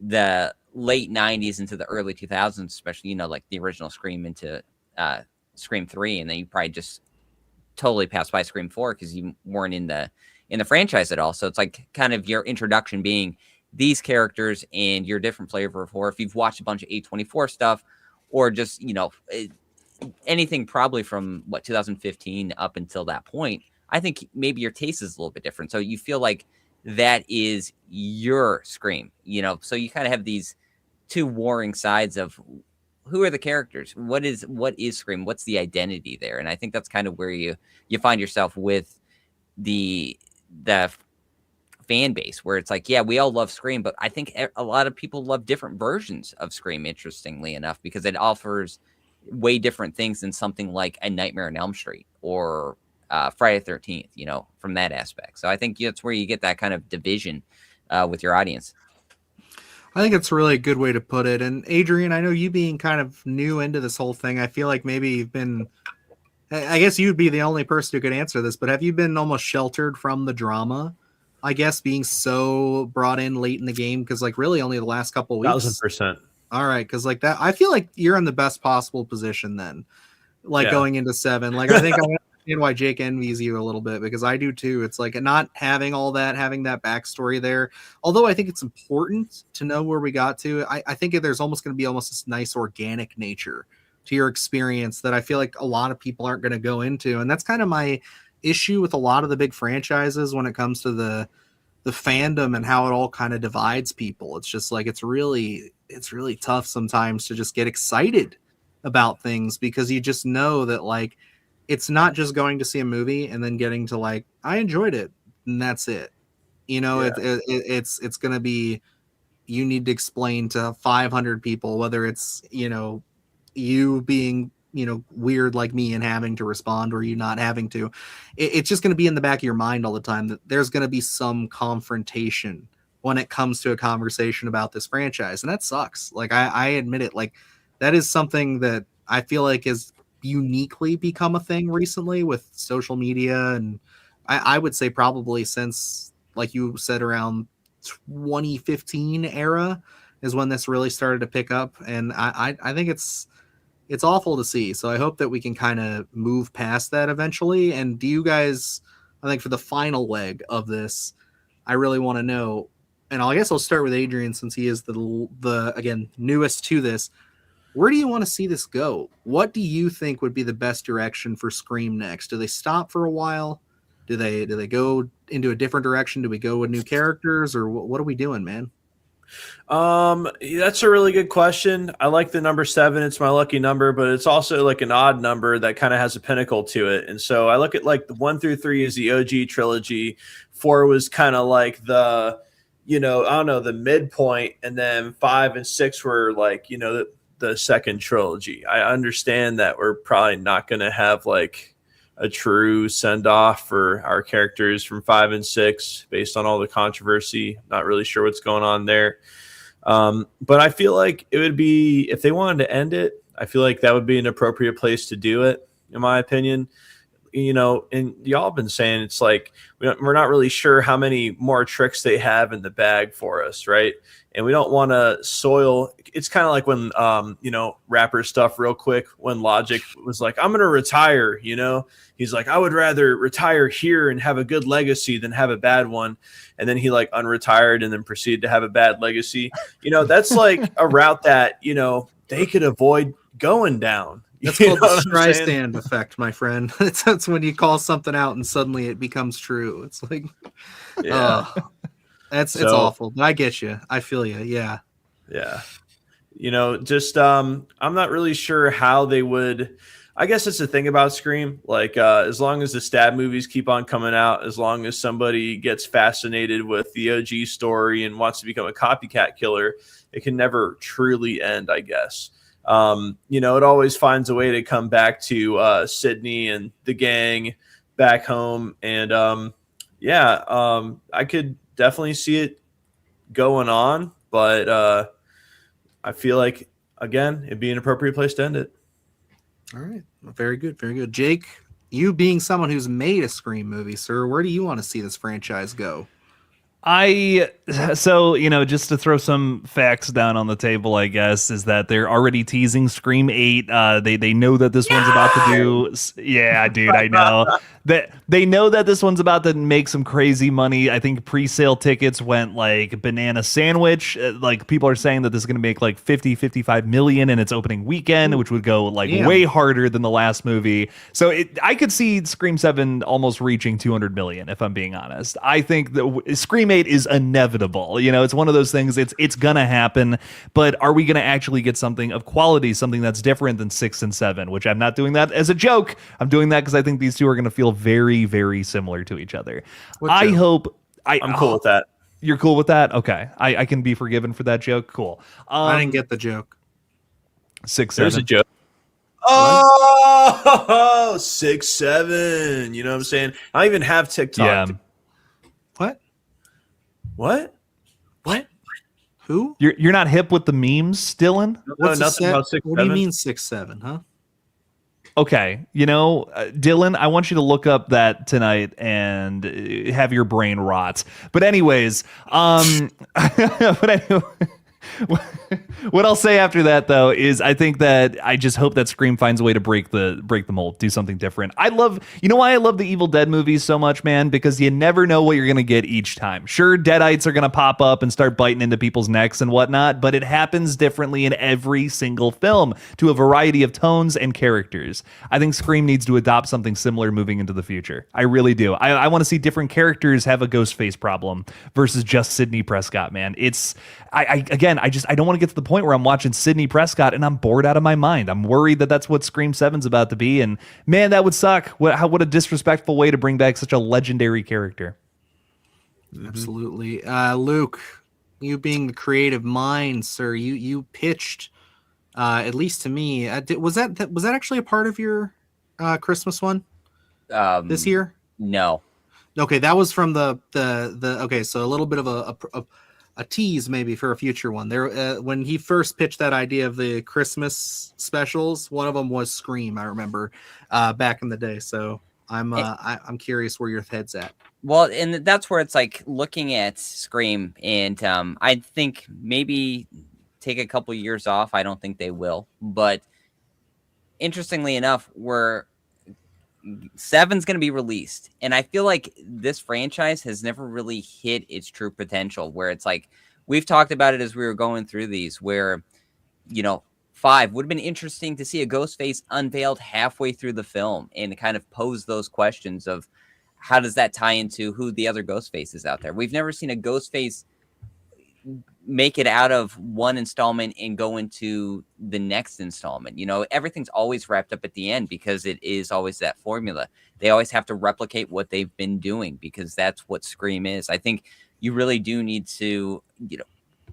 Speaker 1: the late 90s into the early 2000s, especially like the original Scream into Scream 3, and then you probably just totally passed by Scream 4 because you weren't in the franchise at all. So it's like kind of your introduction being these characters and your different flavor of horror. If you've watched a bunch of A24 stuff or just, anything probably from 2015 up until that point, I think maybe your taste is a little bit different. So you feel like that is your Scream, so you kind of have these 2 warring sides of who are the characters? What is Scream? What's the identity there? And I think that's kind of where you find yourself with the fan base, where it's like, yeah, we all love Scream, but I think a lot of people love different versions of Scream, interestingly enough, because it offers way different things than something like A Nightmare on Elm Street or Friday the 13th, you know, from that aspect. So I think that's where you get that kind of division with your audience.
Speaker 3: I think it's really a good way to put it. And Adrian, I know you being kind of new into this whole thing, I feel like maybe you've been, I guess you'd be the only person who could answer this, but have you been almost sheltered from the drama? I guess being so brought in late in the game, because like really only the last couple of weeks.
Speaker 2: 1000%.
Speaker 3: All right, because like that, I feel like you're in the best possible position then, like going into 7. Like I think I understand why Jake envies you a little bit, because I do too. It's like not having all that, having that backstory there. Although I think it's important to know where we got to. I think there's almost going to be almost this nice organic nature to your experience that I feel like a lot of people aren't going to go into, and that's kind of my issue with a lot of the big franchises when it comes to the fandom and how it all kind of divides people. It's just like it's really tough sometimes to just get excited about things, because you just know that like it's not just going to see a movie and then getting to like I enjoyed it and that's it. You know, it's going to be, you need to explain to 500 people, whether it's, you know, you being, you know, weird like me and having to respond or you not having to. It's just going to be in the back of your mind all the time that there's going to be some confrontation when it comes to a conversation about this franchise. And that sucks. Like I admit it, like that is something that I feel like has uniquely become a thing recently with social media. And I would say probably since, like you said, around 2015 era is when this really started to pick up. And I think it's awful to see. So I hope that we can kind of move past that eventually. And do you guys, I think for the final leg of this, I really want to know, and I guess I'll start with Adrian since he is the again, newest to this. Where do you want to see this go? What do you think would be the best direction for Scream next? Do they stop for a while? Do they go into a different direction? Do we go with new characters, or what are we doing, man?
Speaker 2: That's a really good question. I like the number 7. It's my lucky number, but it's also like an odd number that kind of has a pinnacle to it. And so I look at like the 1 through 3 is the OG trilogy. 4 was kind of like the, you know, I don't know, the midpoint. And then 5 and 6 were like, you know, the second trilogy. I understand that we're probably not going to have like a true send-off for our characters from 5 and 6 based on all the controversy. Not really sure what's going on there. But I feel like it would be, if they wanted to end it, I feel like that would be an appropriate place to do it, in my opinion. You know, and y'all have been saying it's like we're not really sure how many more tricks they have in the bag for us, right? And we don't want to soil. It's kind of like when, you know, rapper stuff real quick, when Logic was like, I'm going to retire, you know, he's like, I would rather retire here and have a good legacy than have a bad one. And then he like unretired and then proceeded to have a bad legacy. You know, that's like a route that, you know, they could avoid going down.
Speaker 3: That's called the Streisand effect, my friend. That's when you call something out and suddenly it becomes true. It's like, it's awful. But I get you. I feel you. Yeah.
Speaker 2: Yeah. You know, just I'm not really sure how they would. I guess that's the thing about Scream. Like, as long as the stab movies keep on coming out, as long as somebody gets fascinated with the OG story and wants to become a copycat killer, it can never truly end, I guess. You know, it always finds a way to come back to Sydney and the gang back home. And I could definitely see it going on, but I feel like, again, it'd be an appropriate place to end it.
Speaker 3: All right. Very good. Very good. Jake, you being someone who's made a Scream movie, sir, where do you want to see this franchise go?
Speaker 4: So, you know, just to throw some facts down on the table, I guess, is that they're already teasing Scream 8. They know that this one's about to do. Yeah, dude, I know that they know that this one's about to make some crazy money. I think pre-sale tickets went like banana sandwich. Like people are saying that this is going to make like 55 million in its opening weekend, which would go like way harder than the last movie. So I could see Scream 7 almost reaching 200 million, if I'm being honest. I think that Scream 8 is inevitable. You know, it's one of those things, it's gonna happen, but are we gonna actually get something of quality, something that's different than 6 and 7, which I'm not doing that as a joke. I'm doing that because I think these two are gonna feel very, very similar to each other. I'm cool with that. You're cool with that? Okay. I can be forgiven for that joke. Cool.
Speaker 3: I didn't get the joke.
Speaker 4: 6, 7.
Speaker 2: There's a joke. Oh, 6'7". You know what I'm saying? I don't even have TikTok.
Speaker 4: Yeah.
Speaker 3: What?
Speaker 2: What?
Speaker 3: What? Who?
Speaker 4: You're not hip with the memes, Dylan?
Speaker 3: What's a
Speaker 2: nothing
Speaker 3: set?
Speaker 2: about
Speaker 3: What do you
Speaker 2: 6'7".
Speaker 3: mean 6'7", huh?
Speaker 4: Okay, Dylan, I want you to look up that tonight and have your brain rot. But anyways, but anyway, what I'll say after that though is I think that I just hope that Scream finds a way to break the mold, do something different. I love, you know why I love the Evil Dead movies so much, man? Because you never know what you're gonna get each time. Sure, deadites are gonna pop up and start biting into people's necks and whatnot, but it happens differently in every single film to a variety of tones and characters. I think Scream needs to adopt something similar moving into the future. I really do. I want to see different characters have a ghost face problem versus just Sidney Prescott, man. I don't want to get to the point where I'm watching Sidney Prescott and I'm bored out of my mind. I'm worried that that's what Scream 7's about to be, and man, that would suck. What a disrespectful way to bring back such a legendary character.
Speaker 3: Absolutely. Luke, you being the creative mind, sir, you pitched, at least to me, was that actually a part of your Christmas one this year?
Speaker 1: No.
Speaker 3: Okay, that was from the okay, so a little bit of a tease maybe for a future one. There, when he first pitched that idea of the Christmas specials, one of them was Scream. I remember back in the day. So I'm curious where your head's at.
Speaker 1: Well, and that's where it's like looking at Scream, and I think maybe take a couple years off. I don't think they will, but interestingly enough, we're 7's going to be released, and I feel like this franchise has never really hit its true potential, where it's like we've talked about it as we were going through these, where 5 would have been interesting to see a ghost face unveiled halfway through the film and kind of pose those questions of how does that tie into who the other ghost faces out there. We've never seen a ghost face make it out of one installment and go into the next installment. Everything's always wrapped up at the end because it is always that formula. They always have to replicate what they've been doing because that's what Scream is. I think you really do need to,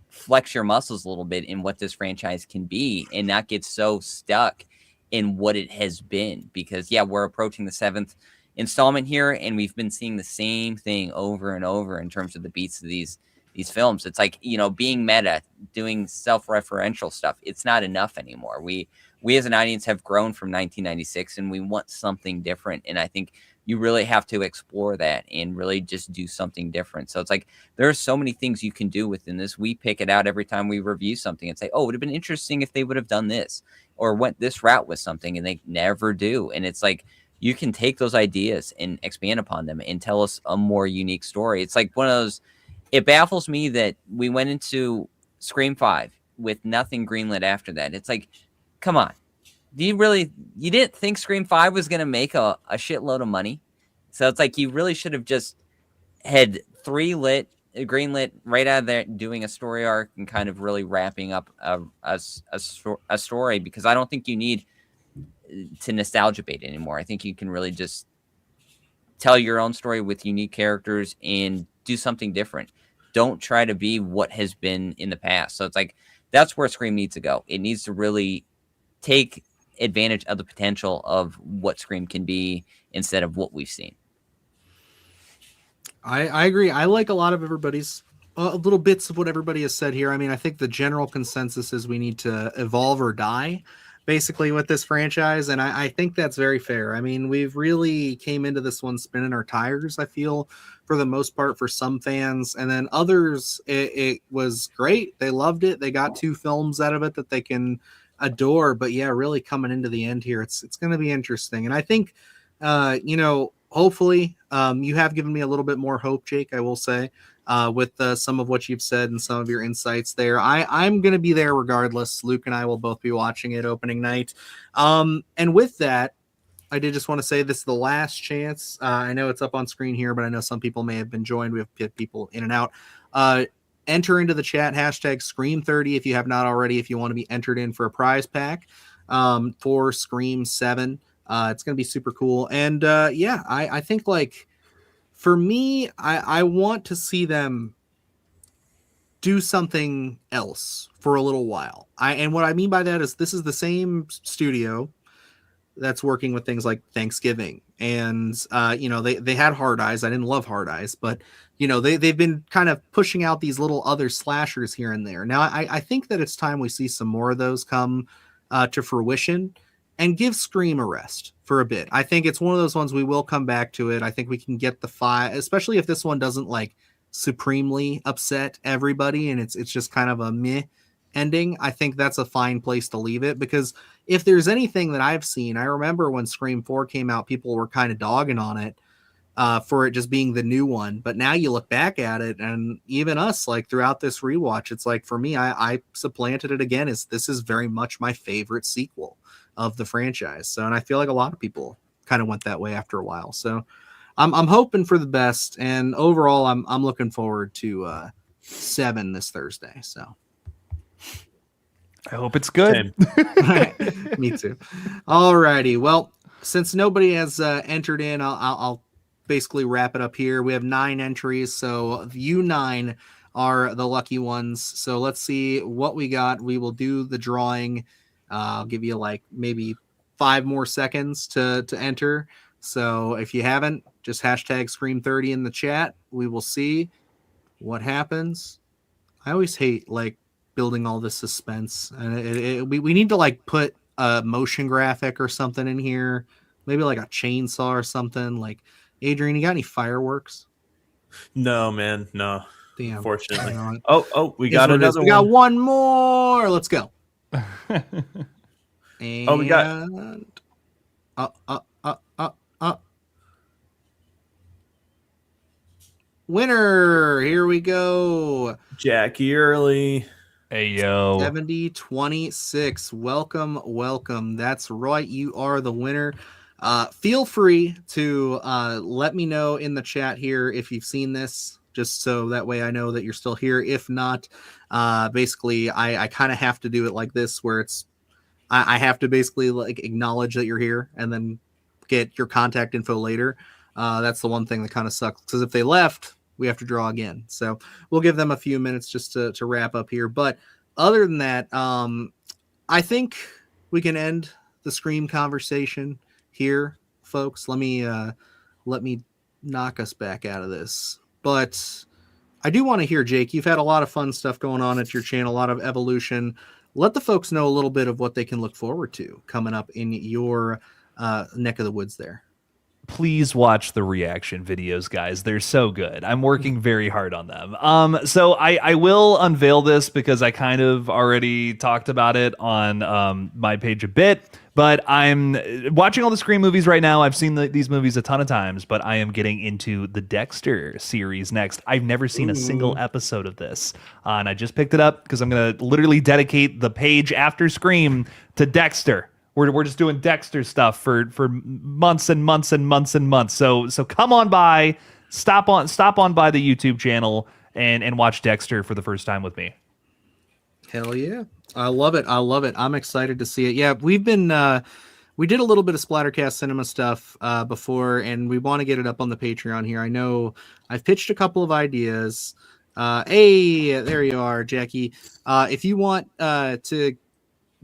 Speaker 1: flex your muscles a little bit in what this franchise can be and not get so stuck in what it has been, because we're approaching the 7th installment here and we've been seeing the same thing over and over in terms of the beats of these films. It's like, being meta, doing self-referential stuff. It's not enough anymore. We as an audience have grown from 1996 and we want something different. And I think you really have to explore that and really just do something different. So it's like, there are so many things you can do within this. We pick it out every time we review something and say, oh, it would have been interesting if they would have done this or went this route with something, and they never do. And it's like, you can take those ideas and expand upon them and tell us a more unique story. It's like one of those, it baffles me that we went into Scream 5 with nothing greenlit after that. It's like, come on. You didn't think Scream 5 was going to make a shitload of money? So it's like, you really should have just had 3 greenlit right out of there, doing a story arc and kind of really wrapping up a story, because I don't think you need to nostalgia bait anymore. I think you can really just tell your own story with unique characters and do something different. Don't try to be what has been in the past. So it's like, that's where Scream needs to go. It needs to really take advantage of the potential of what Scream can be instead of what we've seen.
Speaker 3: I agree. I like a lot of everybody's little bits of what everybody has said here. I mean, I think the general consensus is we need to evolve or die, basically, with this franchise, and I think that's very fair. I mean, we've really came into this one spinning our tires, I feel, for the most part, for some fans, and then others, it was great. They loved it. They got 2 films out of it that they can adore. But really coming into the end here, it's going to be interesting. And I think, hopefully, you have given me a little bit more hope, Jake, I will say, with some of what you've said and some of your insights there. I'm going to be there regardless. Luke and I will both be watching it opening night. And with that, I did just want to say this is the last chance. I know it's up on screen here, but I know some people may have been joined. We have people in and out. Enter into the chat, hashtag Scream30 if you have not already, if you want to be entered in for a prize pack for Scream 7. It's going to be super cool. And I think, like, for me, I want to see them do something else for a little while. And what I mean by that is this is the same studio that's working with things like Thanksgiving, and they had Hard Eyes. I didn't love Hard Eyes, but they've been kind of pushing out these little other slashers here and there. Now I think that it's time we see some more of those come to fruition, and give Scream a rest for a bit. I think it's one of those ones we will come back to it. I think we can get the 5, especially if this one doesn't like supremely upset everybody and it's just kind of a meh ending. I think that's a fine place to leave it, because if there's anything that I've seen, I remember when Scream 4 came out, people were kind of dogging on it for it just being the new one. But now you look back at it, and even us, like throughout this rewatch, it's like, for me, I supplanted it again as this is very much my favorite sequel of the franchise. So, and I feel like a lot of people kind of went that way after a while. So I'm hoping for the best, and overall I'm looking forward to 7 this Thursday. So
Speaker 4: I hope it's good.
Speaker 3: Me too. All righty. Well, since nobody has entered in, I'll basically wrap it up here. We have 9 entries, so you 9 are the lucky ones. So let's see what we got. We will do the drawing. I'll give you like maybe 5 more seconds to enter. So if you haven't, just hashtag Scream30 in the chat. We will see what happens. I always hate like building all this suspense, and we need to like put a motion graphic or something in here, maybe like a chainsaw or something. Like, Adrian, you got any fireworks?
Speaker 2: No, man, no.
Speaker 3: Damn.
Speaker 2: Unfortunately.
Speaker 3: You know,
Speaker 2: We got another one.
Speaker 3: We got one more. Let's go. And
Speaker 2: we got
Speaker 3: winner. Here we go.
Speaker 2: Jackie Early.
Speaker 4: Hey, yo.
Speaker 3: 7026. Welcome. That's right. You are the winner. Feel free to let me know in the chat here if you've seen this, just so that way I know that you're still here. If not, basically I kind of have to do it like this, where it's I have to basically like acknowledge that you're here and then get your contact info later. That's the one thing that kind of sucks, because if they left, we have to draw again. So we'll give them a few minutes just to wrap up here. But other than that, I think we can end the Scream conversation here, folks. Let me knock us back out of this. But I do want to hear, Jake, you've had a lot of fun stuff going on at your channel, a lot of evolution. Let the folks know a little bit of what they can look forward to coming up in your neck of the woods there.
Speaker 4: Please watch the reaction videos, guys. They're so good. I'm working very hard on them. So I will unveil this because I kind of already talked about it on my page a bit, but I'm watching all the Scream movies right now. I've seen these movies a ton of times, but I am getting into the Dexter series next. I've never seen a single episode of this, and I just picked it up because I'm going to literally dedicate the page after Scream to Dexter. We're just doing Dexter stuff for months and months and months and months. So come on by, stop on by the YouTube channel and watch Dexter for the first time with me.
Speaker 3: Hell yeah. I love it. I'm excited to see it. Yeah, we've been we did a little bit of Splattercast Cinema stuff before, and we want to get it up on the Patreon here. I know I've pitched a couple of ideas. Hey, there you are, Jackie. If you want to,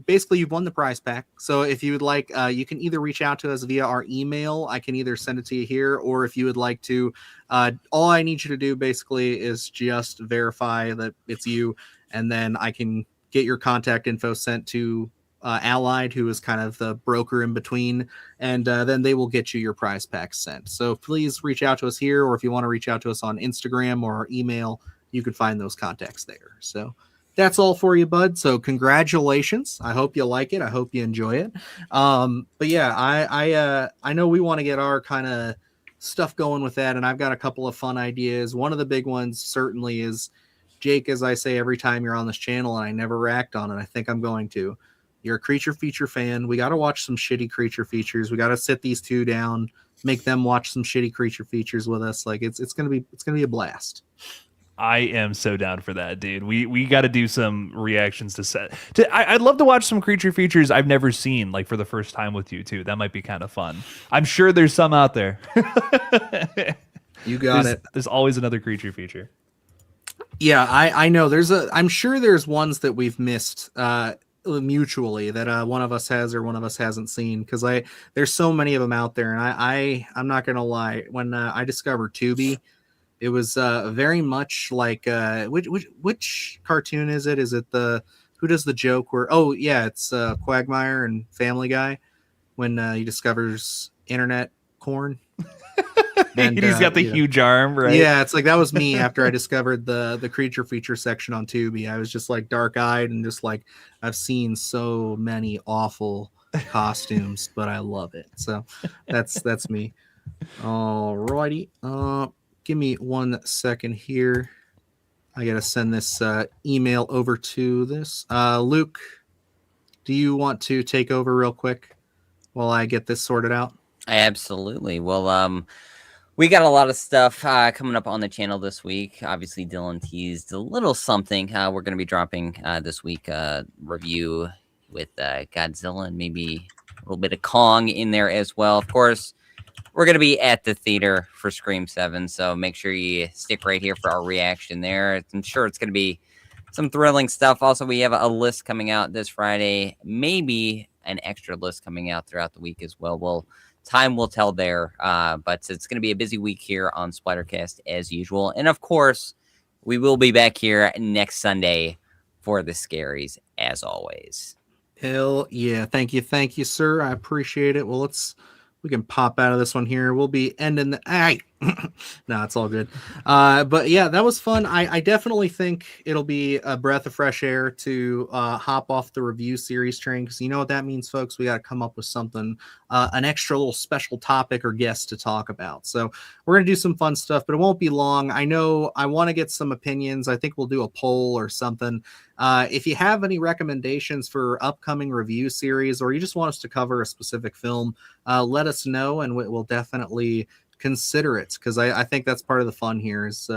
Speaker 3: basically, you've won the prize pack. So if you would like, you can either reach out to us via our email. I can either send it to you here, or if you would like to, all I need you to do basically is just verify that it's you, and then I can get your contact info sent to Allied, who is kind of the broker in between, and then they will get you your prize pack sent. So please reach out to us here, or if you want to reach out to us on Instagram or email, you can find those contacts there. So that's all for you, bud. So congratulations. I hope you like it. I hope you enjoy it. But yeah, I know we want to get our kind of stuff going with that, and I've got a couple of fun ideas. One of the big ones certainly is, Jake, as I say every time you're on this channel, and I never act on it, I think I'm going to. You're a creature feature fan. We got to watch some shitty creature features. We got to sit these two down, make them watch some shitty creature features with us. Like it's gonna be a blast.
Speaker 4: I am so down for that, dude. We got to do some reactions to set. I'd love to watch some creature features I've never seen, like for the first time with you too. That might be kind of fun. I'm sure there's some out there.
Speaker 3: You got it.
Speaker 4: There's always another creature feature.
Speaker 3: Yeah, I know. I'm sure there's ones that we've missed. mutually that one of us has or one of us hasn't seen, because there's so many of them out there, and I'm not gonna lie, when I discovered Tubi, it was very much like which cartoon is it? Is it the who does the joke where it's Quagmire and Family Guy when he discovers internet corn.
Speaker 4: And he's got the huge arm, right?
Speaker 3: Yeah, it's like that was me after I discovered the creature feature section on Tubi. I was just like dark-eyed and just like, I've seen so many awful costumes, but I love it. So that's me. All righty. Give me 1 second here. I gotta send this email over to this. Luke, do you want to take over real quick while I get this sorted out?
Speaker 1: Absolutely. Well, we got a lot of stuff coming up on the channel this week. Obviously, Dylan teased a little something. We're going to be dropping this week review with Godzilla and maybe a little bit of Kong in there as well. Of course, we're going to be at the theater for Scream 7, so make sure you stick right here for our reaction there. I'm sure it's going to be some thrilling stuff. Also, we have a list coming out this Friday, maybe an extra list coming out throughout the week as well. Time will tell there, but it's going to be a busy week here on Splattercast as usual. And of course, we will be back here next Sunday for the Scaries as always.
Speaker 3: Hell yeah. Thank you, sir. I appreciate it. Well, we can pop out of this one here. We'll be ending the no, it's all good. But yeah, that was fun. I definitely think it'll be a breath of fresh air to hop off the review series train, because you know what that means, folks. We got to come up with something, an extra little special topic or guest to talk about. So we're gonna do some fun stuff, but it won't be long. I know I want to get some opinions. I think we'll do a poll or something. If you have any recommendations for upcoming review series, or you just want us to cover a specific film, let us know, and we'll definitely consider it, because I think that's part of the fun here is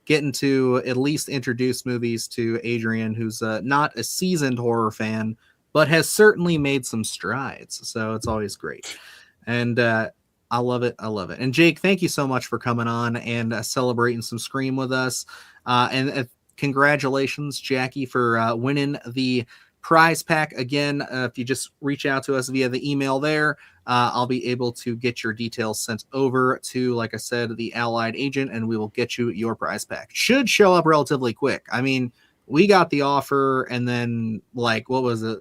Speaker 3: getting to at least introduce movies to Adrian, who's not a seasoned horror fan, but has certainly made some strides. So it's always great. And I love it. And Jake, thank you so much for coming on and celebrating some Scream with us. And congratulations, Jackie, for winning the prize pack. Again, if you just reach out to us via the email there, I'll be able to get your details sent over to, like I said, the Allied agent, and we will get you your prize pack. Should show up relatively quick. I mean, we got the offer, and then like, what was it,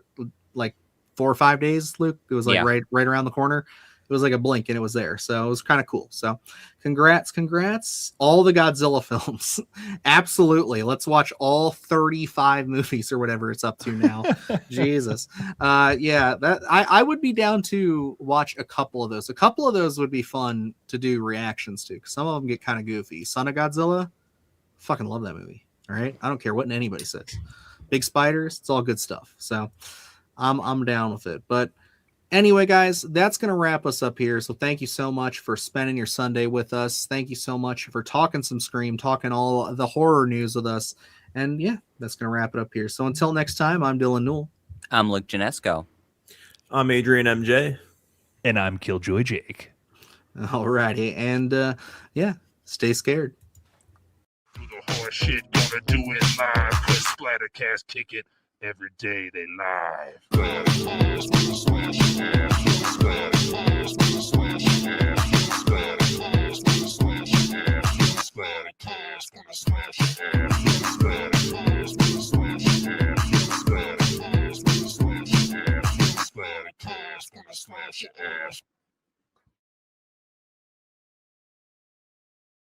Speaker 3: like 4 or 5 days, Luke? It was like right around the corner. It was like a blink and it was there. So it was kind of cool. So congrats. All the Godzilla films. Absolutely. Let's watch all 35 movies or whatever it's up to now. Jesus. Yeah, that I would be down to watch a couple of those. A couple of those would be fun to do reactions to, because some of them get kind of goofy. Son of Godzilla, fucking love that movie. All right. I don't care what anybody says. Big spiders, it's all good stuff. So I'm down with it. But anyway, guys, that's going to wrap us up here. So thank you so much for spending your Sunday with us. Thank you so much for talking some Scream, talking all the horror news with us. And yeah, that's going to wrap it up here. So until next time, I'm Dylan Newell.
Speaker 1: I'm Luke Janesco.
Speaker 2: I'm Adrian MJ.
Speaker 4: And I'm Killjoy Jake.
Speaker 3: All righty. And yeah, stay scared.
Speaker 5: Do the horror shit, gonna do it live. Cause Splattercast kick it every day they live. Splash your ass.